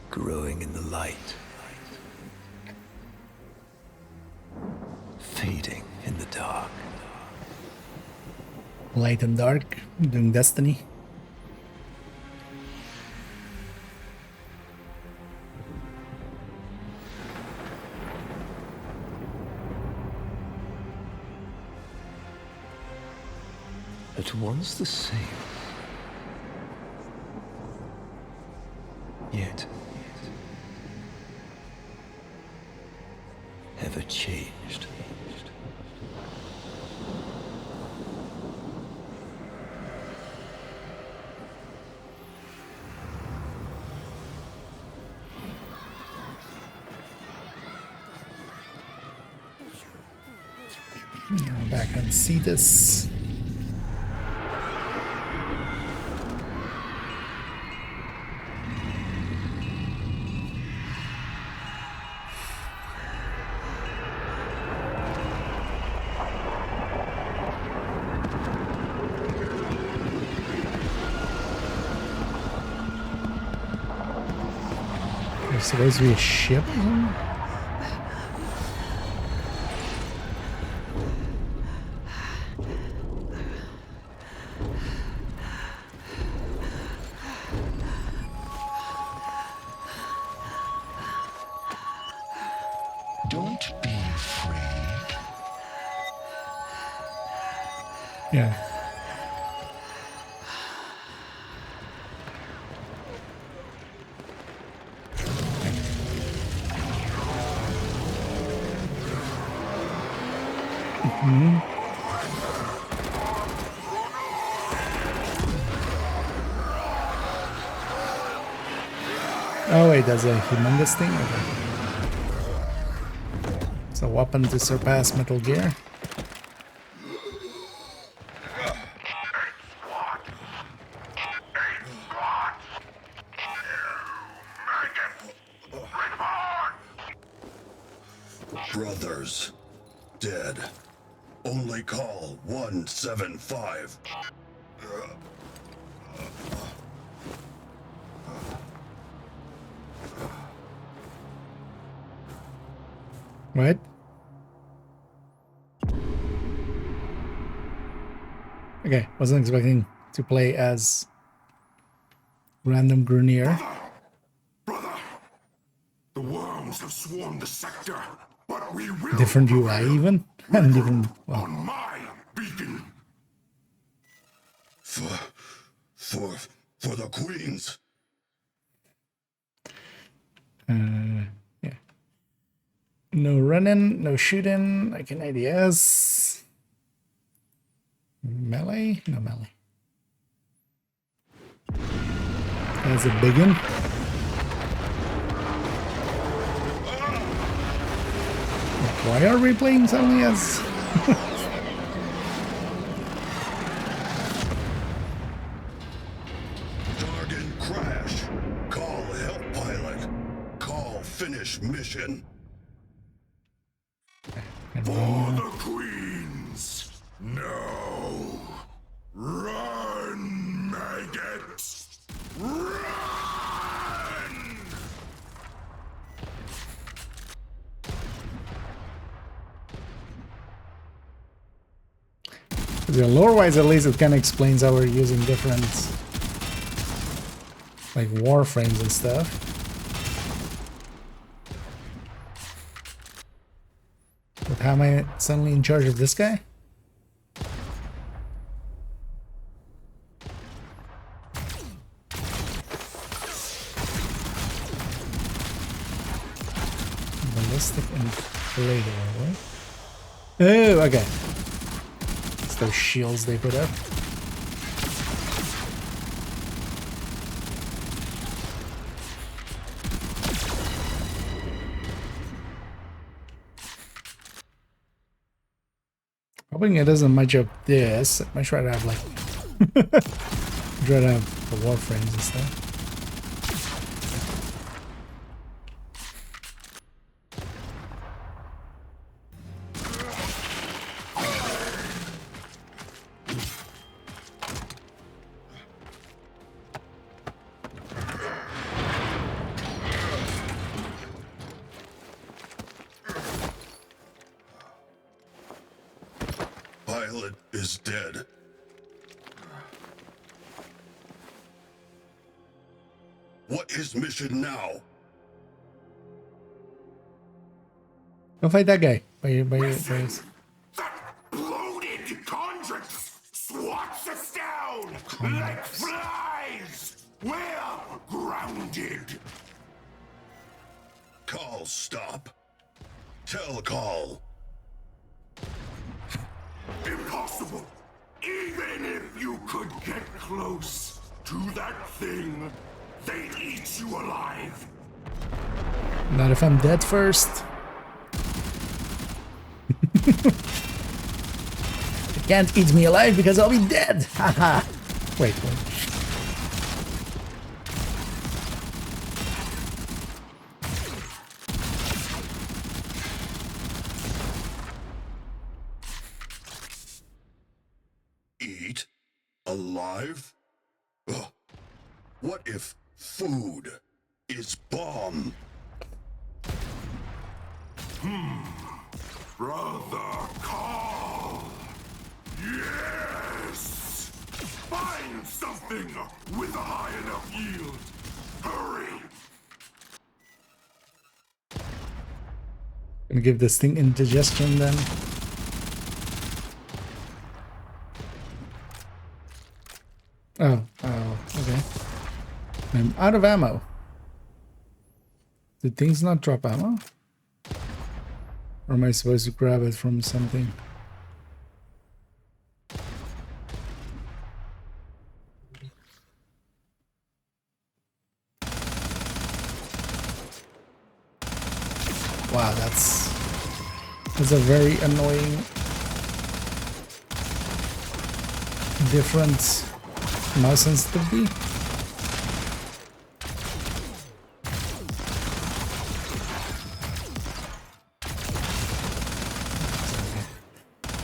L: Growing in the light. Fading in the dark.
A: Light and dark, doing Destiny.
L: At once the same. Yet ever changed.
A: Back on Cetus. There's supposed to be a ship or something?
K: Don't be afraid.
A: Yeah. Oh wait, that's a humongous thing? Okay. It's a weapon to surpass Metal Gear.
K: Brothers, dead. Only call 175.
A: What? Okay, wasn't expecting to play as random Grunier.
K: Brother, the worms have swarmed the sector, but we will
A: Different UI even, and even well.
K: on my beacon. For the queens.
A: Yeah. No running, no shooting. Like an ADS. Melee? No melee. That's a big one. Why are we playing suddenly as?
K: Target crash. Call help pilot. Call finish mission. For the queens. No. Run, maggots. Run!
A: The lore-wise, at least, it kind of explains how we're using different, like, warframes and stuff. But how am I suddenly in charge of this guy? Ballistic inflator, right? Oh, okay. It's those shields they put up. Hoping it doesn't match up this. I might try to have like try to have the warframes and stuff.
K: is dead. What is mission now?
A: Go fight that guy. By
K: Bloated convicts swats us down like flies. We're grounded. Call, stop. Tell Call. Impossible. Even if you could get close to that thing, they'd eat you alive.
A: Not if I'm dead first. They can't eat me alive because I'll be dead. Haha. Wait.
K: Eat? Alive? Ugh. What if food is bomb? Brother Carl! Yes! Find something with a high enough yield! Hurry!
A: Gonna give this thing indigestion then. Oh, okay. I'm out of ammo. Did things not drop ammo? Or am I supposed to grab it from something? Wow, that's a very annoying different mouse sensitivity.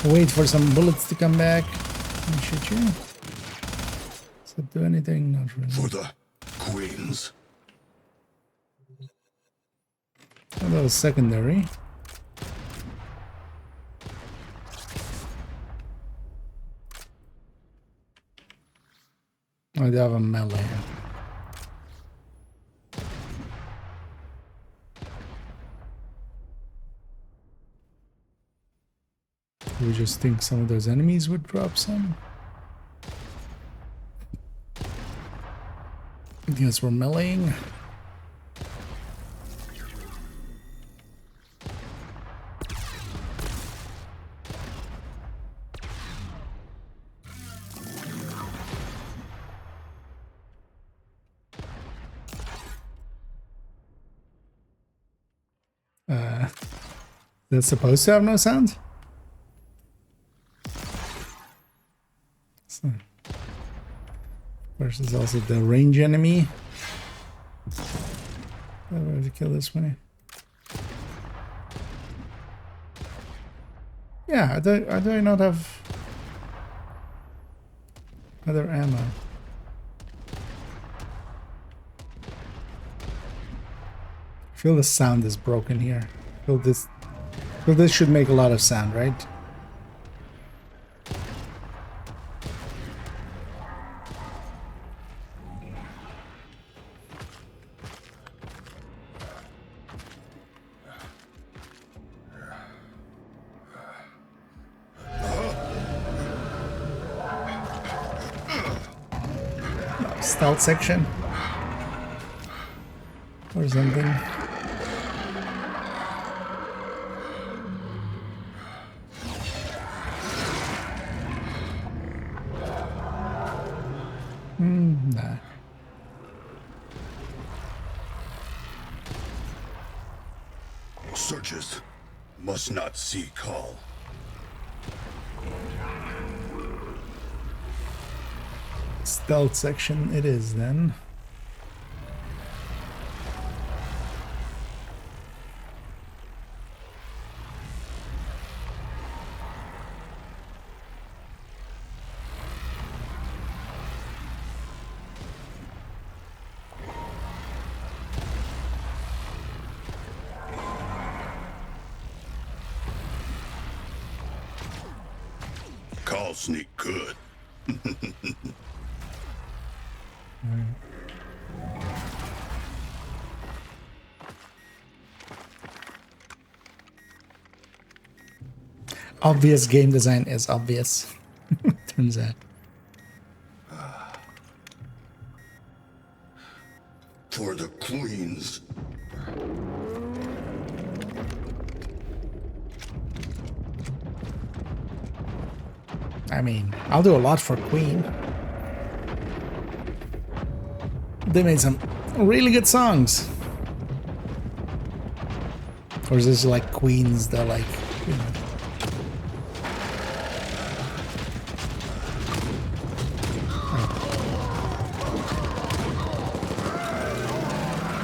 A: Wait for some bullets to come back and shoot you. Does it do anything? Not really.
K: For the Queens.
A: Oh, that was secondary. Oh, they have a melee. We just think some of those enemies would drop some. I guess we're meleeing. That's supposed to have no sound? So, versus also the range enemy. I have to kill this one. Yeah, do I not have other ammo? I feel the sound is broken here. I feel this should make a lot of sound, right? Stealth section or something. Nah.
K: Searches must not see Call.
A: Stealth section it is then.
K: Call sneak good.
A: Obvious game design is obvious. Turns out.
K: For the queens.
A: I mean, I'll do a lot for Queen. They made some really good songs. Or is this like Queens that like, you know.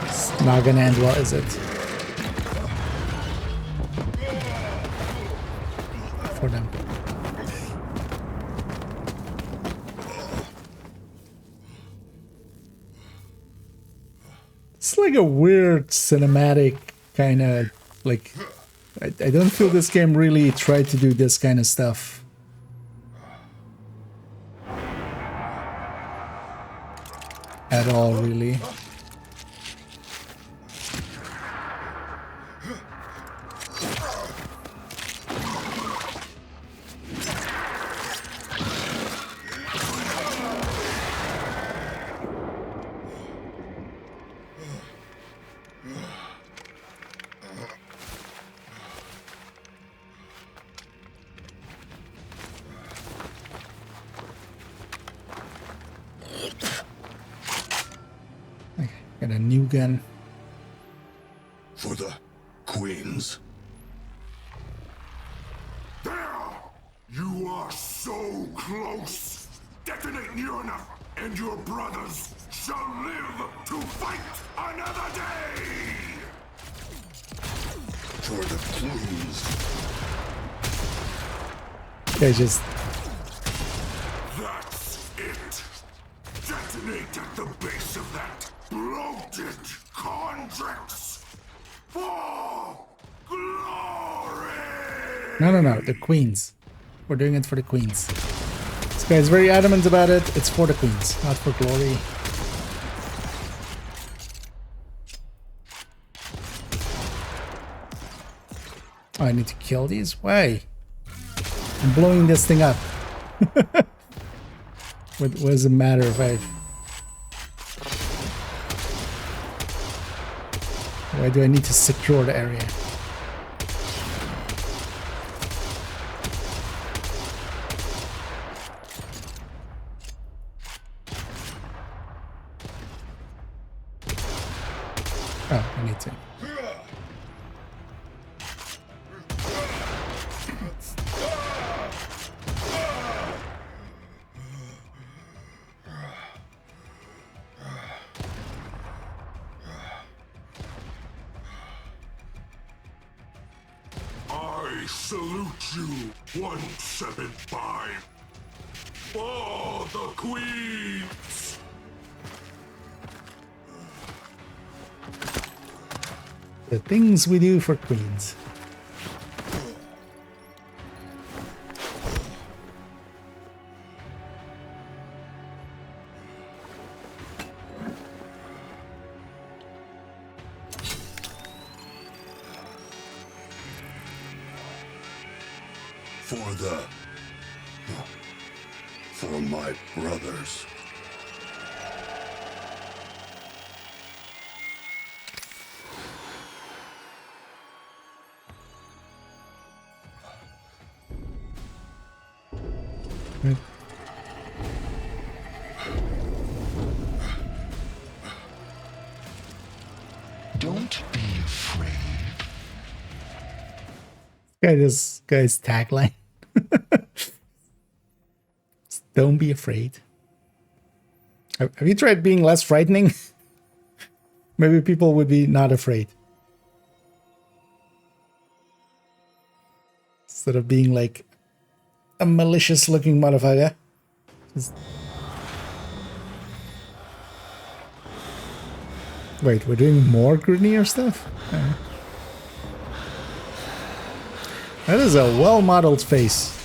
A: It's not gonna end well, is it? For them. It's like a weird cinematic kind of like I don't feel this game really tried to do this kind of stuff. At all, really. Got a new gun.
K: For the queens. There! You are so close! Detonate near enough, and your brothers shall live to fight another day! For the queens.
A: They just...
K: That's it! Detonate at the base of that bloated contracts for glory!
A: No, the queens. We're doing it for the queens. This guy's very adamant about it. It's for the queens, not for glory. Oh, I need to kill these? Why? I'm blowing this thing up. What does it matter if I... Why do I need to secure the area? Oh, I need to.
K: I salute you, 175. For the queens!
A: The things we do for queens.
K: For my brothers. Don't be afraid.
A: This guy's tagline. Don't be afraid. Have you tried being less frightening? Maybe people would be not afraid. Instead of being like a malicious looking motherfucker. Just... Wait, we're doing more Grineer stuff? That is a well-modeled face.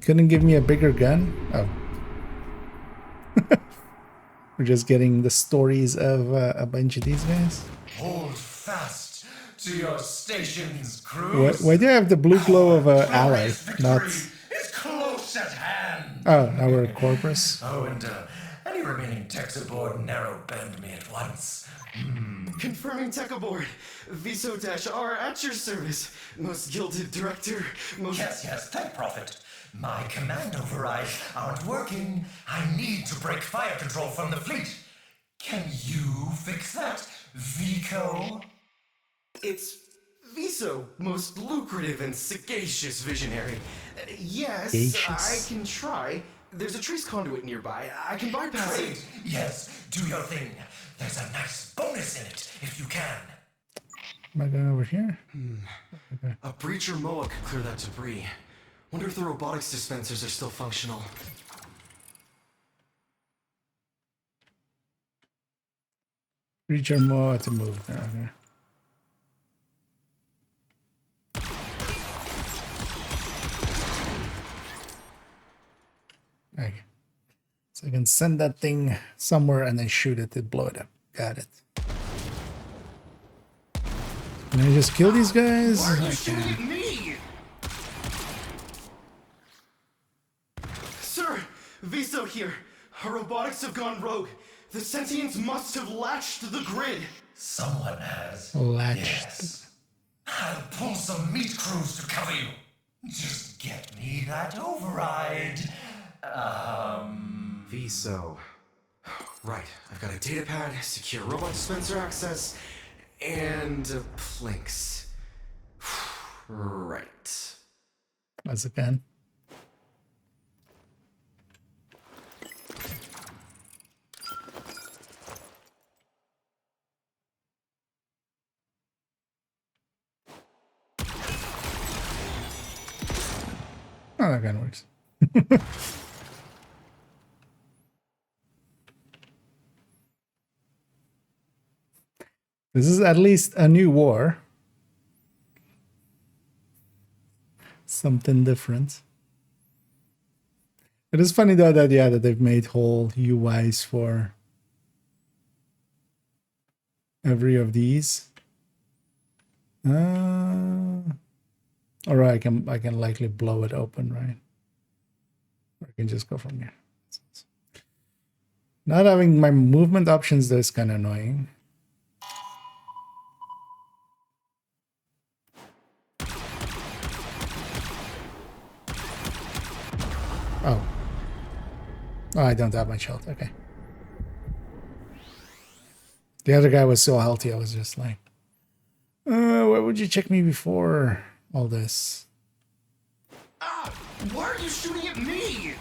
A: couldn't give me a bigger gun. Oh. We're just getting the stories of a bunch of these guys.
K: Hold fast to your stations, crews.
A: Why do I have the blue glow of an ally? Not.
K: It's close at hand.
A: Oh, now we're a Corpus.
K: Oh, and any remaining techs aboard narrow bend me at once.
M: Confirming tech aboard. Viso-R at your service. Most gilded director. Most...
K: Yes, thank Prophet. My command overrides aren't working. I need to break fire control from the fleet. Can you fix that, Vico?
M: It's Viso, most lucrative and sagacious visionary. Yes,
A: Sagacious.
M: I can try. There's a trace conduit nearby. I can bypass
K: Great.
M: it.
K: Yes, do your thing. There's a nice bonus in it, if you can.
A: Am I going over here? Okay.
M: A breach or MOA could clear that debris. Wonder if the robotics dispensers are still functional.
A: Reach or more to move there. Okay. So I can send that thing somewhere and then shoot it to blow it up. Got it. Can I just kill these guys?
M: Why are you
A: I
M: shooting
A: can.
M: at me? Sir, Viso here. Our robotics have gone rogue. The sentients must have latched the grid.
K: Someone has.
A: Latched.
K: Yes. I'll pull some meat crews to cover you. Just get me that override.
M: Viso. Right, I've got a datapad, secure robot dispenser access, and Plinks. Right.
A: As a gun. Oh, that gun works. This is at least a new war. Something different. It is funny though that that they've made whole UIs for every of these. Or I can likely blow it open, right? Or I can just go from here. Not having my movement options though is kind of annoying. Oh. Oh, I don't have much health. Okay. The other guy was so healthy, I was just like, why would you check me before all this?
M: Ah! Why are you shooting at me?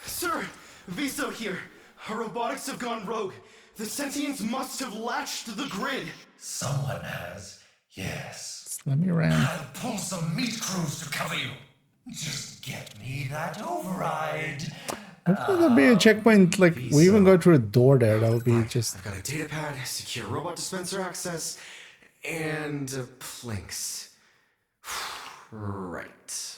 M: Sir, Viso here. Our robotics have gone rogue. The sentients must have latched the grid.
K: Someone has. Yes.
A: Let me around.
K: I'll pull some meat crews to cover you. Just get me that override.
A: Hopefully there'll be a checkpoint, like we even go through a door there. That would be just...
M: I've got a datapad, secure robot dispenser access, and Plinks. Right.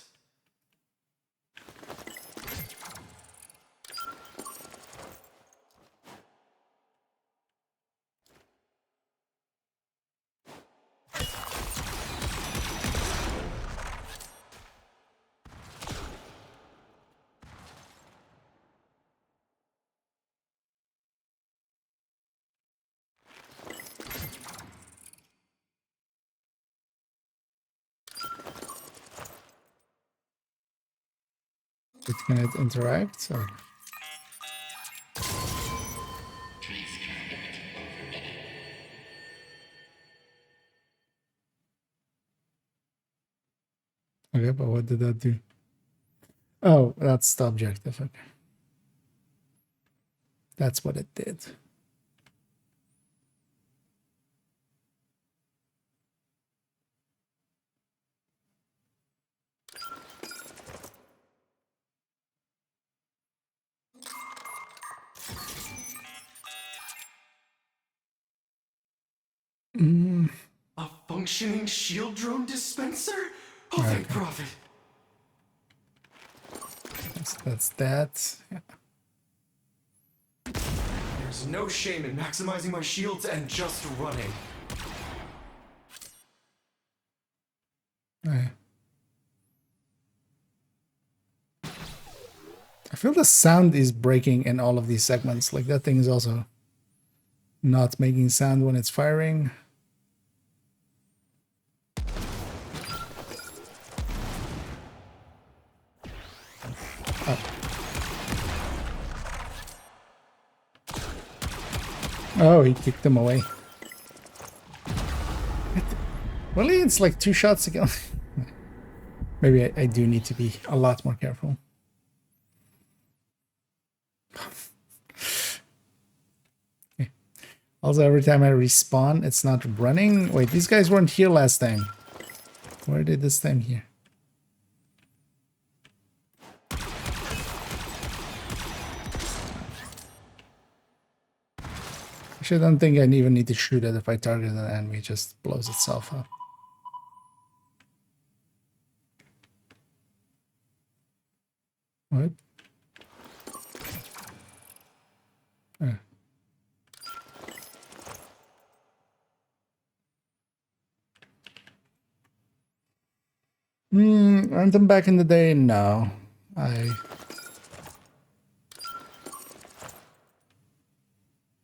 A: It's gonna interact, so... Okay, but what did that do? Oh, that's the objective, okay. That's what it did.
M: A functioning shield drone dispenser? Oh, thank Prophet.
A: That's that. Yeah.
M: There's no shame in maximizing my shields and just running.
A: Right. I feel the sound is breaking in all of these segments. Like that thing is also not making sound when it's firing. Oh. Oh, he kicked him away. Really? It's like 2 shots to kill. Maybe I do need to be a lot more careful. Okay. Also, every time I respawn, it's not running. Wait, these guys weren't here last time. Where did this time here? Actually, I don't think I even need to shoot it if I target an enemy. It just blows itself up. What? Anthem back in the day? No. I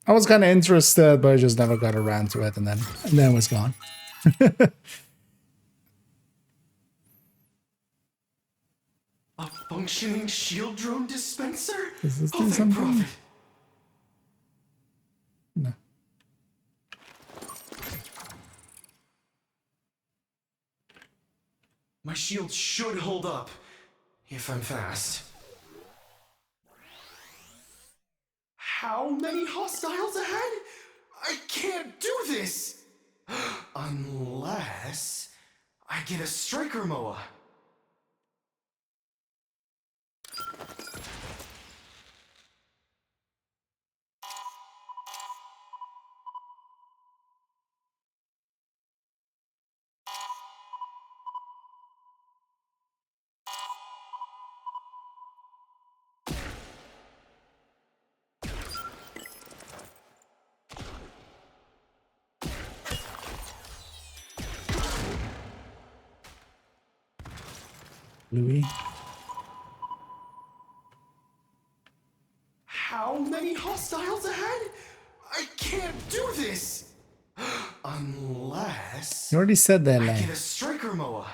A: was kind of interested, but I just never got around to it, and then it was gone.
M: A functioning shield drone dispenser?
A: Does this
M: Oh,
A: do
M: thank
A: something?
M: Prophet.
A: No.
M: My shield should hold up if I'm fast. How many hostiles ahead? I can't do this! Unless I get a striker MOA.
A: Louis.
M: How many hostiles ahead? I can't do this! Unless
A: You already said that,
M: I
A: Lang.
M: get a striker MOA.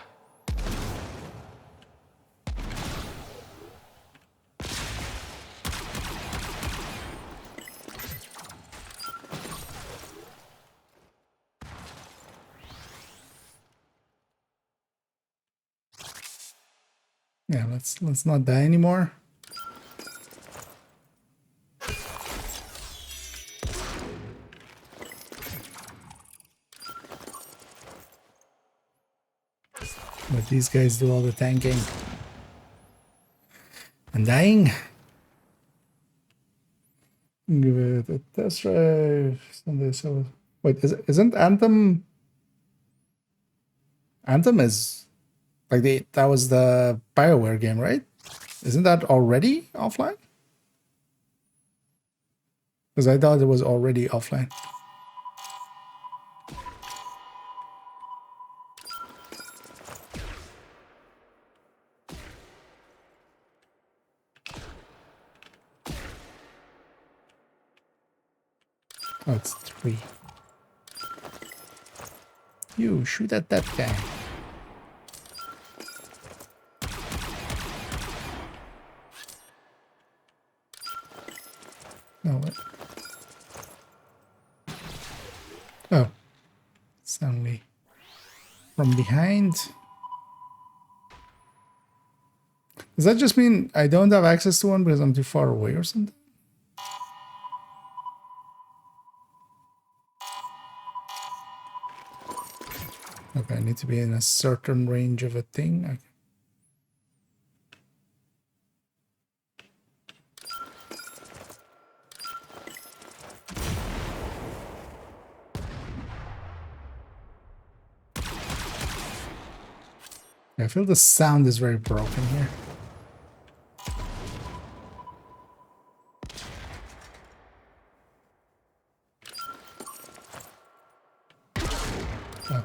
A: Yeah, let's not die anymore. But these guys do all the tanking. And dying. Give it a test drive. Someday, so wait, isn't Anthem? Anthem is like that was the BioWare game, right? Isn't that already offline? Because I thought it was already offline. Oh, it's 3. You shoot at that guy. No, what? Oh. It's only from behind. Does that just mean I don't have access to one because I'm too far away or something? Okay, I need to be in a certain range of a thing. Okay. I feel the sound is very broken here. Oh.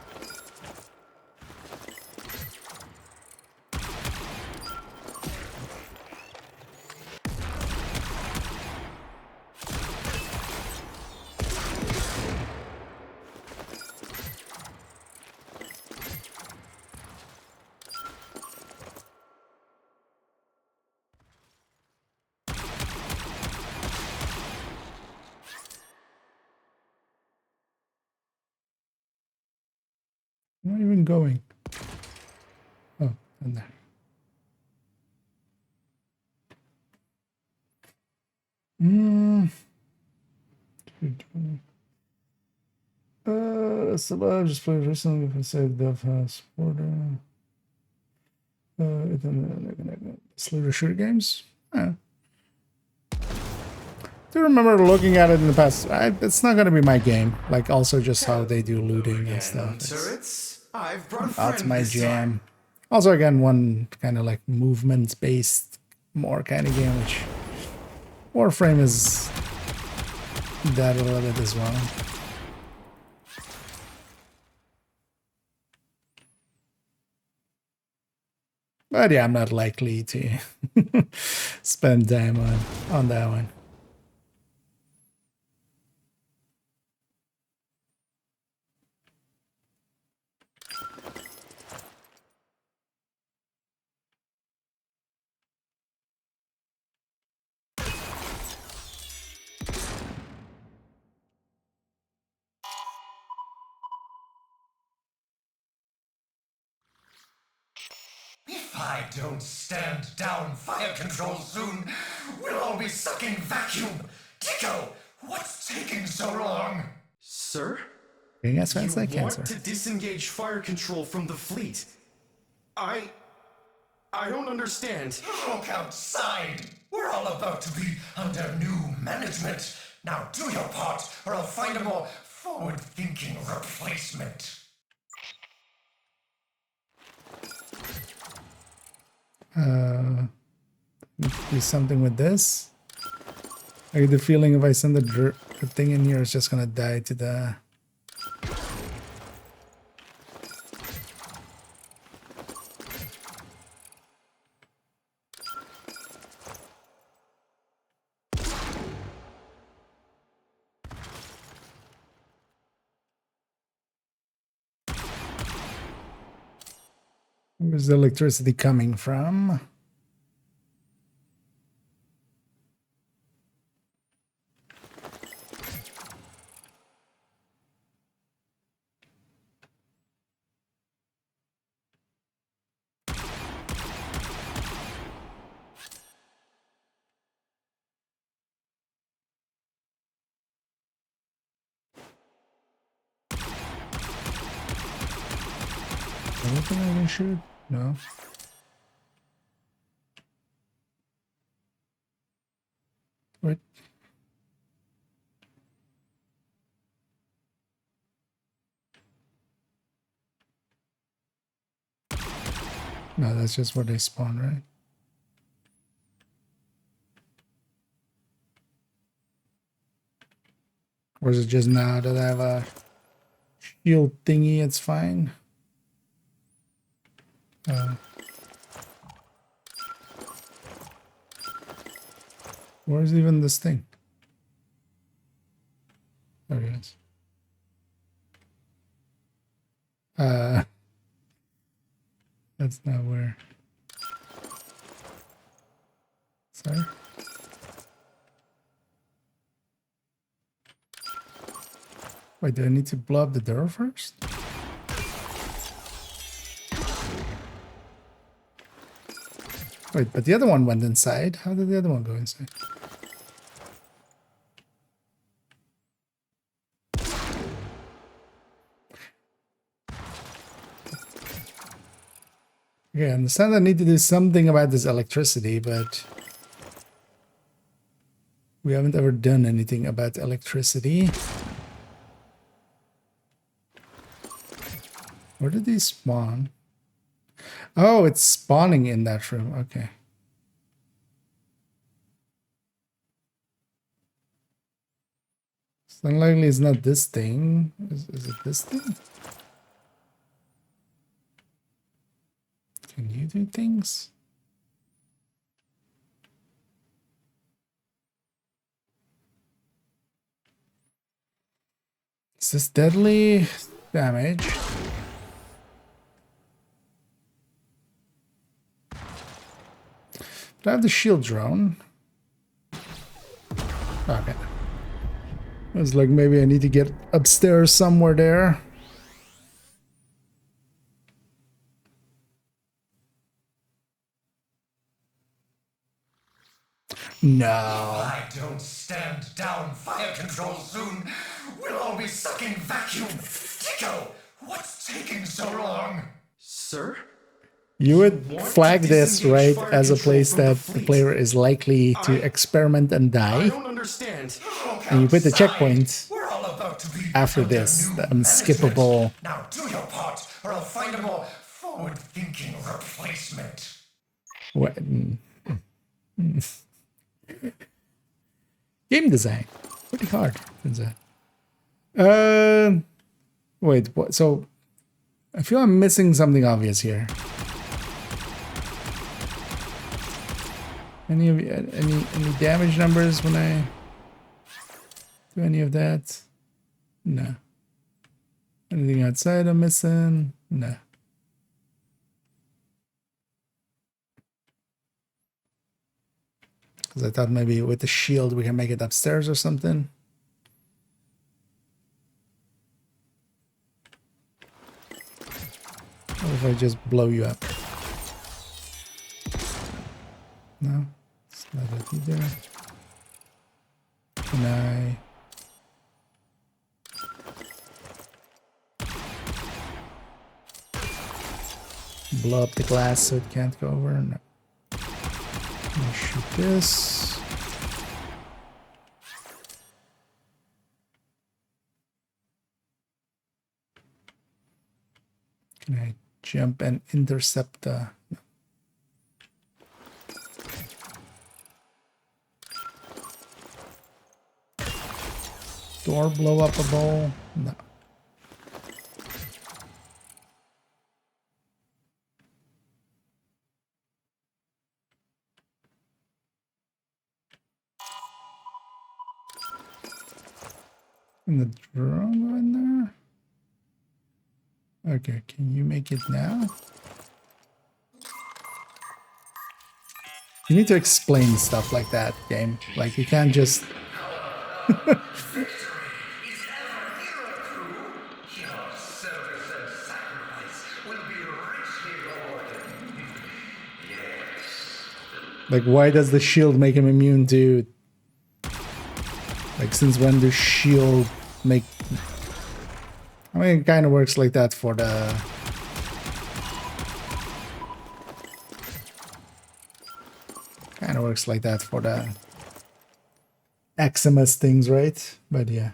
A: I'm not even going. Oh, in there. Survive, just played recently if I saved Dev House. Looter shooter games? Yeah. Do remember looking at it in the past. It's not gonna be my game. Like also just how they do looting and stuff.
M: Turrets? I've brought
A: That's
M: friend
A: my
M: this
A: jam.
M: time.
A: Also again one kind of like movement based more kind of game, which Warframe is that a little bit as well. But yeah, I'm not likely to spend time on that one.
K: If I don't stand down fire control soon, we'll all be sucking vacuum. Tico, what's taking so long?
M: Sir?
A: Yes,
M: You
A: that's like
M: want
A: cancer.
M: to disengage fire control from the fleet. I don't understand.
K: Look outside. We're all about to be under new management. Now do your part, or I'll find a more forward-thinking replacement.
A: Do something with this. I get the feeling if I send the thing in here, it's just gonna die to the. Where's the electricity coming from? Anything I can shoot? No. What? No, that's just where they spawn, right? Or is it just now that I have a shield thingy, it's fine? Where's even this thing? There it is. That's not where. Sorry. Wait, do I need to blow up the door first? Wait, but the other one went inside. How did the other one go inside? Okay, I understand I need to do something about this electricity, but we haven't ever done anything about electricity. Where did these spawn? Oh, it's spawning in that room. Okay. So unlikely it's not this thing. Is it this thing? Can you do things? Is this deadly damage? Do I have the shield drone? Okay. I was like, maybe I need to get upstairs somewhere there. No.
K: I don't stand down fire control soon. We'll all be sucking vacuum. Tico, what's taking so long?
M: Sir?
A: You would flag this, right, as a place that the player is likely to experiment and die.
M: I don't understand.
A: And you put the checkpoint
K: We're all about to be
A: after
K: under
A: this,
K: new
A: the unskippable.
K: Now do your part, or I'll find a more forward-thinking replacement.
A: What? Game design, pretty hard. Wait, what? So I feel I'm missing something obvious here. Any damage numbers when I do any of that? No. Anything outside I'm missing? No. Because I thought maybe with the shield we can make it upstairs or something. What if I just blow you up? No, it's not it either. Can I? Blow up the glass so it can't go over? No. Can I shoot this? Can I jump and intercept the... No. Door blow up a bowl? No. Can the drone go in there? Okay, can you make it now? You need to explain stuff like that, game. Like, you can't just... Like, why does the shield make him immune to... Like, since when does shield make... I mean, it kind of works like that for the... Kind of works like that for the... Xmas things, right? But yeah.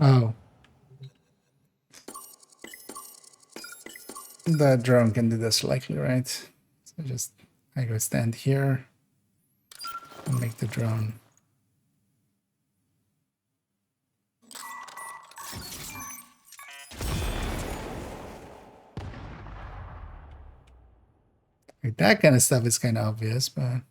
A: Oh. The drone can do this likely, right? So just, I go stand here and make the drone. Like, that kind of stuff is kind of obvious, but...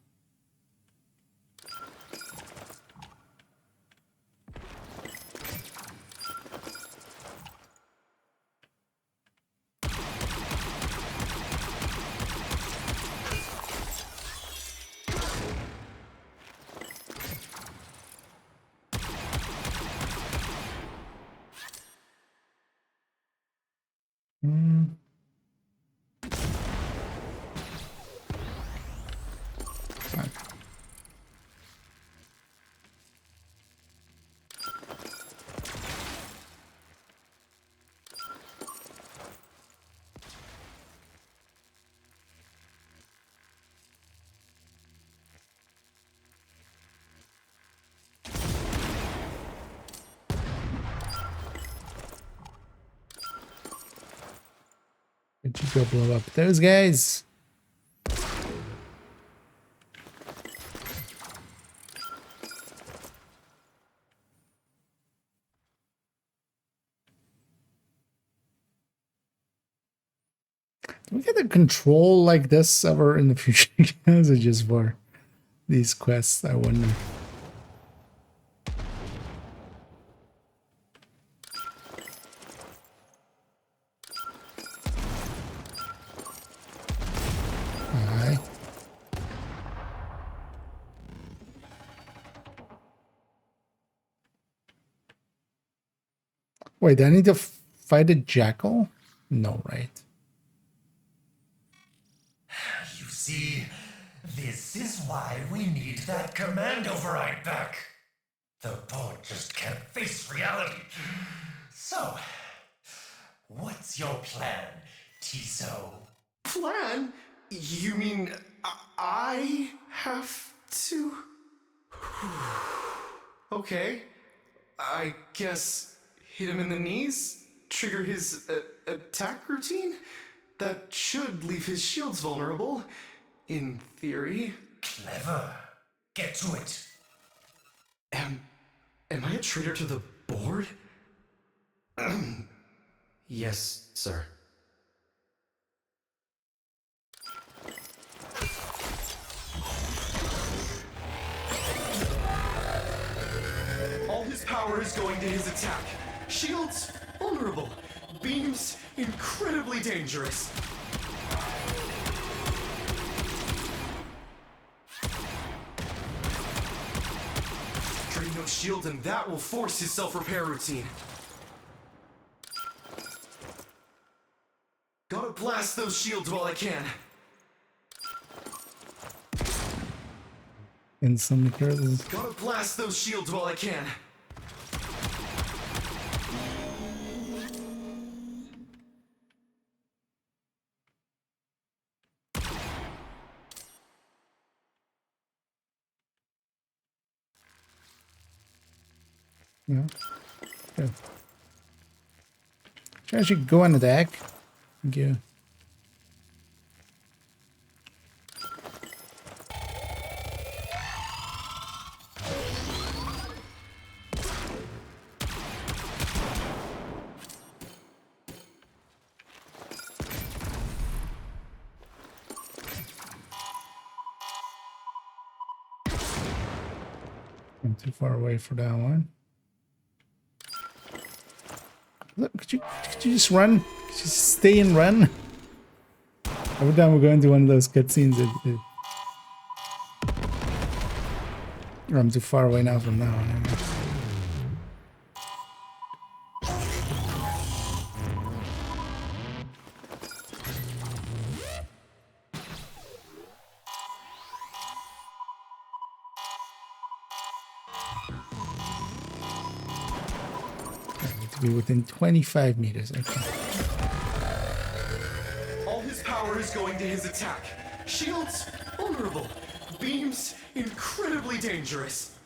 A: Could you go blow up those guys? Do we get a control like this ever in the future? Is it just for these quests? I wonder. Alright. Wait, do I need to fight a jackal? No, right?
N: You see, this is why we need that command override back. The boat just can't face reality. So, what's your plan, Tiso?
M: Plan? You mean I have to? Okay. I guess hit him in the knees? Trigger his attack routine? That should leave his shields vulnerable. In theory.
N: Clever. Get to it.
M: Am I a traitor to the board? Yes, sir. All his power is going to his attack. Shields, vulnerable. Beams, incredibly dangerous. Drain no shield and that will force his self-repair routine. Gotta blast those shields while I can.
A: In some cases.
M: Gotta blast those shields while I can.
A: Yeah. Good. Should I actually go on the deck? Thank you. I'm too far away for that one. Look, could you just run? Could you just stay and run? Every time we go into one of those cutscenes, I'm too far away now from that one. Be within 25 meters. Okay.
M: All his power is going to his attack. Shields, vulnerable. Beams, incredibly dangerous.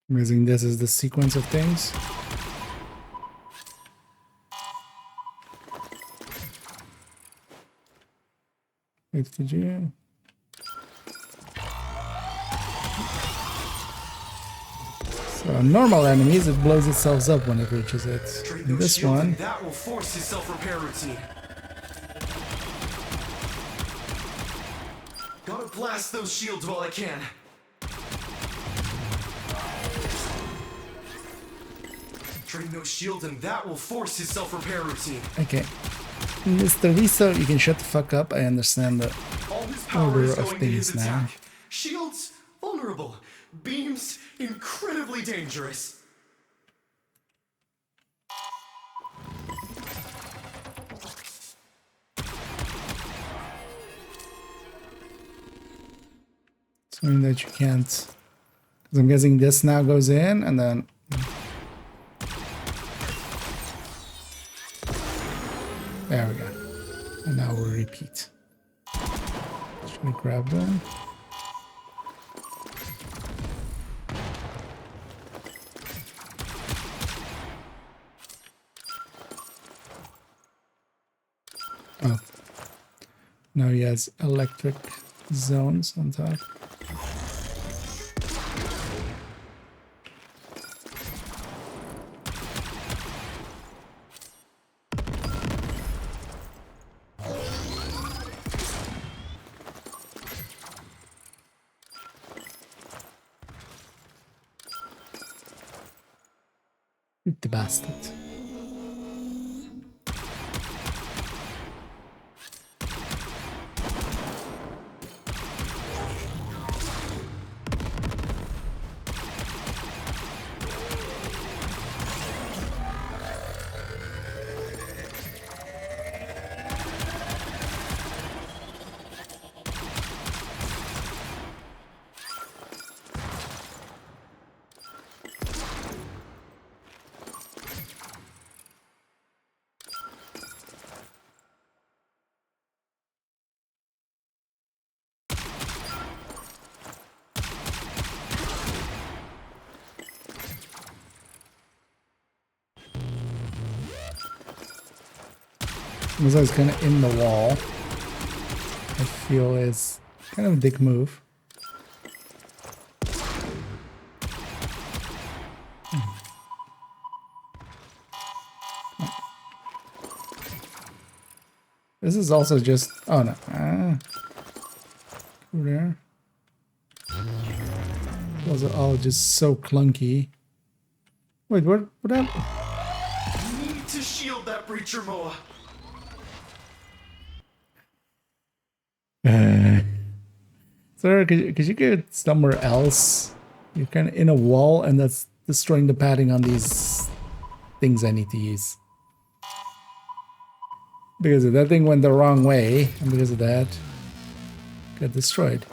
A: I'm guessing this is the sequence of things. Wait, could you? So normal enemies, it blows itself up when it reaches it. And this one,
M: that will force his self-repair routine. Gotta blast those shields while I can. Drain no shield and that will force his self-repair routine.
A: okay. Mr. Riso, you can shut the fuck up. I understand the order of things now.
M: Shields, vulnerable. Beams, incredibly dangerous.
A: Something that you can't. Because I'm guessing this now goes in and then. There we go. And now we'll repeat. Should we grab them? Oh. Now he has electric zones on top. The bastard. This is kind of in the wall. I feel is kind of a dick move. This is also just... Oh no. Over there. Those are all just so clunky. Wait, what happened?
M: You need to shield that breacher, Moa.
A: Sir, could you get somewhere else? You're kind of in a wall, and that's destroying the padding on these things I need to use. Because if that thing went the wrong way, and because of that, got destroyed.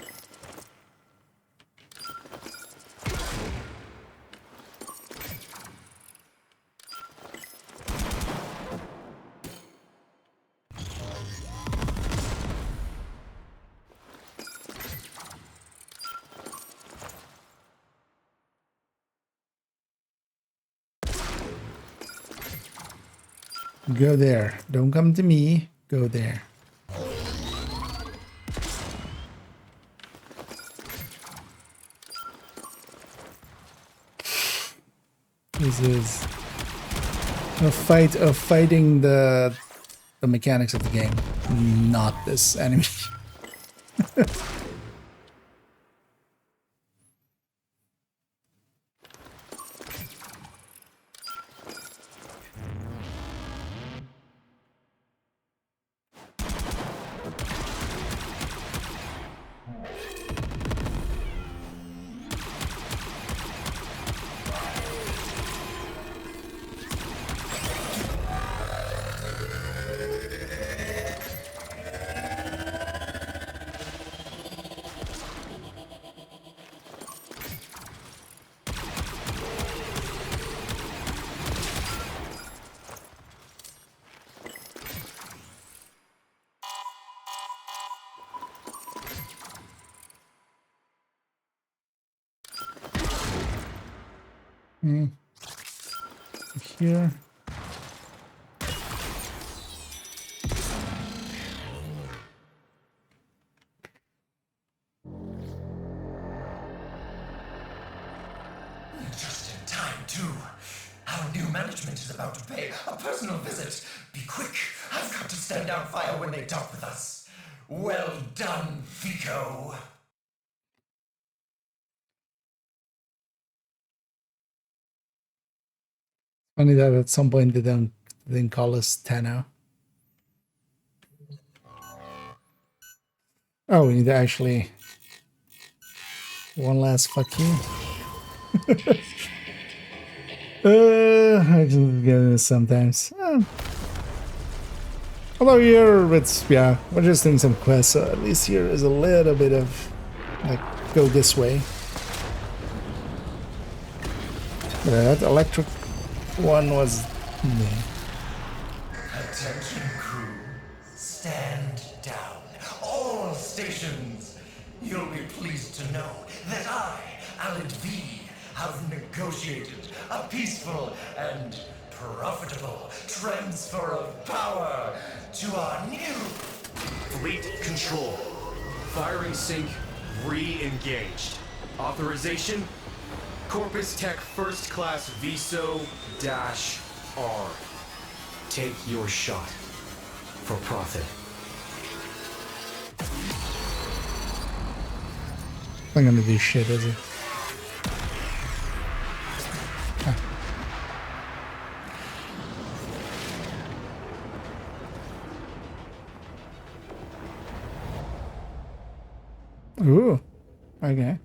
A: Go there. Don't come to me. Go there. This is a fight of fighting the mechanics of the game, not this enemy. Here.
N: Just in time, too. Our new management is about to pay a personal visit. Be quick. I've got to stand down fire when they talk with us. Well done, Fico.
A: Funny that at some point they didn't call us Tano. Oh, we need to actually one last fuck you. I just get this sometimes. Although here it's we're just doing some quests, so at least here is a little bit of like go this way. That electric one was
N: Attention, crew. Stand Congratulations. You'll be pleased to know that I, Alan V, have negotiated a peaceful and profitable transfer of power to our new
O: Fleet control. Firing sync re-engaged. Authorization? Corpus Tech First Class VSO-R. Take your shot. For profit.
A: Not gonna do shit, is it? Ah. Ooh. Okay.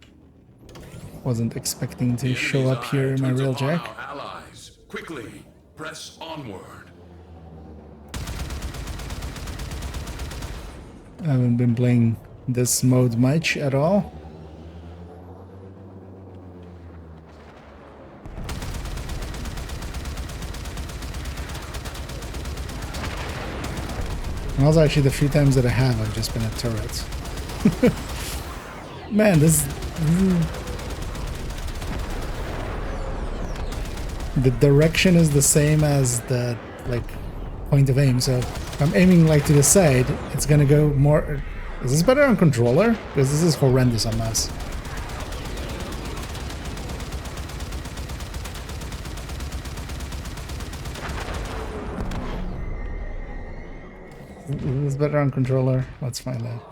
A: Wasn't expecting to show up here in my real jack.
P: Allies, quickly press onward.
A: I haven't been playing this mode much at all. And also, actually, the few times that I have, I've just been at turrets. Man, this... The direction is the same as the, like, point of aim, so if I'm aiming, like, to the side, it's gonna go more... Is this better on controller? Because this is horrendous on mouse. Is this better on controller? Let's find out.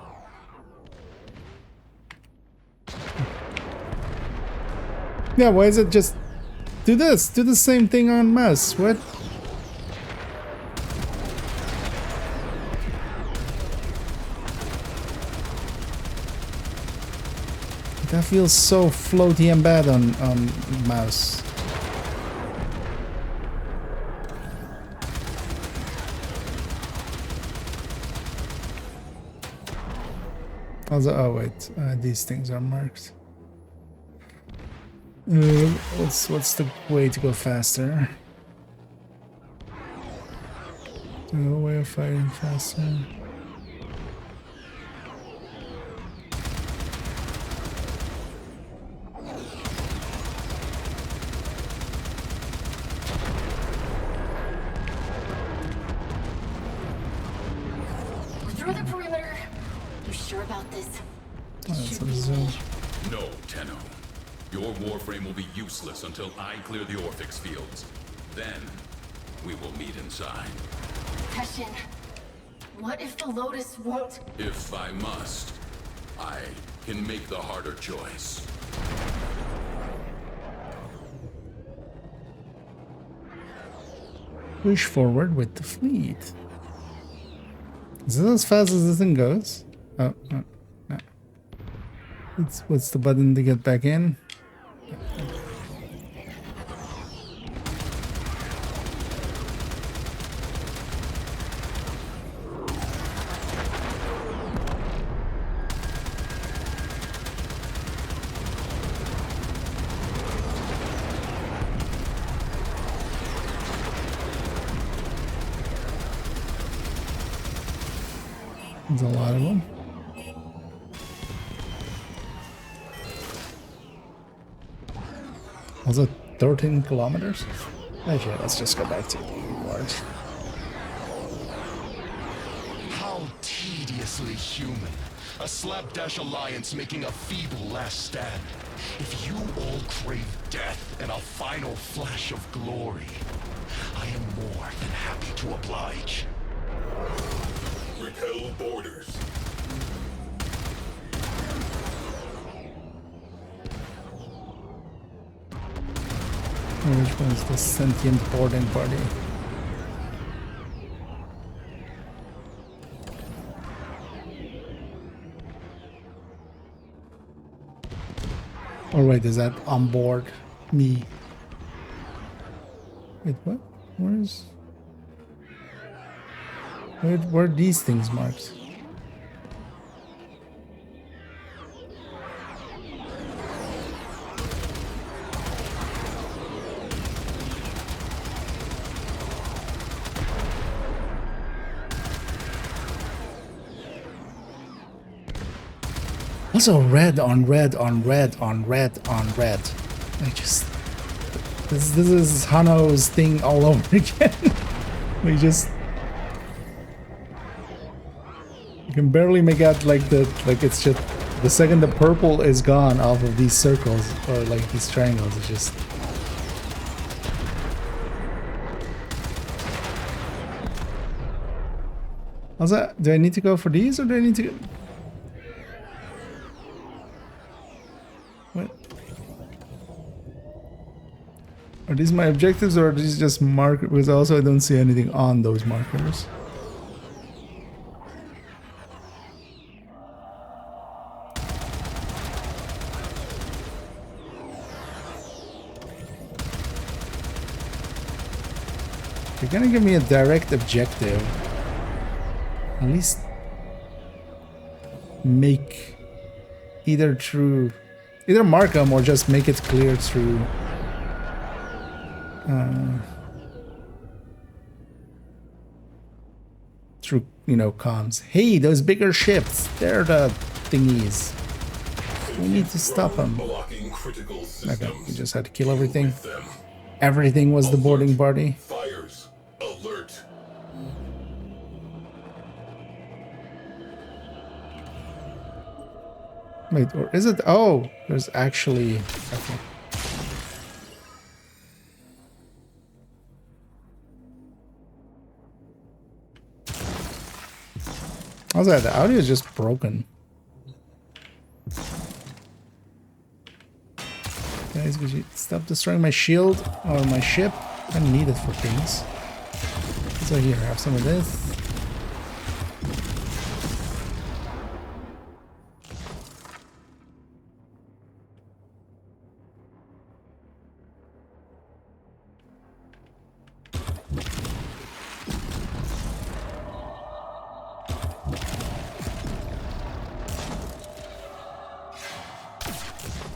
A: Yeah, why is it just... Do this! Do the same thing on mouse. What? That feels so floaty and bad on mouse. Also, oh wait, these things are marked. What's the way to go faster? No way of fighting faster.
E: Through the perimeter. You sure about this?
A: That's a zoom.
P: No, Tenno. Your warframe will be useless until I clear the Orphix fields. Then, we will meet inside.
E: Hessian, what if the Lotus won't?
P: If I must, I can make the harder choice.
A: Push forward with the fleet. Is this as fast as this thing goes? Oh, no. No. What's the button to get back in? There's a lot of them. Also 13 kilometers? Okay, let's just go back to the rewards.
K: How tediously human. A slapdash alliance making a feeble last stand. If you all crave death and a final flash of glory, I am more than happy to oblige.
P: Repel borders.
A: Which one's the sentient boarding party? Oh wait, is that on board me? Wait, what? Where are these things marked? Also, red on red on red on red on red. I just... This is Hano's thing all over again. We just... You can barely make out like it's just... The second the purple is gone off of these circles, or like these triangles, it's just... Also, do I need to go for these, or do I need to go... What? Are these my objectives, or are these just markers? Because also I don't see anything on those markers. You're gonna give me a direct objective. At least make either mark them or just make it clear through you know, comms. Hey, those bigger ships, they're the thingies. We need to stop them. Okay, we just had to kill everything. Everything was the boarding party.
P: Fires. Alert.
A: Wait, or is it? Oh, there's actually... Okay. How's that? The audio is just broken. Guys, would you stop destroying my shield or my ship? I need it for things. So here, have some of this.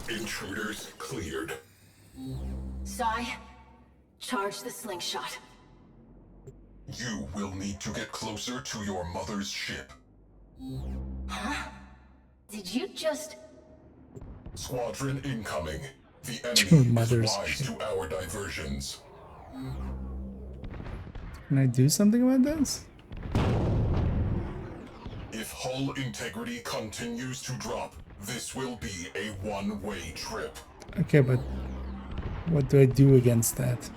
P: Intruders cleared.
I: Sai, charge the slingshot.
P: You will need to get closer to your mother's ship.
I: Huh? Did you just...
P: Squadron incoming. The
A: Your
P: enemy
A: mother's
P: is wise
A: ship.
P: to our diversions.
A: Can I do something about this?
P: If hull integrity continues to drop, this will be a one-way trip.
A: Okay, but what do I do against that?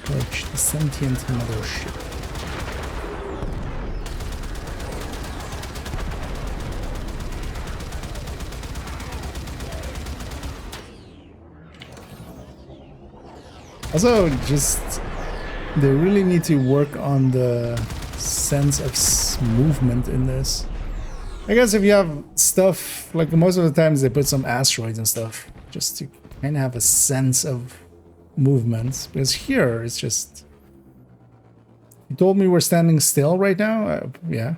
A: Approach the sentient mothership. Also, just they really need to work on the sense of movement in this. I guess if you have stuff, like most of the times they put some asteroids and stuff, just to kind of have a sense of movement. Because here, it's just... You told me we're standing still right now? Yeah.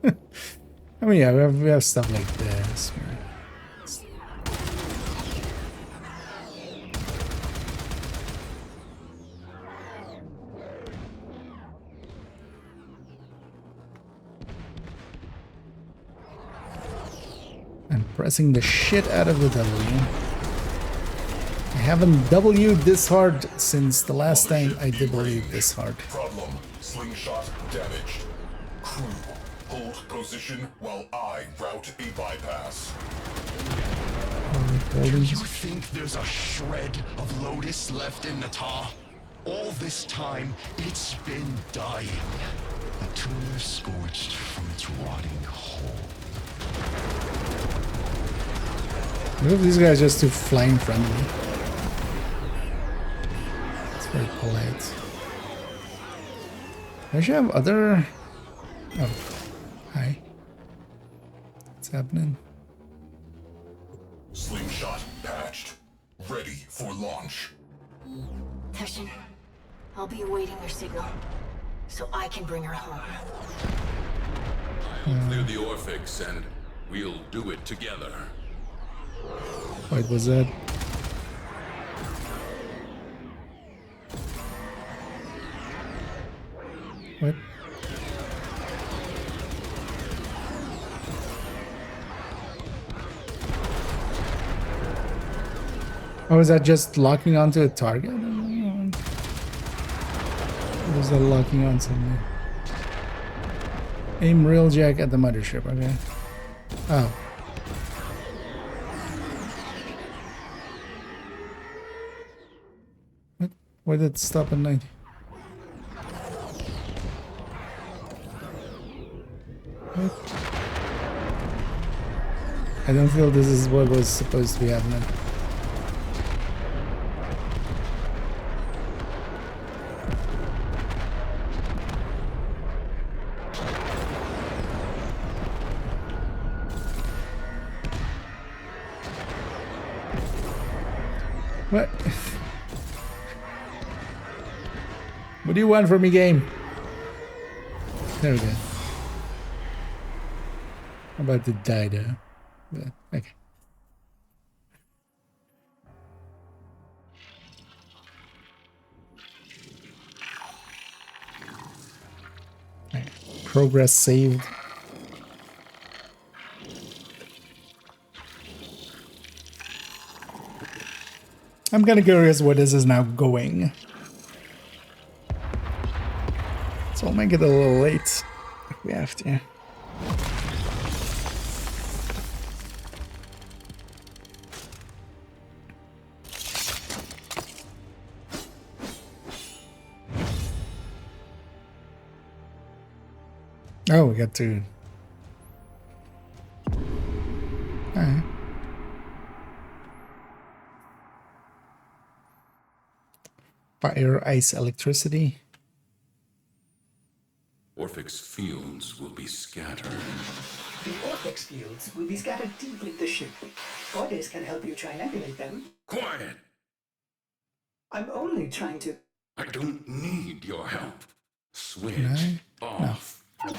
A: I mean, yeah, we have stuff like this. I'm pressing the shit out of the W. I haven't W'd this hard since the last time I did W this hard.
P: Problem. Slingshot damaged. Crew, hold position while I route a bypass.
K: Do you think there's a shred of Lotus left in the tar? All this time, it's been dying. A tumor scorched from its rotting hole.
A: What if these guys are just too flying friendly? It's very polite. I should have other... Oh. Hi. What's happening?
P: Slingshot patched. Ready for launch.
I: Teshin, I'll be awaiting your signal, so I can bring her home.
P: I will clear the Orphix and We'll do it together.
A: What was that? What? Oh, is that just locking onto a target? Or is that locking on something? Aim railjack at the mothership, okay. Oh. What? Why did it stop at 90? What? I don't feel this is what was supposed to be happening. What? What do you want from me, game? There we go. I'm about to die though. But, okay. Right. Progress saved. I'm kind of curious where this is now going. So I'll make it a little late if we have to. Oh, we got to. Alright. Fire, ice, electricity.
P: Orphic's fields will be scattered.
Q: The Orphic's fields will be scattered deep in the ship. Orders can help you triangulate them.
P: Quiet!
Q: I'm only trying to...
P: I don't need your help. Switch off.
A: No.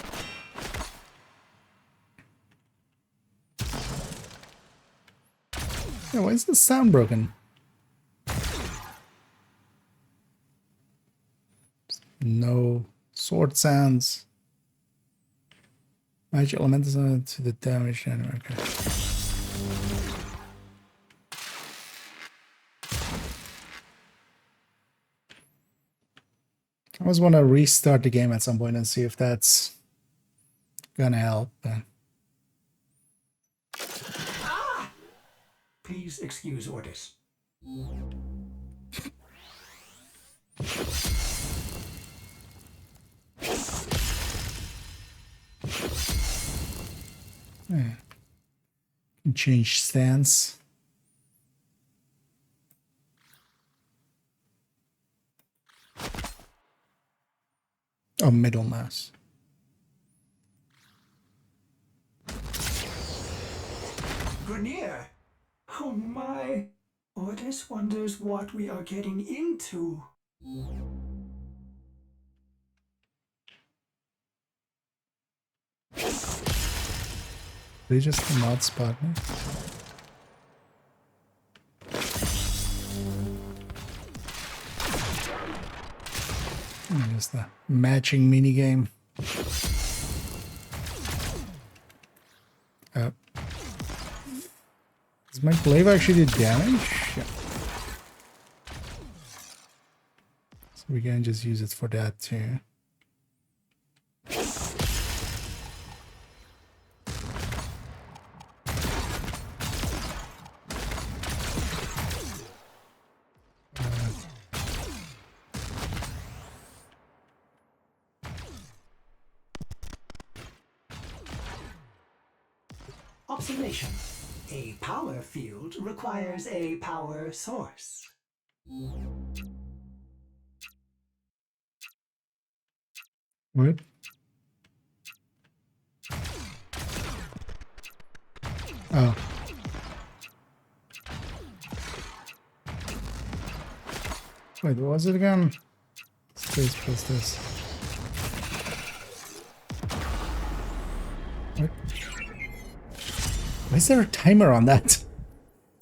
A: Yeah, why is the sound broken? No sword sounds. Match elements to the damage generator. Okay. I always want to restart the game at some point and see if that's gonna help.
Q: Please excuse Orders. Yeah. Change stance. Oh, middle mouse. Grenier! Oh my! Orders wonders what we are getting into.
A: They just not spot me. Just the matching mini game. Does my glaive actually do damage? Yeah. So we can just use it for that too.
Q: Observation. A power field requires a power source.
A: What? Oh. Wait, what was it again? Space plus this. What? Why is there a timer on that?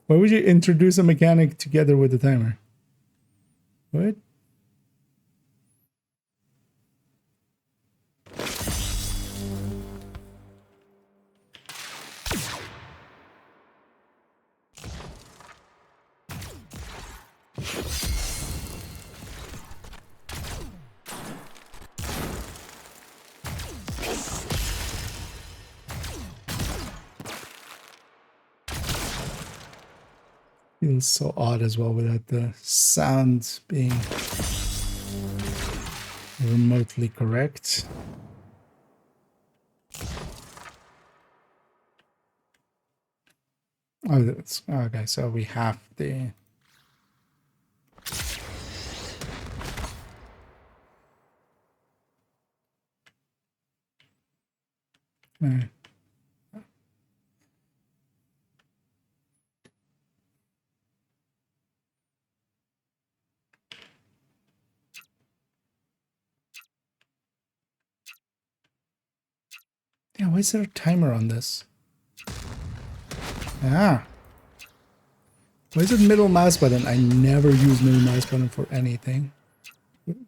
A: Why would you introduce a mechanic together with the timer? What? Feels so odd as well without the sound being remotely correct. Oh, that's okay. So we have the. Yeah, why is there a timer on this? Ah. Why is it middle mouse button? I never use middle mouse button for anything.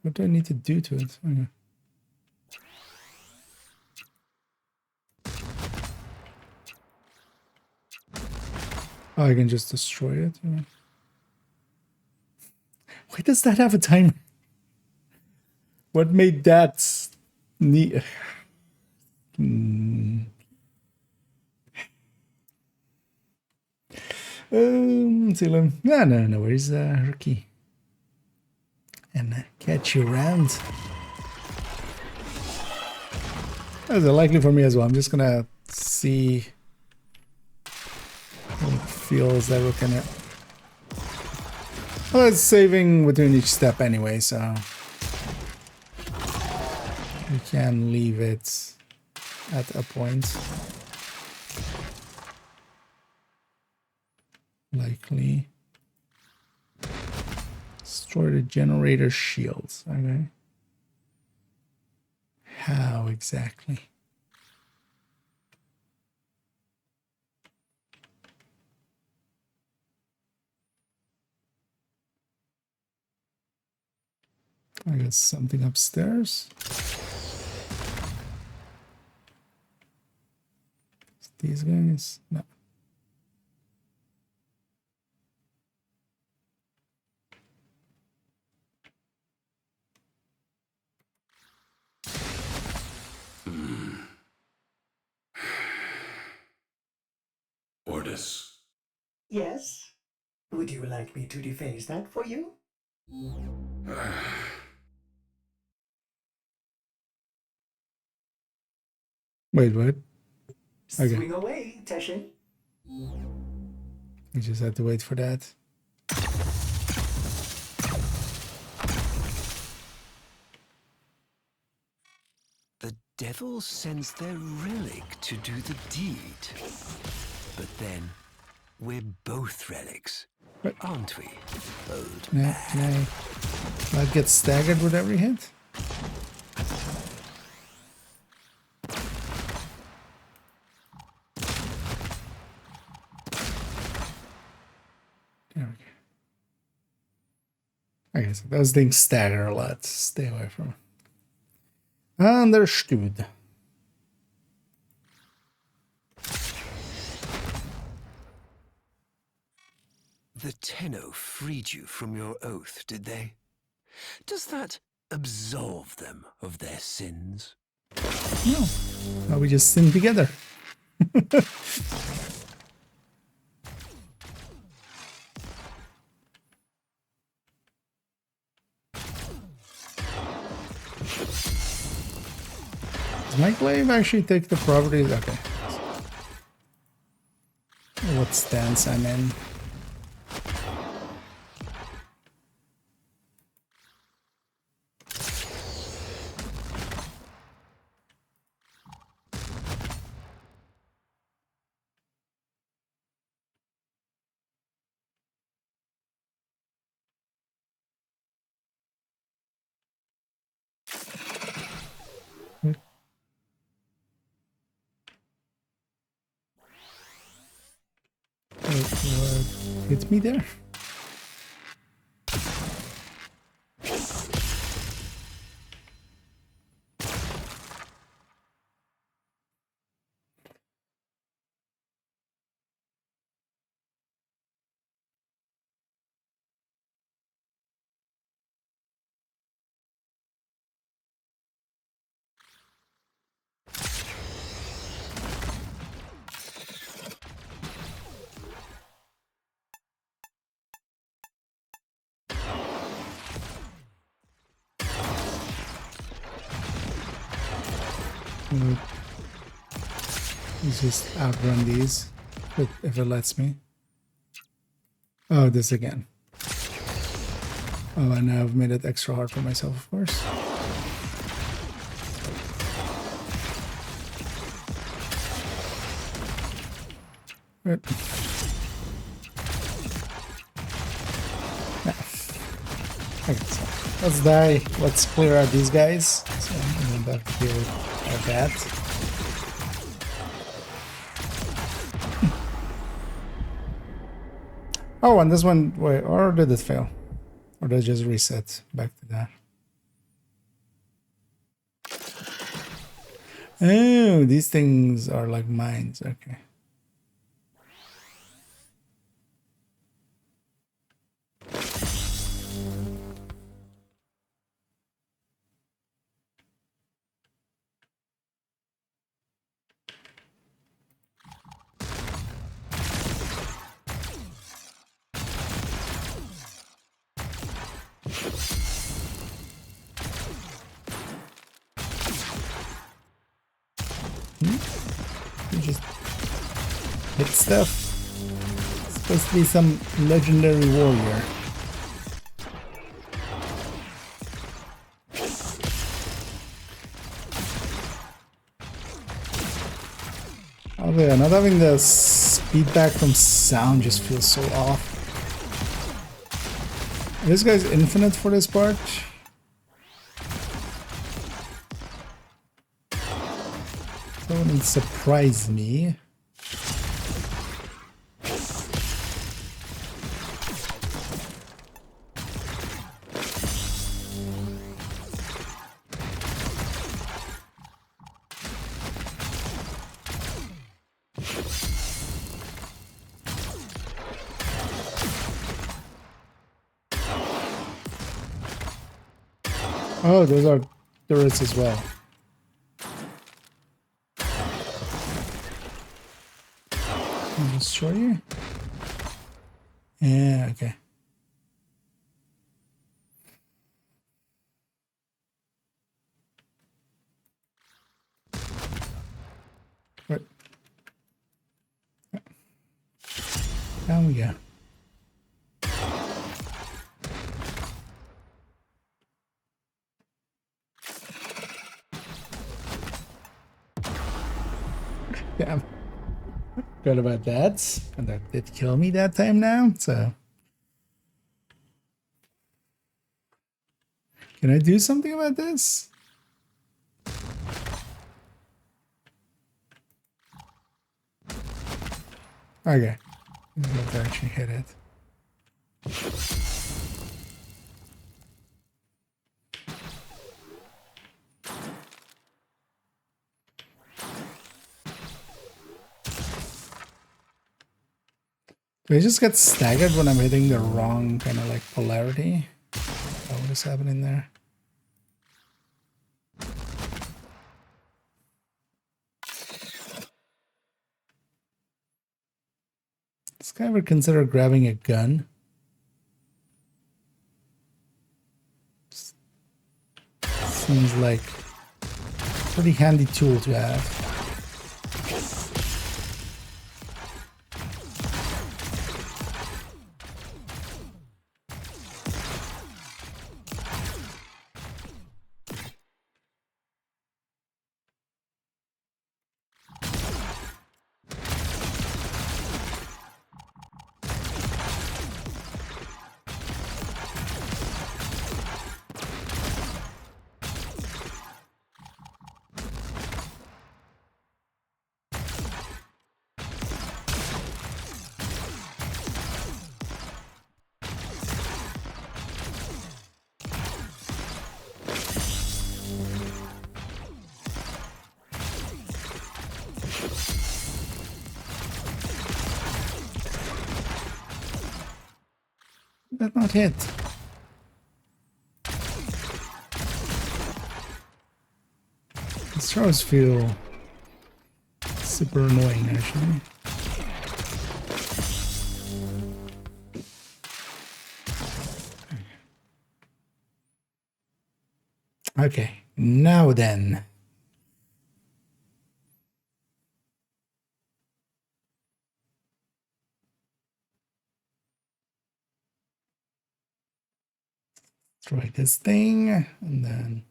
A: What do I need to do to it? Okay. Oh, I can just destroy it. Yeah. Why does that have a timer? What made that neat? Salem. Yeah, no worries, Rookie. And catch you around. That's likely for me as well. I'm just gonna see what it feels that we're gonna. Well, it's saving between each step anyway, so we can leave it at a point. Likely. Destroy the generator shields. Okay. How exactly? I guess something upstairs. These guys? No.
P: Ordis.
Q: Yes? Would you like me to dephase that for you?
A: Wait, what? Okay.
Q: Swing away, Teshin.
A: We just had to wait for that.
L: The devil sends their relic to do the deed. But then, we're both relics, aren't we, old
A: Yeah, can I not get staggered with every hit? There we go. Okay, so those things stagger a lot. Stay away from it. Understood.
L: The Tenno freed you from your oath, did they? Does that absolve them of their sins?
A: No. Now we just sing together. Does my glaive actually take the properties? Okay. What stance I'm in. What hit me there? Let's just outrun these, if it lets me. Oh, this again. Oh, and I've made it extra hard for myself, of course. Right. Yeah. Okay, so let's die. Let's clear out these guys. So I'm about to deal with that. Oh, and this one, wait, or did it fail? Or did it just reset back to that? Oh, these things are like mines. Okay. You just hit stuff. It's supposed to be some legendary warrior. Oh yeah, not having the feedback from sound just feels so off. This guy's infinite for this part. That wouldn't surprise me. Oh, those are turrets as well. I'll just show you. Yeah, okay. Right. Down we go. Yeah, good about that. And that did kill me that time now, so. Can I do something about this? Okay. I have to actually hit it. Do I just get staggered when I'm hitting the wrong kind of like polarity? What is happening there? Does guy ever consider grabbing a gun? Seems like a pretty handy tool to have. that not hit? These throws feel super annoying, actually. Okay, now then. Try this thing, and then...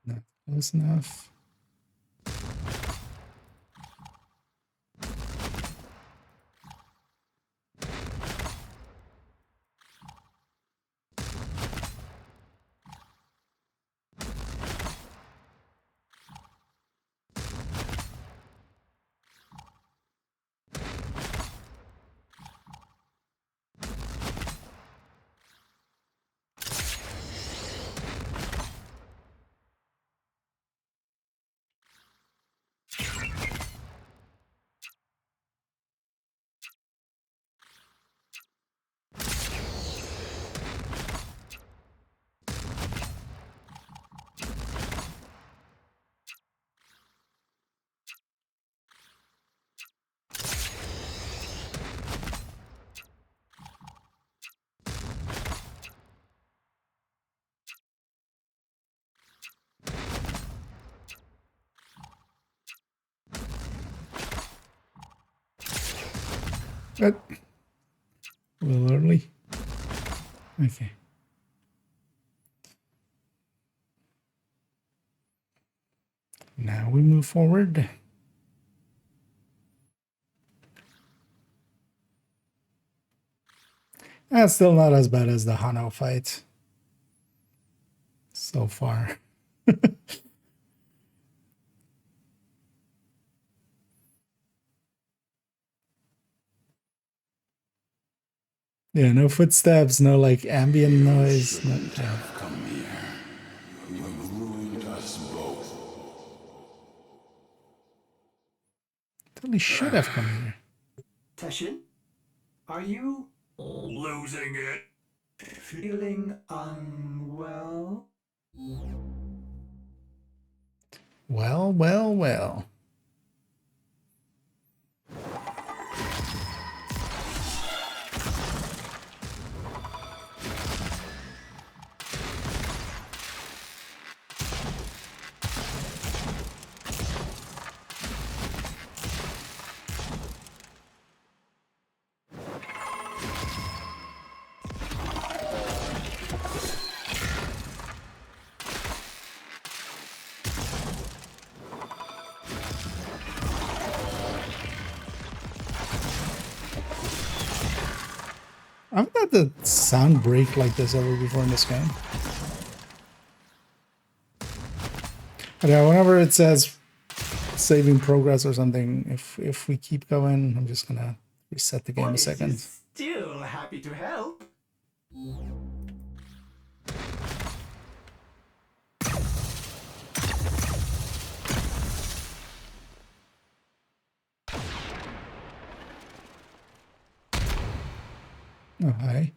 A: Not close enough. But a little early. Okay. Now we move forward. That's still not as bad as the Hano fight so far. Yeah, no footsteps, no like ambient noise. No,
P: Come here. You have ruined us both.
A: totally should have come here.
Q: Teshin, are you losing it? Feeling unwell?
A: Well, well, well. I've had the sound break like this ever before in this game. But yeah, whenever it says saving progress or something, if we keep going, I'm just gonna reset the game a second.
Q: Still happy to help.
A: Oh, hi.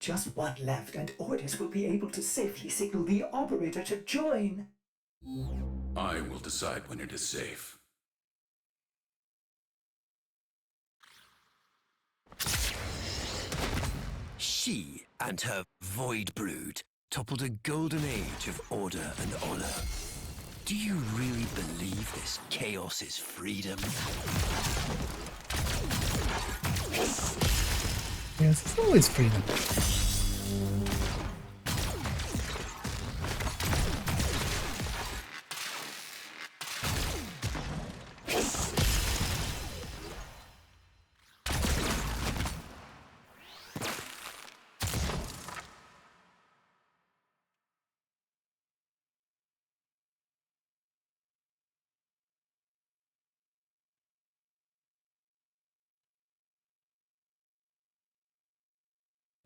Q: Just one left, and Ordis will be able to safely signal the operator to join.
P: I will decide when it is safe.
L: She and her void brood toppled a golden age of order and honor. Do you really believe this chaos is freedom?
A: Yes, it's always freedom.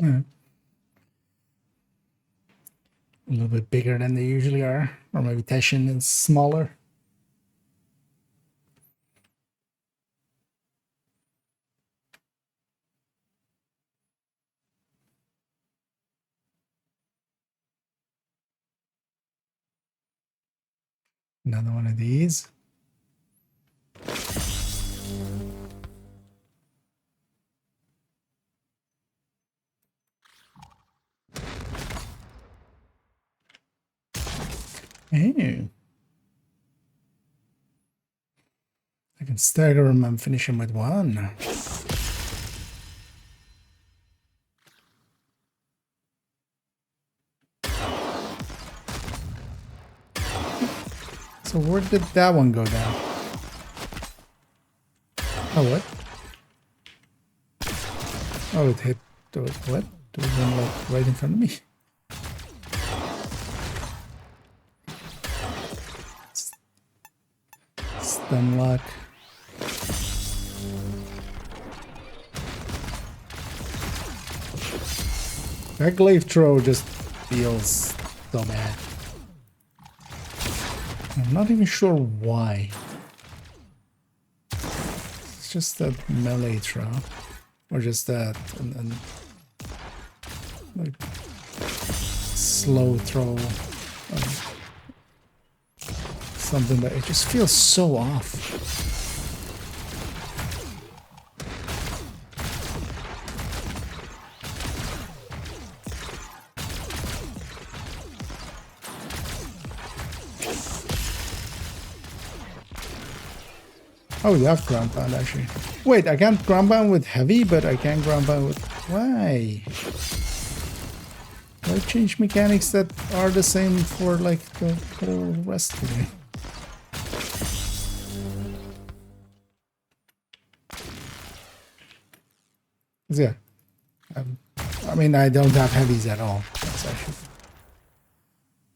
A: Yeah. A little bit bigger than they usually are, or maybe Teshin is smaller. Another one of these. Hey. I can stagger them and finish them with one. So where did that one go down? Oh, what? Oh, it hit. What? It was one like right in front of me. Stun lock. That glaive throw just feels so bad. I'm not even sure why. It's just that melee throw. Or just that and like slow throw. Something that it just feels so off. Oh, you have ground pound actually. Wait, I can't ground pound with heavy, but I can ground pound with... Why? Why change mechanics that are the same for like the whole rest of the game? Yeah. I mean, I don't have heavies at all. That's actually...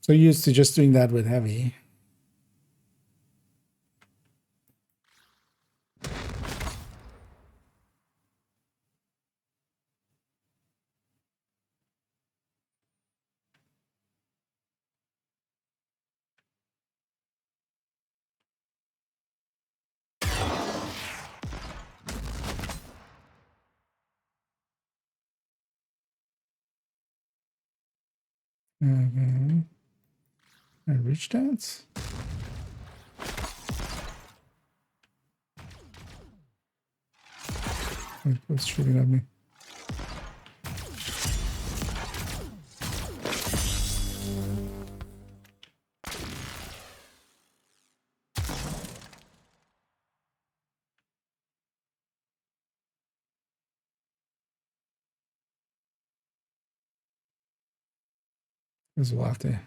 A: So used to just doing that with heavy. Okay. I reach that? Wait, what's shooting at me? Because we'll have to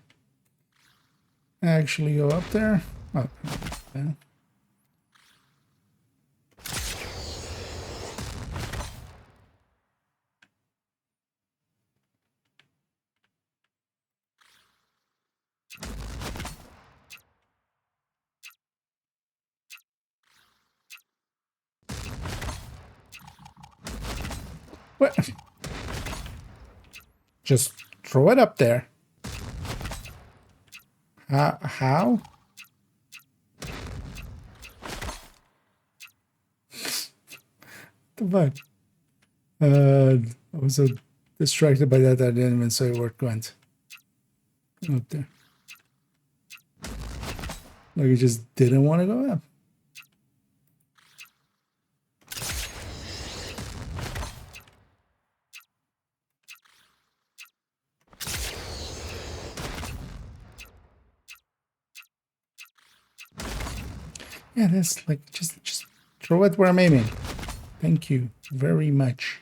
A: actually go up there. Oh, yeah. What? Just throw it up there. How? The fuck? Was a distracted by that. I didn't even say where it went. Up there. Like it just didn't want to go up. Yeah, that's like just throw it where I'm aiming. Thank you very much.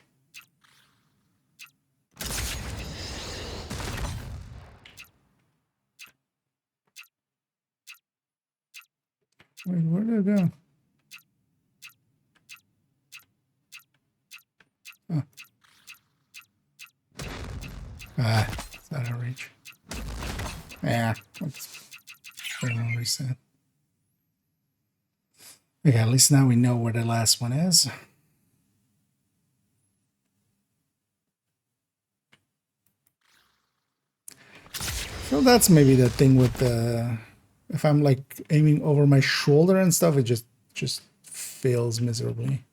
A: Wait, where did it go? Oh. Ah, it's out of reach. Yeah, let's reset. Okay, at least now we know where the last one is. So that's maybe the thing with the, if I'm like aiming over my shoulder and stuff, it just fails miserably.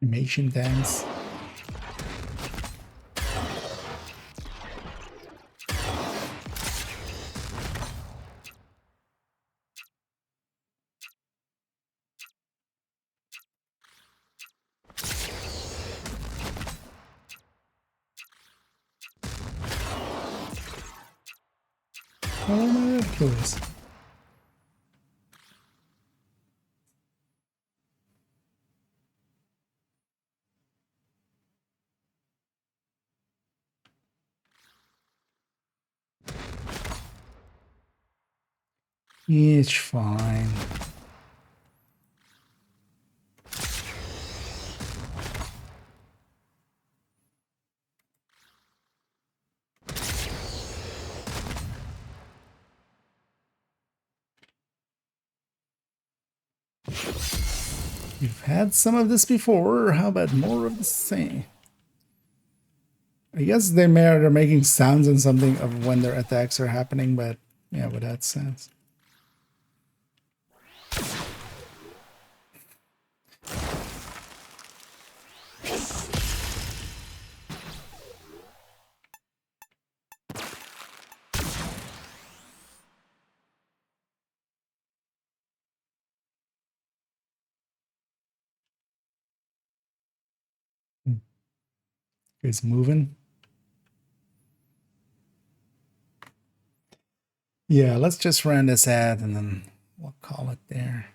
A: Animation dance. Oh my god, curious. It's fine. You've had some of this before. How about more of the same? I guess they're making sounds and something of when their attacks are happening, but yeah, without sense. It's moving. Yeah, let's just run this ad and then we'll call it there.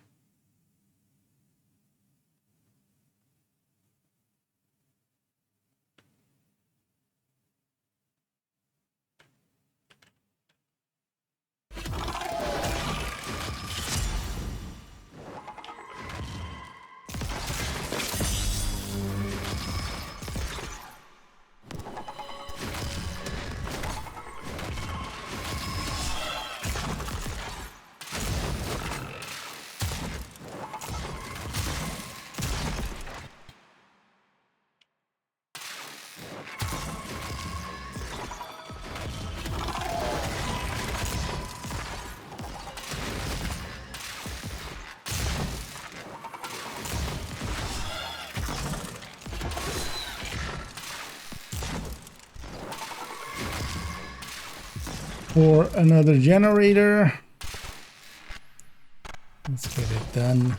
A: For another generator. Let's get it done.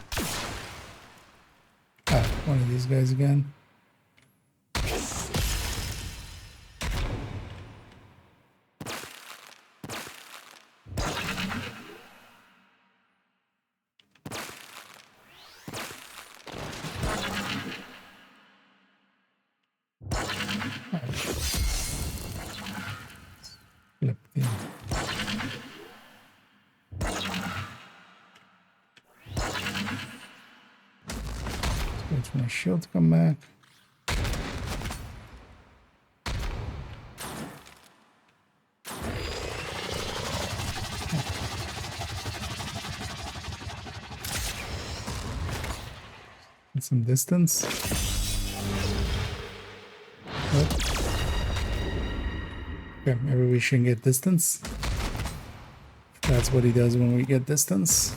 A: Ah, one of these guys again. Flip the wait for my shield to come back. some distance. Oh. Okay, maybe we shouldn't get distance. That's what he does when we get distance.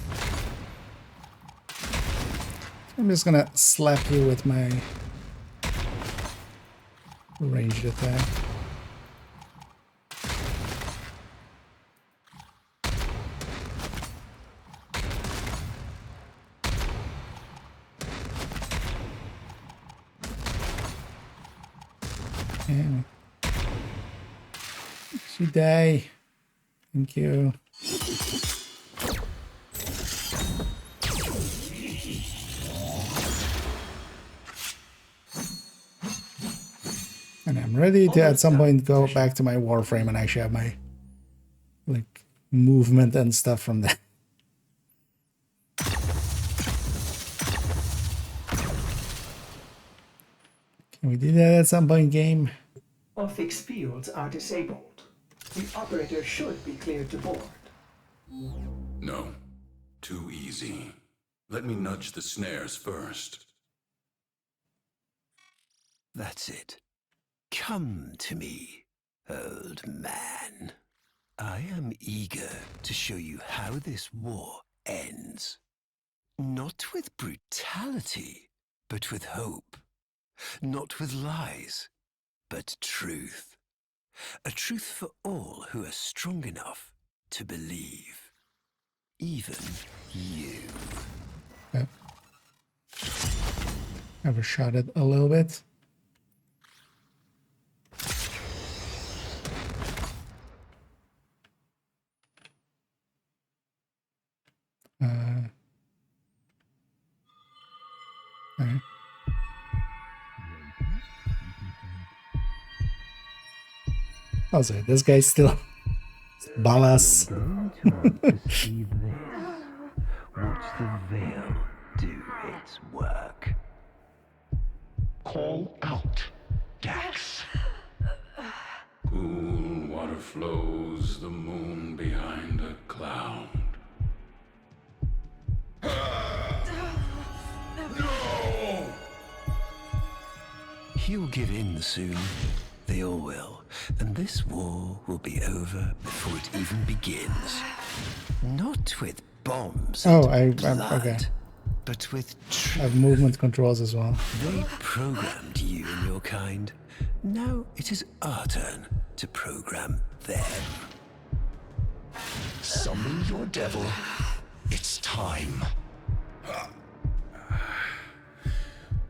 A: I'm just gonna slap you with my ranged attack. Yeah. She die. Thank you. And I'm ready to at some point go back to my Warframe and actually have my like movement and stuff from that. Can we do that at some point, game?
Q: All fixed fields are disabled. The operator should be cleared to board.
P: No. Too easy. Let me nudge the snares first.
L: That's it. Come to me, old man. I am eager to show you how this war ends. Not with brutality, but with hope. Not with lies, but truth. A truth for all who are strong enough to believe. Even you.
A: Okay. Overshot it a little bit. Okay. I'll say this guy's still balas.
L: See this. Watch the veil do its work.
K: Call out, Dax.
P: Cool water flows, the moon behind a cloud. No!
L: He'll give in soon. They all will. And this war will be over before it even begins. Not with bombs and blood,
A: okay.
L: but with
A: I have movement controls as well.
L: They programmed you and your kind. Now it is our turn to program them.
K: Summon your devil. It's time.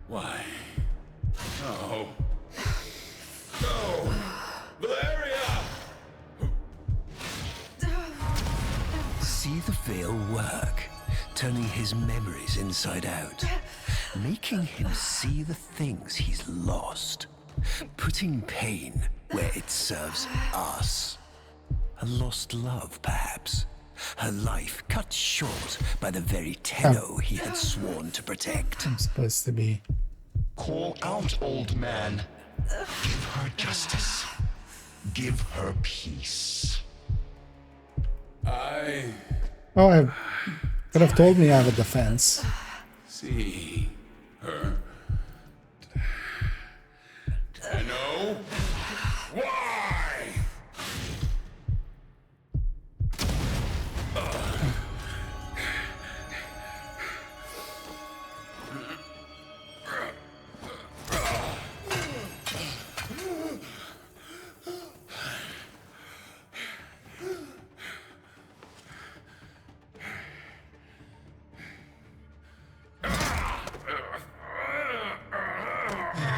P: Why? No. No! Valeria!
L: See the veil work, turning his memories inside out, making him see the things he's lost, putting pain where it serves us. A lost love, perhaps. Her life cut short by the very Tenno he had sworn to protect.
A: I'm supposed to be.
K: Call out, old man. Give her justice. Give her peace.
P: I
A: could have told me I have a defense.
P: see her. Tenno? Why?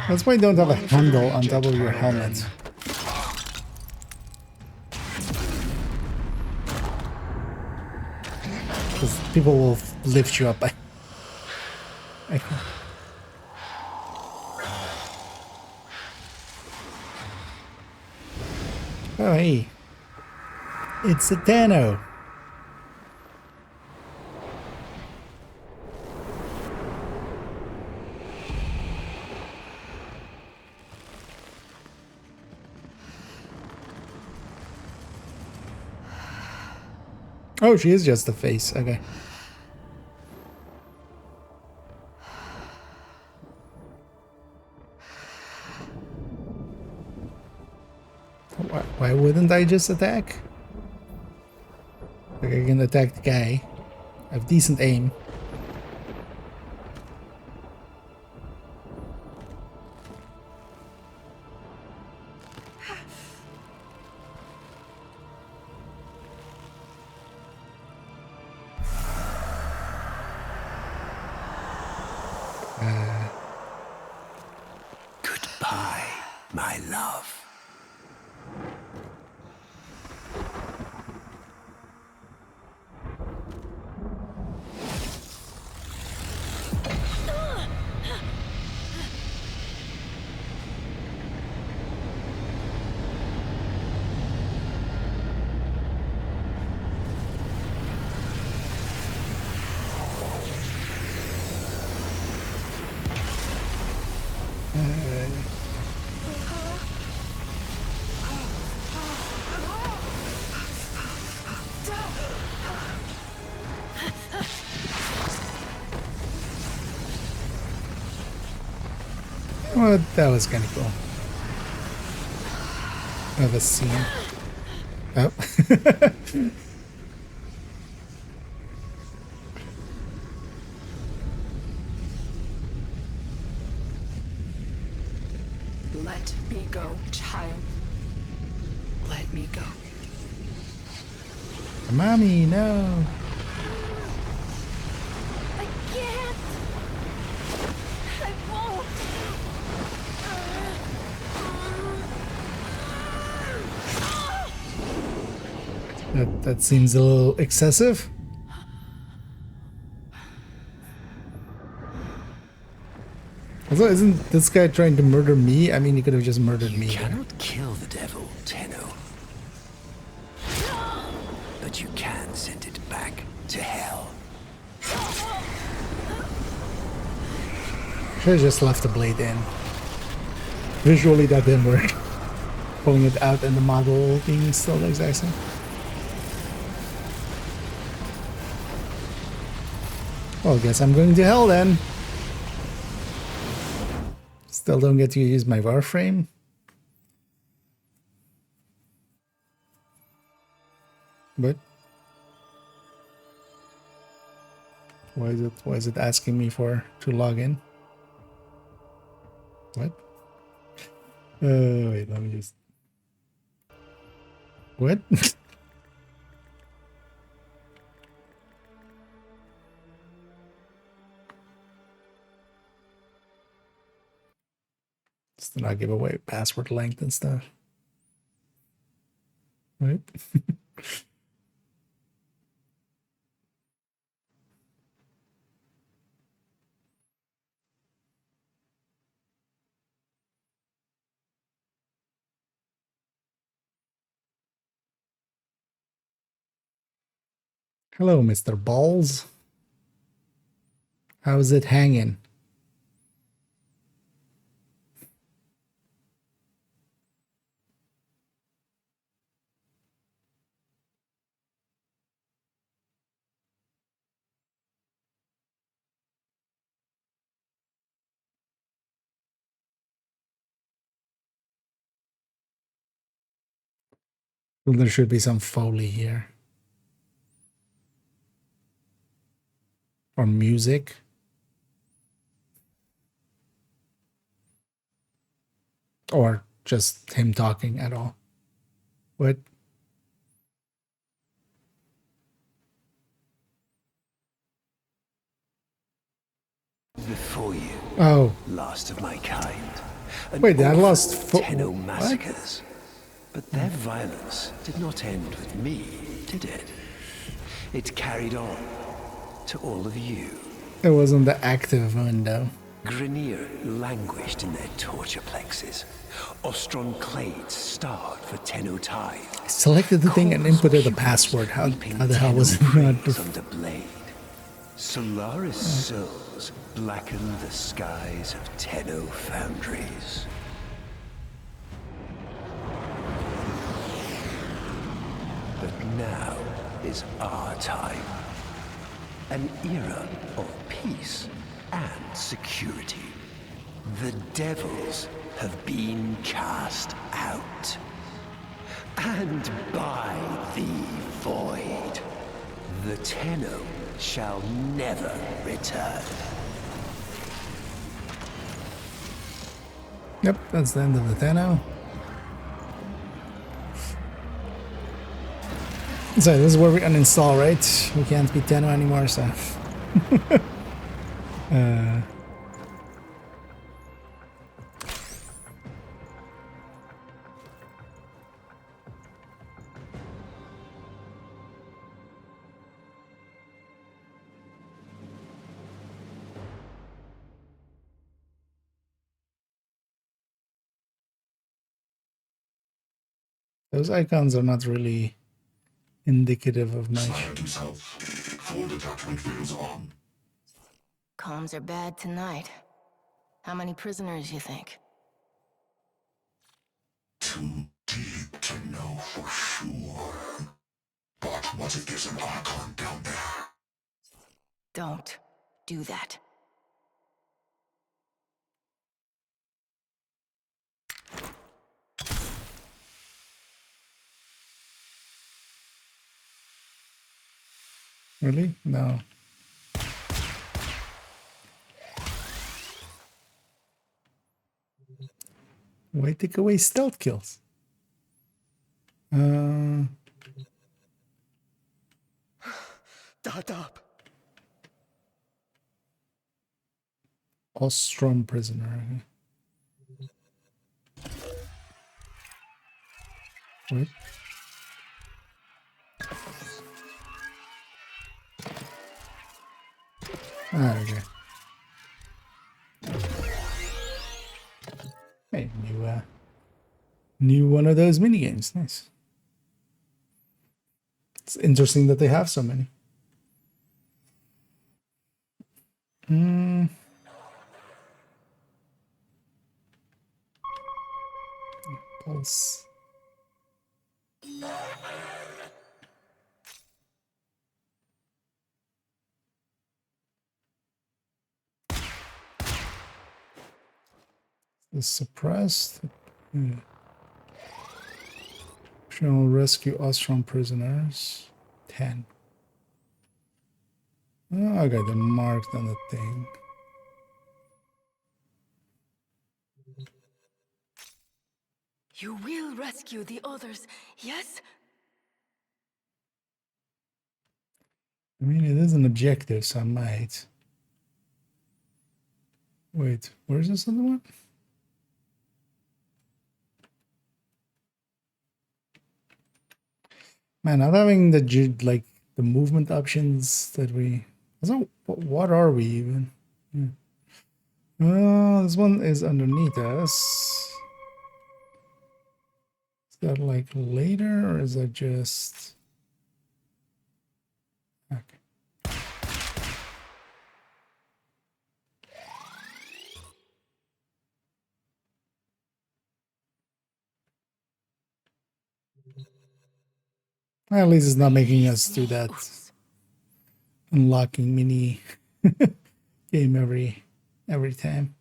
A: That's why you don't have a handle on top of your helmet. Because people will lift you up. Oh, hey. It's a Tenno. Oh, she is just the face. Okay. Why wouldn't I just attack? Like I can attack the guy. I have decent aim.
L: Goodbye, my love.
A: Well, that was kind of cool. Of a scene. Oh.
H: Let me go, child. Let me go.
A: Mommy, no.
E: I can't. I won't.
A: That seems a little excessive. Also, isn't this guy trying to murder me? I mean, he could have just murdered me.
L: You cannot kill the devil, Tenno. But you can send it back to hell.
A: Should have just left the blade in. Visually, that didn't work. Pulling it out and the model being still the exact same. Well, I guess I'm going to hell then. Still don't get to use my Warframe. But why is it asking me to log in? What? Wait, let me just... What? Just to not give away password length and stuff. Right? Hello, Mr. Balls. How's it hanging? Well, there should be some Foley here. Or music. Or just him talking at all. What?
L: Before you,
A: oh,
L: last of my kind.
A: Wait, I lost
L: Tenno massacres. But their violence did not end with me, did it? It carried on to all of you.
A: It wasn't the active window.
L: Grineer languished in their torture plexes. Ostron Clades starved for Tenno tithe.
A: I selected the thing and inputted the password. How the hell was it not?
L: Under blade. Solaris souls blackened the skies of Tenno foundries. But now is our time. An era of peace and security. The devils have been cast out. and by the void. The Tenno shall never return.
A: Yep, that's the end of the Tenno. So this is where we uninstall, right? We can't be Tenno anymore, so... Those icons are not really indicative of much.
I: Comms are bad tonight. How many prisoners, you think?
K: Too deep to know for sure. But what if there's an Archon down there?
I: Don't do that.
A: Really? No. Why take away stealth kills?
N: Dot up.
A: Ostrom prisoner. What? Ah, okay. Hey, new one of those mini games. Nice. It's interesting that they have so many. Pulse. Is suppressed. Optional rescue Ostrom prisoners. 10. Oh, I got them marked on the thing.
H: You will rescue the others, yes?
A: I mean, it is an objective, so I might. Wait, where's this other one? Man, not having the movement options that we. So what are we even? Oh, this one is underneath us. Is that like later, or is that just? Okay. Well, at least it's not making us do that unlocking mini game every time.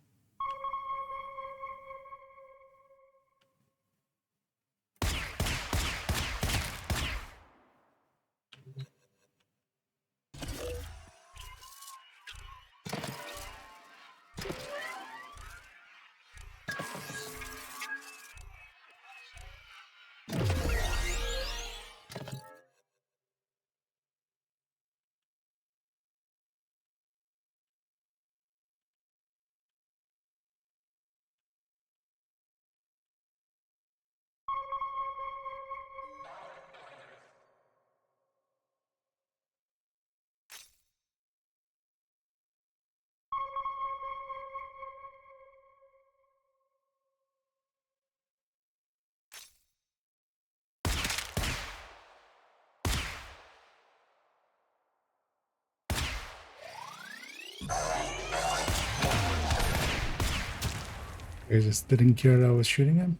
A: I just didn't care that I was shooting him.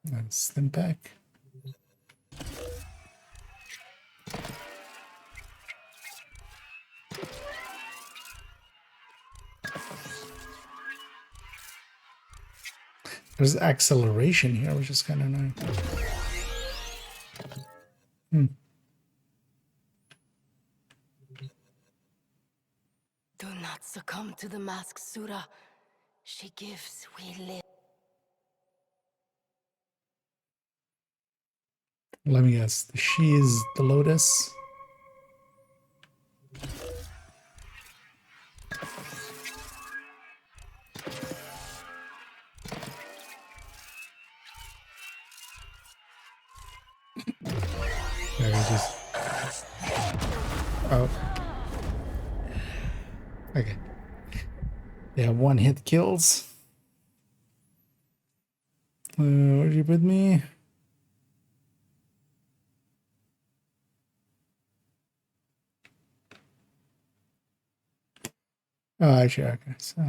A: And stim pack. There's acceleration here, which is kind of annoying.
E: Do not succumb to the mask, Sura. She gives, we live.
A: Let me guess. She is the Lotus. There we just. Oh. Okay. Yeah, one hit kills. Where'd you put me? Oh, actually, okay. So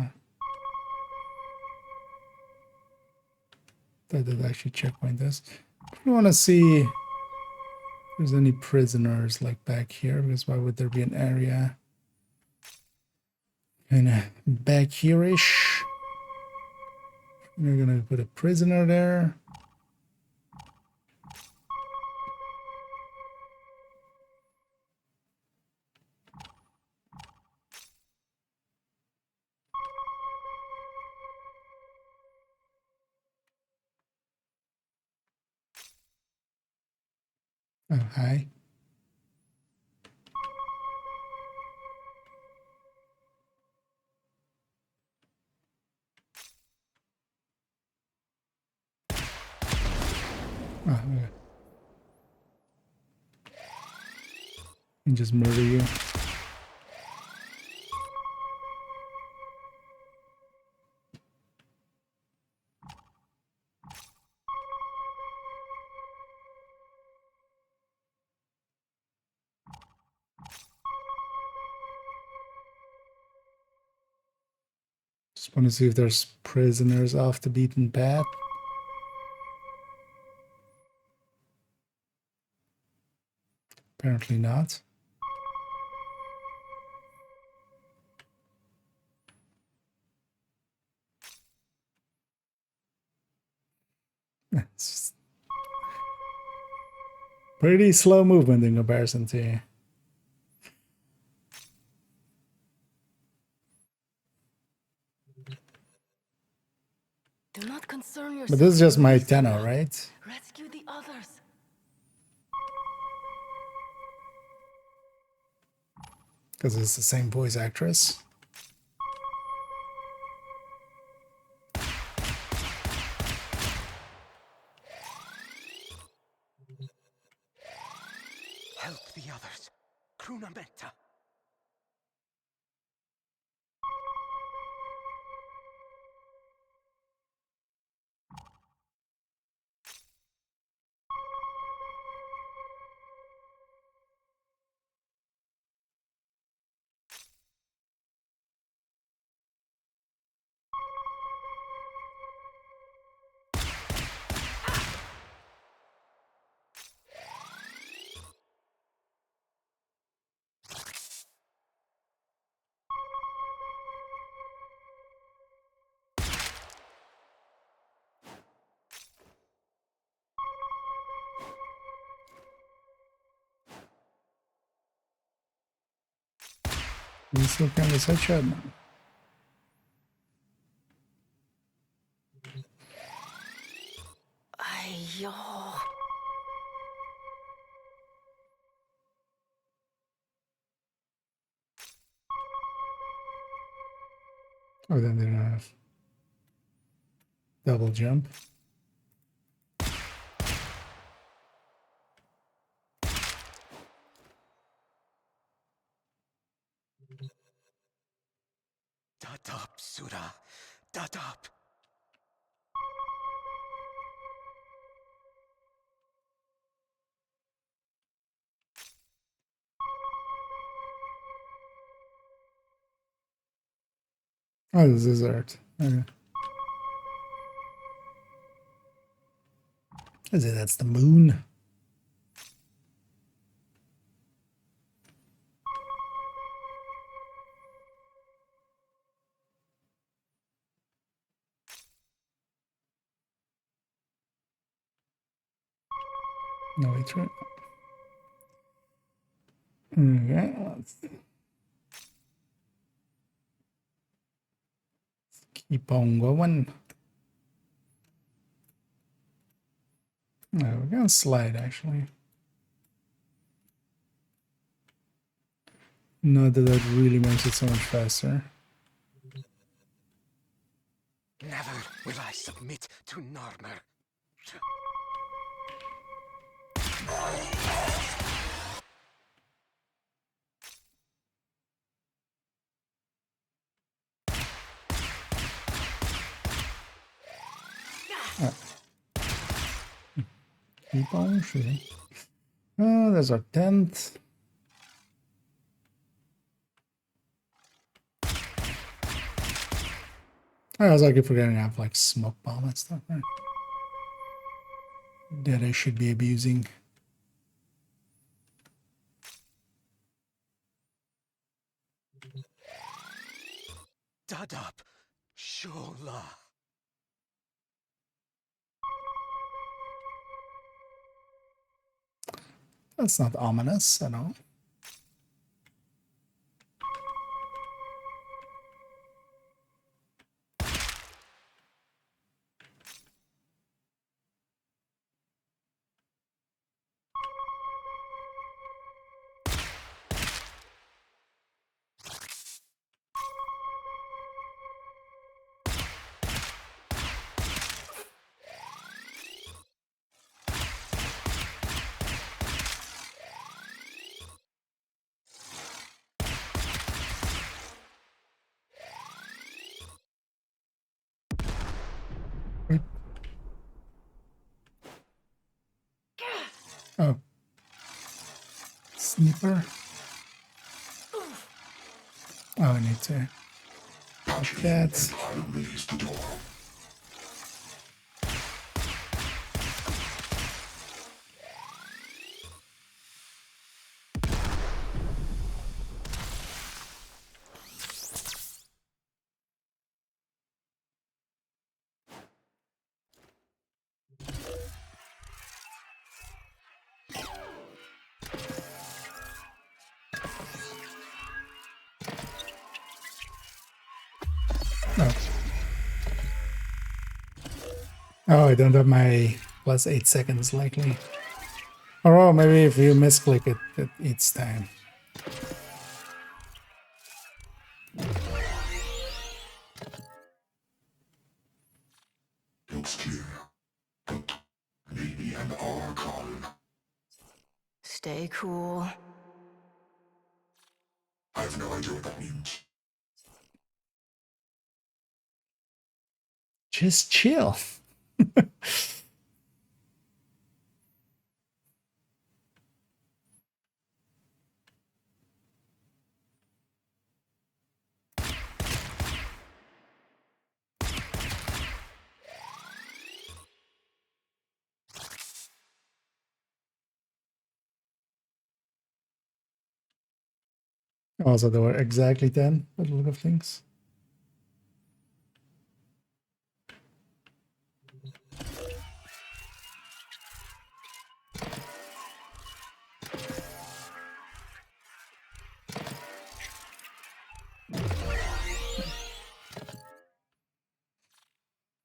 A: that did actually checkpoint this. I want to see if there's any prisoners like back here, because why would there be an area kind of back here-ish? We're gonna put a prisoner there. Oh, hi. Oh, okay. And just murder you. Just want to see if there's prisoners off the beaten path. Apparently not. It's just pretty slow movement in comparison to.
E: Do not concern yourself.
A: But this is just my tenor, right?
E: Rescue the others.
A: Because it's the same voice actress.
N: Help the others. Crunamenta.
A: You still kind of headshot now.
E: Ayo.
A: Oh, then they don't have double jump.
N: Dot up, Sura. Dot up.
A: Oh, this is art. Okay. Is it? That's the moon. No way through. Okay, let's keep on going. No, we're gonna slide actually. Not that that really makes it so much faster.
N: Never will I submit to Narmer.
A: Keep on shooting. Oh, there's our 10th. I was like, if we're gonna have like smoke bomb and stuff, right? That I should be abusing.
N: Dadap, Shola.
A: That's not ominous at all. Oh. Sniper. Oh, I need to. That. Oh, I don't have my plus 8 seconds likely. Or oh, maybe if you misclick it, it eats time.
K: Looks clear, but maybe an Archon.
E: Stay cool.
K: I have no idea what that means.
A: Just chill. Also, there were exactly 10 by the look of things.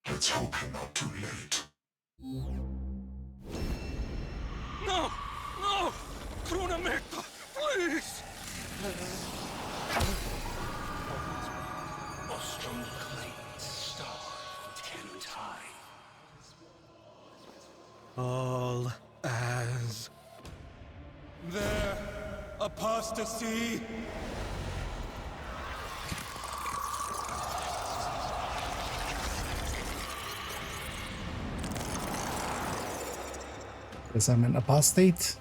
K: Let's hope you're not too late.
N: No! No! Krunamekta, please!
K: Ostrom claims star for 10 times.
N: All as their apostasy.
A: Guess I'm an apostate.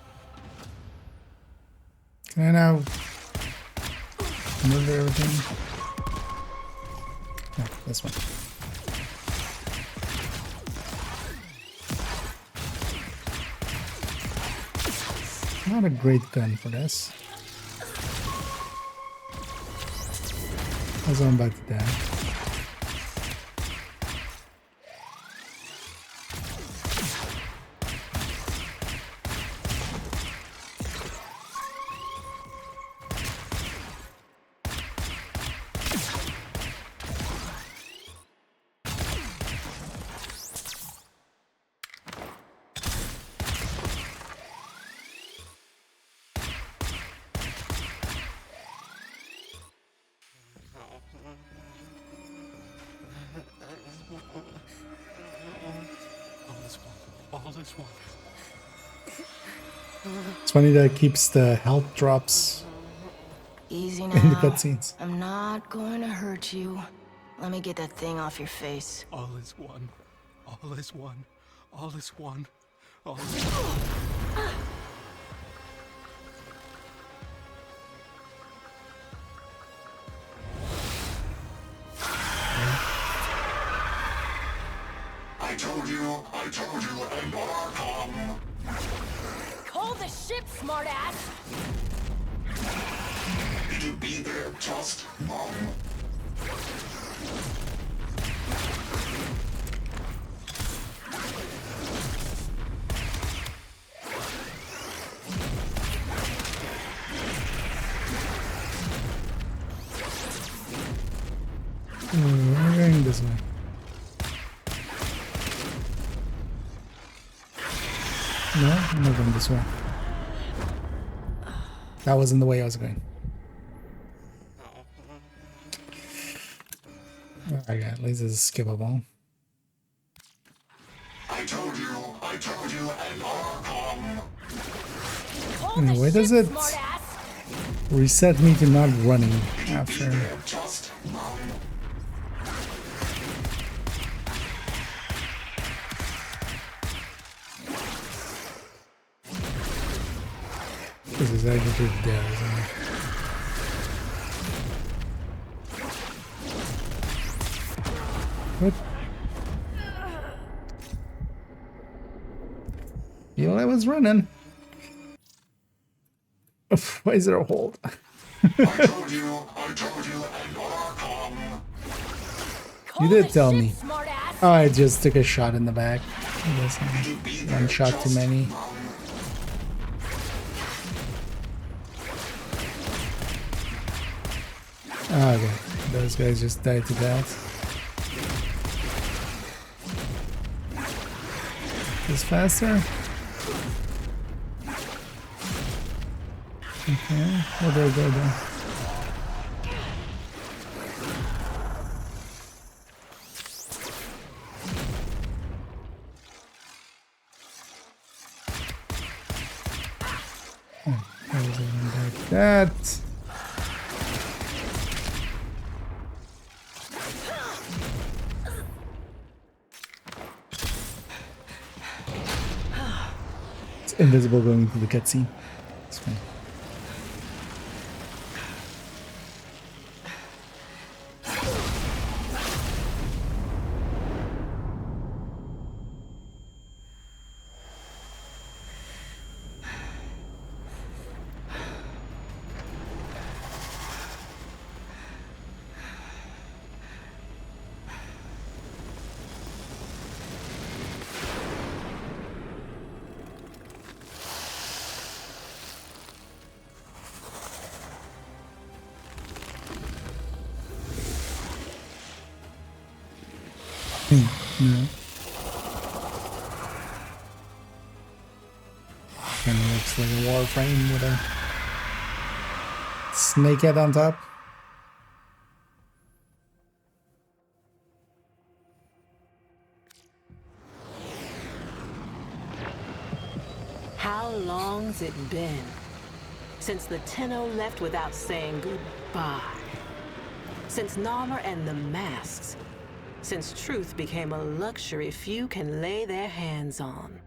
A: Can I now murder everything? No, this one. Not a great gun for this. As I'm about to die.
K: All is one.
A: It's funny that it keeps the health drops
E: Easy
A: in the
E: now.
A: cutscenes.
E: I'm not going to hurt you. Let me get that thing off your face.
K: All is one. All is one. All is one. All is one. I told you, and more come.
E: Call the ship, smartass!
K: It'll be there, just mom.
A: We're going this way. No, I'm not going this way. That wasn't the way I was going. Alright, at least it's skippable.
K: I told you, and more come.
A: Anyway, why does it reset me to not running after?
K: Just mom.
A: This is actually there, isn't it? What? Feel I was running. Why is there a hold?
K: I told you, and more come.
A: You did tell me. Oh, I just took a shot in the back. I guess one shot too many. Oh, okay, those guys just died to that. Is faster? Okay, where do I go then? Oh, I was going like that. It's invisible going into the cutscene. It's fine. No. Kind of looks like a warframe with a snake head on top.
J: How long's it been since the Tenno left without saying goodbye? Since Narmer and the masks? Since truth became a luxury few can lay their hands on.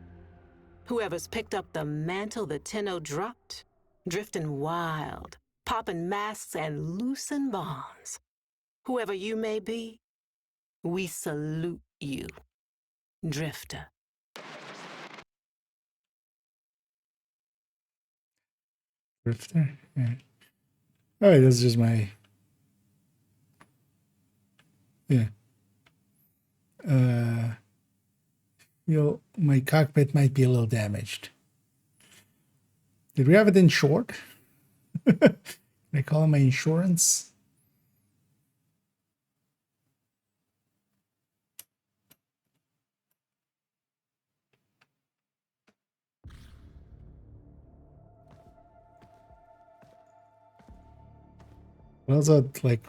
J: Whoever's picked up the mantle the Tenno dropped, drifting wild, popping masks and loosen bonds. Whoever you may be, we salute you, Drifter.
A: Drifter? Yeah. Alright, that's just my... Yeah. My cockpit might be a little damaged. Did we have it insured? Can I call my insurance? Also, like,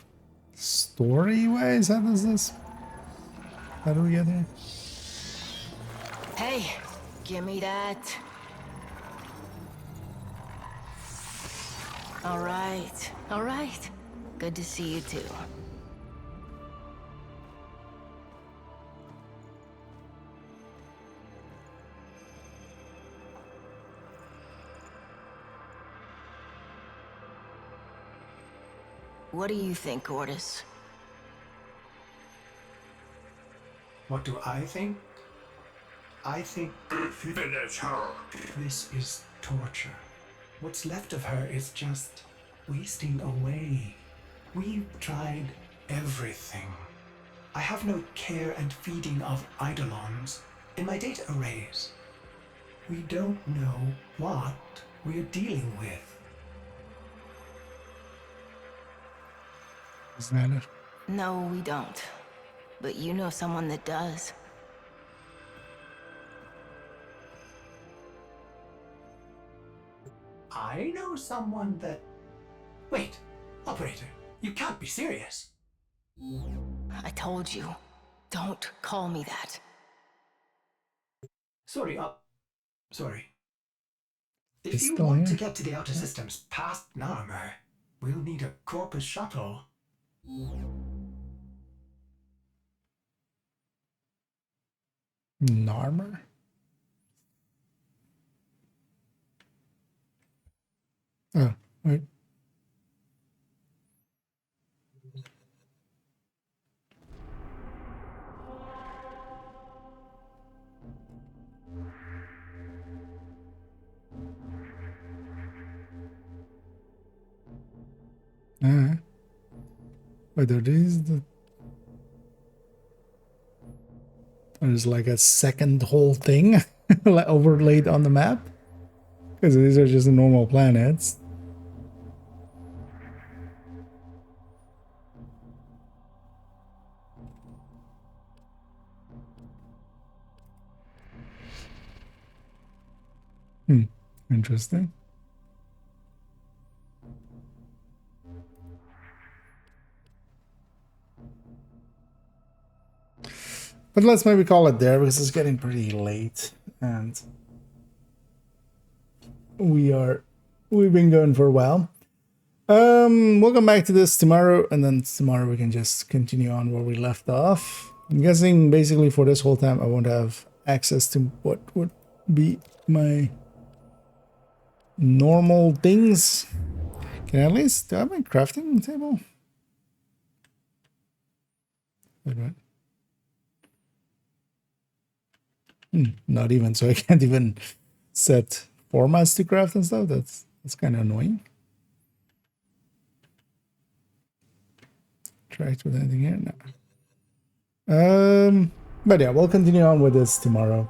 A: Story-wise, how does this? How do we get here?
E: Hey, give me that. All right, all right. Good to see you too. What do you think, Gortys?
Q: What do I think? I think...
K: Finish her.
Q: This is torture. What's left of her is just wasting away. We've tried everything. I have no care and feeding of eidolons in my data arrays. We don't know what we're dealing with.
A: Is that it?
E: No, we don't. But you know someone that does.
Q: I know someone that... Wait, operator, you can't be serious.
E: I told you, don't call me that.
Q: Sorry. If
A: It's
Q: you
A: still
Q: want to
A: here.
Q: get to the outer systems past Narmer, we'll need a Corpus shuttle.
A: Narmer? Oh, wait. Wait, are these the... There's like a second whole thing like overlaid on the map? Because these are just normal planets. Interesting. But let's maybe call it there because it's getting pretty late and we've been going for a while. We'll come back to this tomorrow, and then tomorrow we can just continue on where we left off. I'm guessing basically for this whole time I won't have access to what would be my normal things. Can I at least do I have my crafting table? Wait, what? Not even, so I can't even set formats to craft and stuff. That's kind of annoying. Interact with anything here? No. But yeah, we'll continue on with this tomorrow.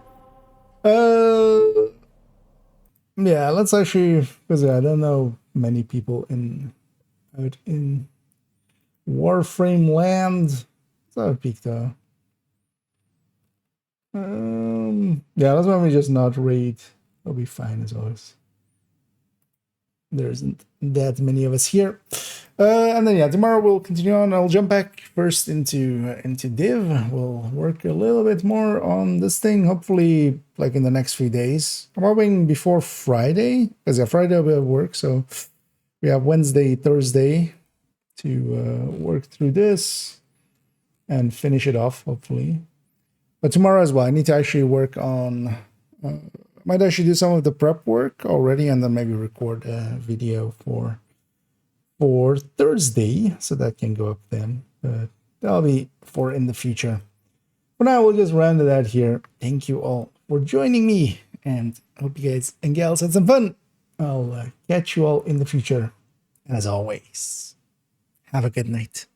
A: Yeah, let's actually, because I don't know many people out in Warframe land. Let's have a peek though. Yeah, let's maybe just not raid. It'll be fine as always. There isn't that many of us here. And then yeah, tomorrow we'll continue on. I'll jump back first into Div. We'll work a little bit more on this thing, hopefully like in the next few days. I'm hoping before Friday, because yeah, Friday will work, so we have Wednesday, Thursday to work through this and finish it off, hopefully. But tomorrow as well, I need to actually work on... might actually do some of the prep work already and then maybe record a video for Thursday, so that can go up then. But that'll be for in the future. For now, we'll just round it out here. Thank you all for joining me, and I hope you guys and gals had some fun. I'll catch you all in the future. And as always, have a good night.